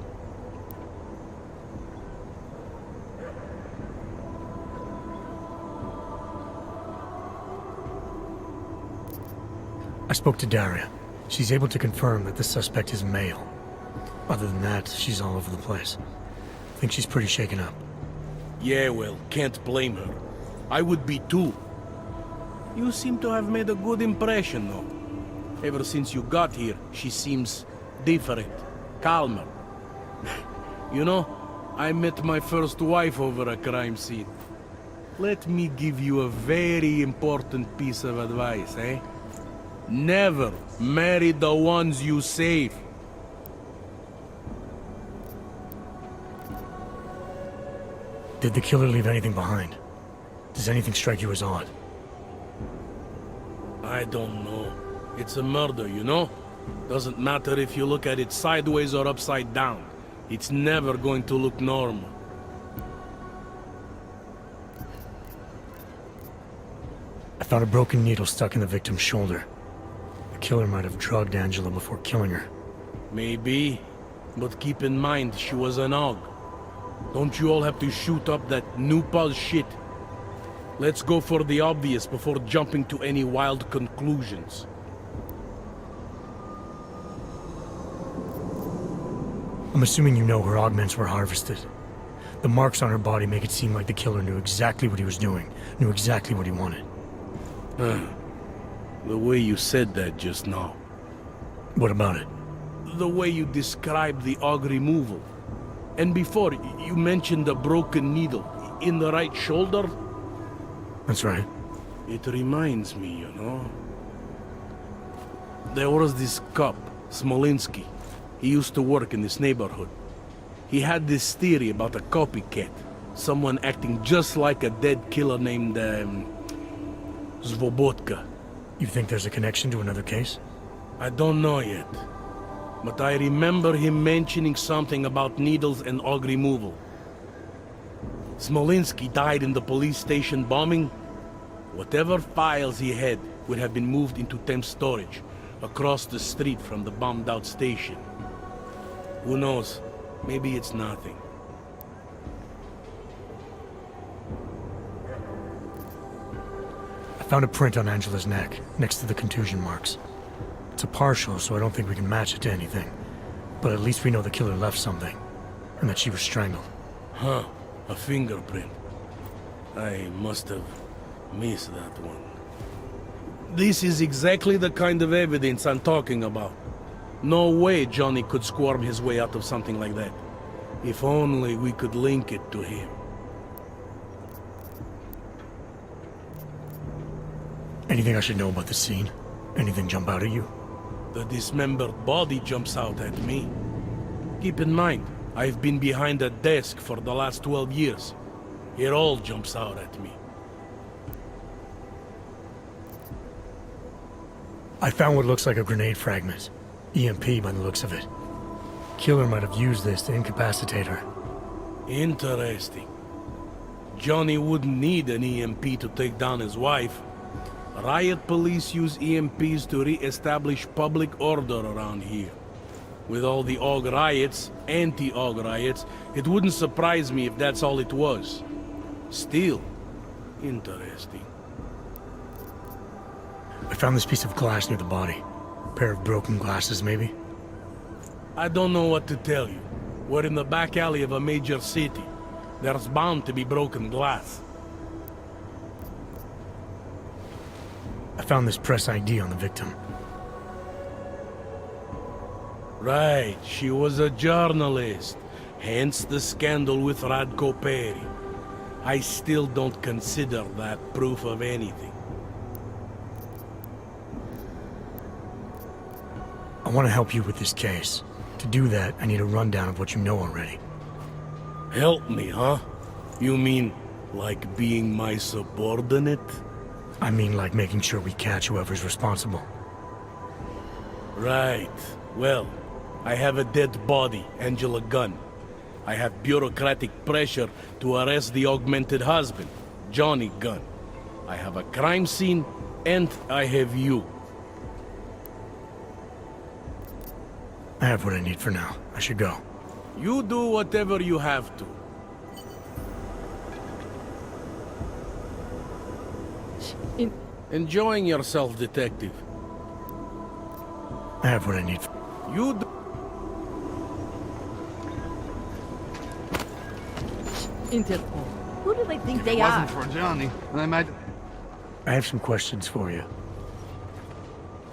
I spoke to Daria. She's able to confirm that the suspect is male. Other than that, she's all over the place. I think she's pretty shaken up. Yeah, well, can't blame her. I would be too. You seem to have made a good impression, though. Ever since you got here, she seems different, calmer. You know, I met my first wife over a crime scene. Let me give you a very important piece of advice, eh? Never marry the ones you save. Did the killer leave anything behind? Does anything strike you as odd? I don't know. It's a murder, you know? Doesn't matter if you look at it sideways or upside down. It's never going to look normal. I found a broken needle stuck in the victim's shoulder. The killer might have drugged Angela before killing her. Maybe, but keep in mind she was an AUG. Don't you all have to shoot up that new pulse shit? Let's go for the obvious before jumping to any wild conclusions. I'm assuming you know her augments were harvested. The marks on her body make it seem like the killer knew exactly what he was doing, knew exactly what he wanted. The way you said that just now. What about it? The way you described the AUG removal. And before, you mentioned a broken needle in the right shoulder? That's right. It reminds me, you know. There was this cop, Smolinski. He used to work in this neighborhood. He had this theory about a copycat. Someone acting just like a dead killer named, Svobotka. You think there's a connection to another case? I don't know yet. But I remember him mentioning something about needles and AUG removal. Smolinski died in the police station bombing. Whatever files he had would have been moved into temp storage, across the street from the bombed-out station. Who knows? Maybe it's nothing. I found a print on Angela's neck, next to the contusion marks. It's a partial, so I don't think we can match it to anything. But at least we know the killer left something, and that she was strangled. Huh, a fingerprint. I must have missed that one. This is exactly the kind of evidence I'm talking about. No way Johnny could squirm his way out of something like that. If only we could link it to him. Anything I should know about the scene? Anything jump out at you? The dismembered body jumps out at me. Keep in mind, I've been behind a desk for the last 12 years. It all jumps out at me. I found what looks like a grenade fragment. EMP by the looks of it. Killer might have used this to incapacitate her. Interesting. Johnny wouldn't need an EMP to take down his wife. Riot police use EMPs to re-establish public order around here. With all the AUG riots, anti-AUG riots, it wouldn't surprise me if that's all it was. Still, interesting. I found this piece of glass near the body. A pair of broken glasses, maybe? I don't know what to tell you. We're in the back alley of a major city. There's bound to be broken glass. I found this press ID on the victim. Right, she was a journalist. Hence the scandal with Radko Perry. I still don't consider that proof of anything. I want to help you with this case. To do that, I need a rundown of what you know already. Help me, huh? You mean, like being my subordinate? I mean like making sure we catch whoever's responsible. Right. Well, I have a dead body, Angela Gunn. I have bureaucratic pressure to arrest the augmented husband, Johnny Gunn. I have a crime scene, and I have you. I have what I need for now. I should go. You do whatever you have to. Enjoying yourself, detective. I have what I need. You do. Interpol. Who do they think they It are? wasn't for Johnny. I might... I have some questions for you.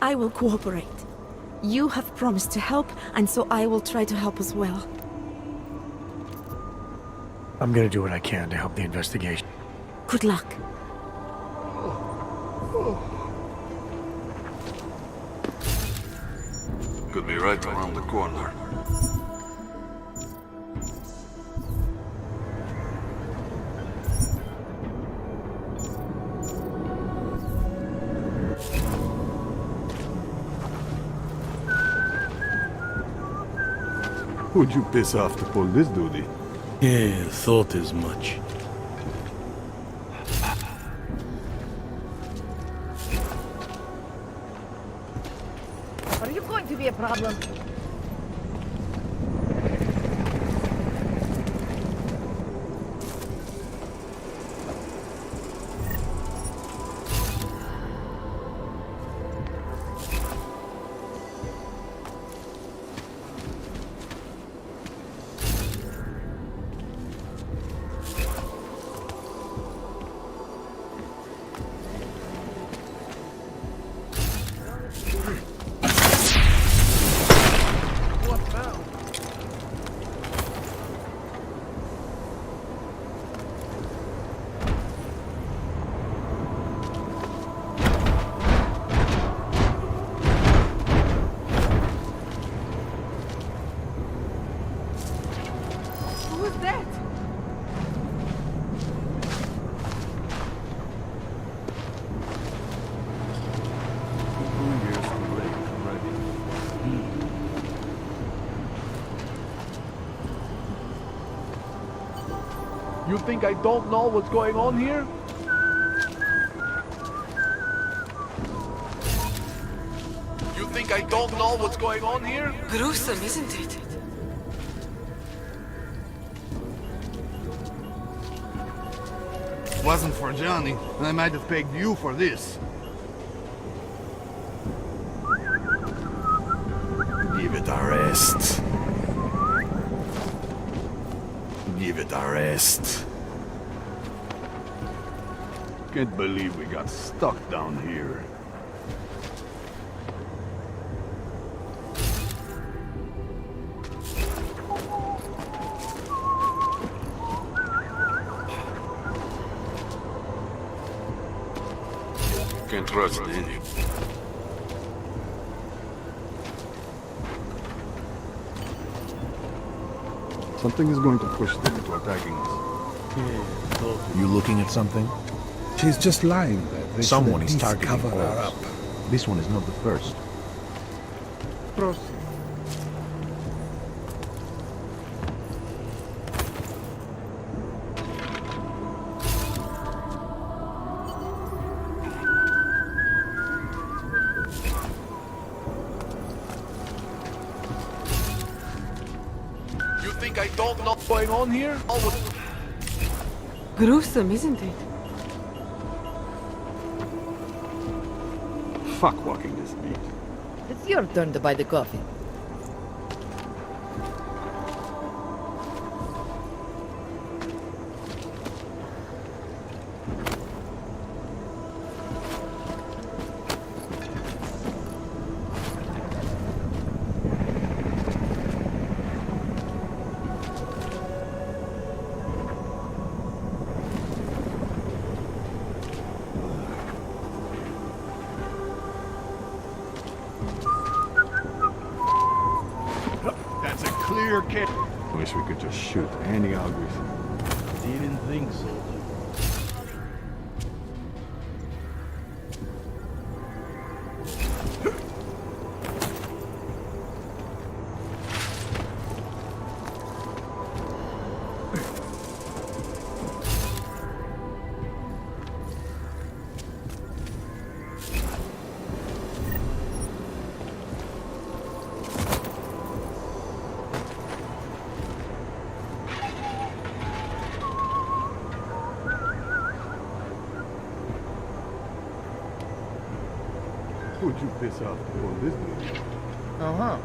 I will cooperate. You have promised to help, and so I will try to help as well. I'm gonna do what I can to help the investigation. Good luck. Could be right around the corner. Who'd you piss off to pull this duty? Yeah, thought as much. Are you going to be a problem? Who was that? You think I don't know what's going on here? You think I don't know what's going on here? Gruesome, isn't it? It wasn't for Johnny. I might have pegged you for this. Give it a rest. Give it a rest. Can't believe we got stuck down here. Can't trust any. Something is going to push them into attacking us. You looking at something? She's just lying there. They should Someone at is least targeting cover her us. up. This one is not the first. Proceed. You think I don't know what's going on here? Gruesome, isn't it? Fuck walking this beat. It's your turn to buy the coffee. That's a clear case. Wish we could just shoot any augers. Didn't think so. Who'd you piss off before this movie? Uh-huh.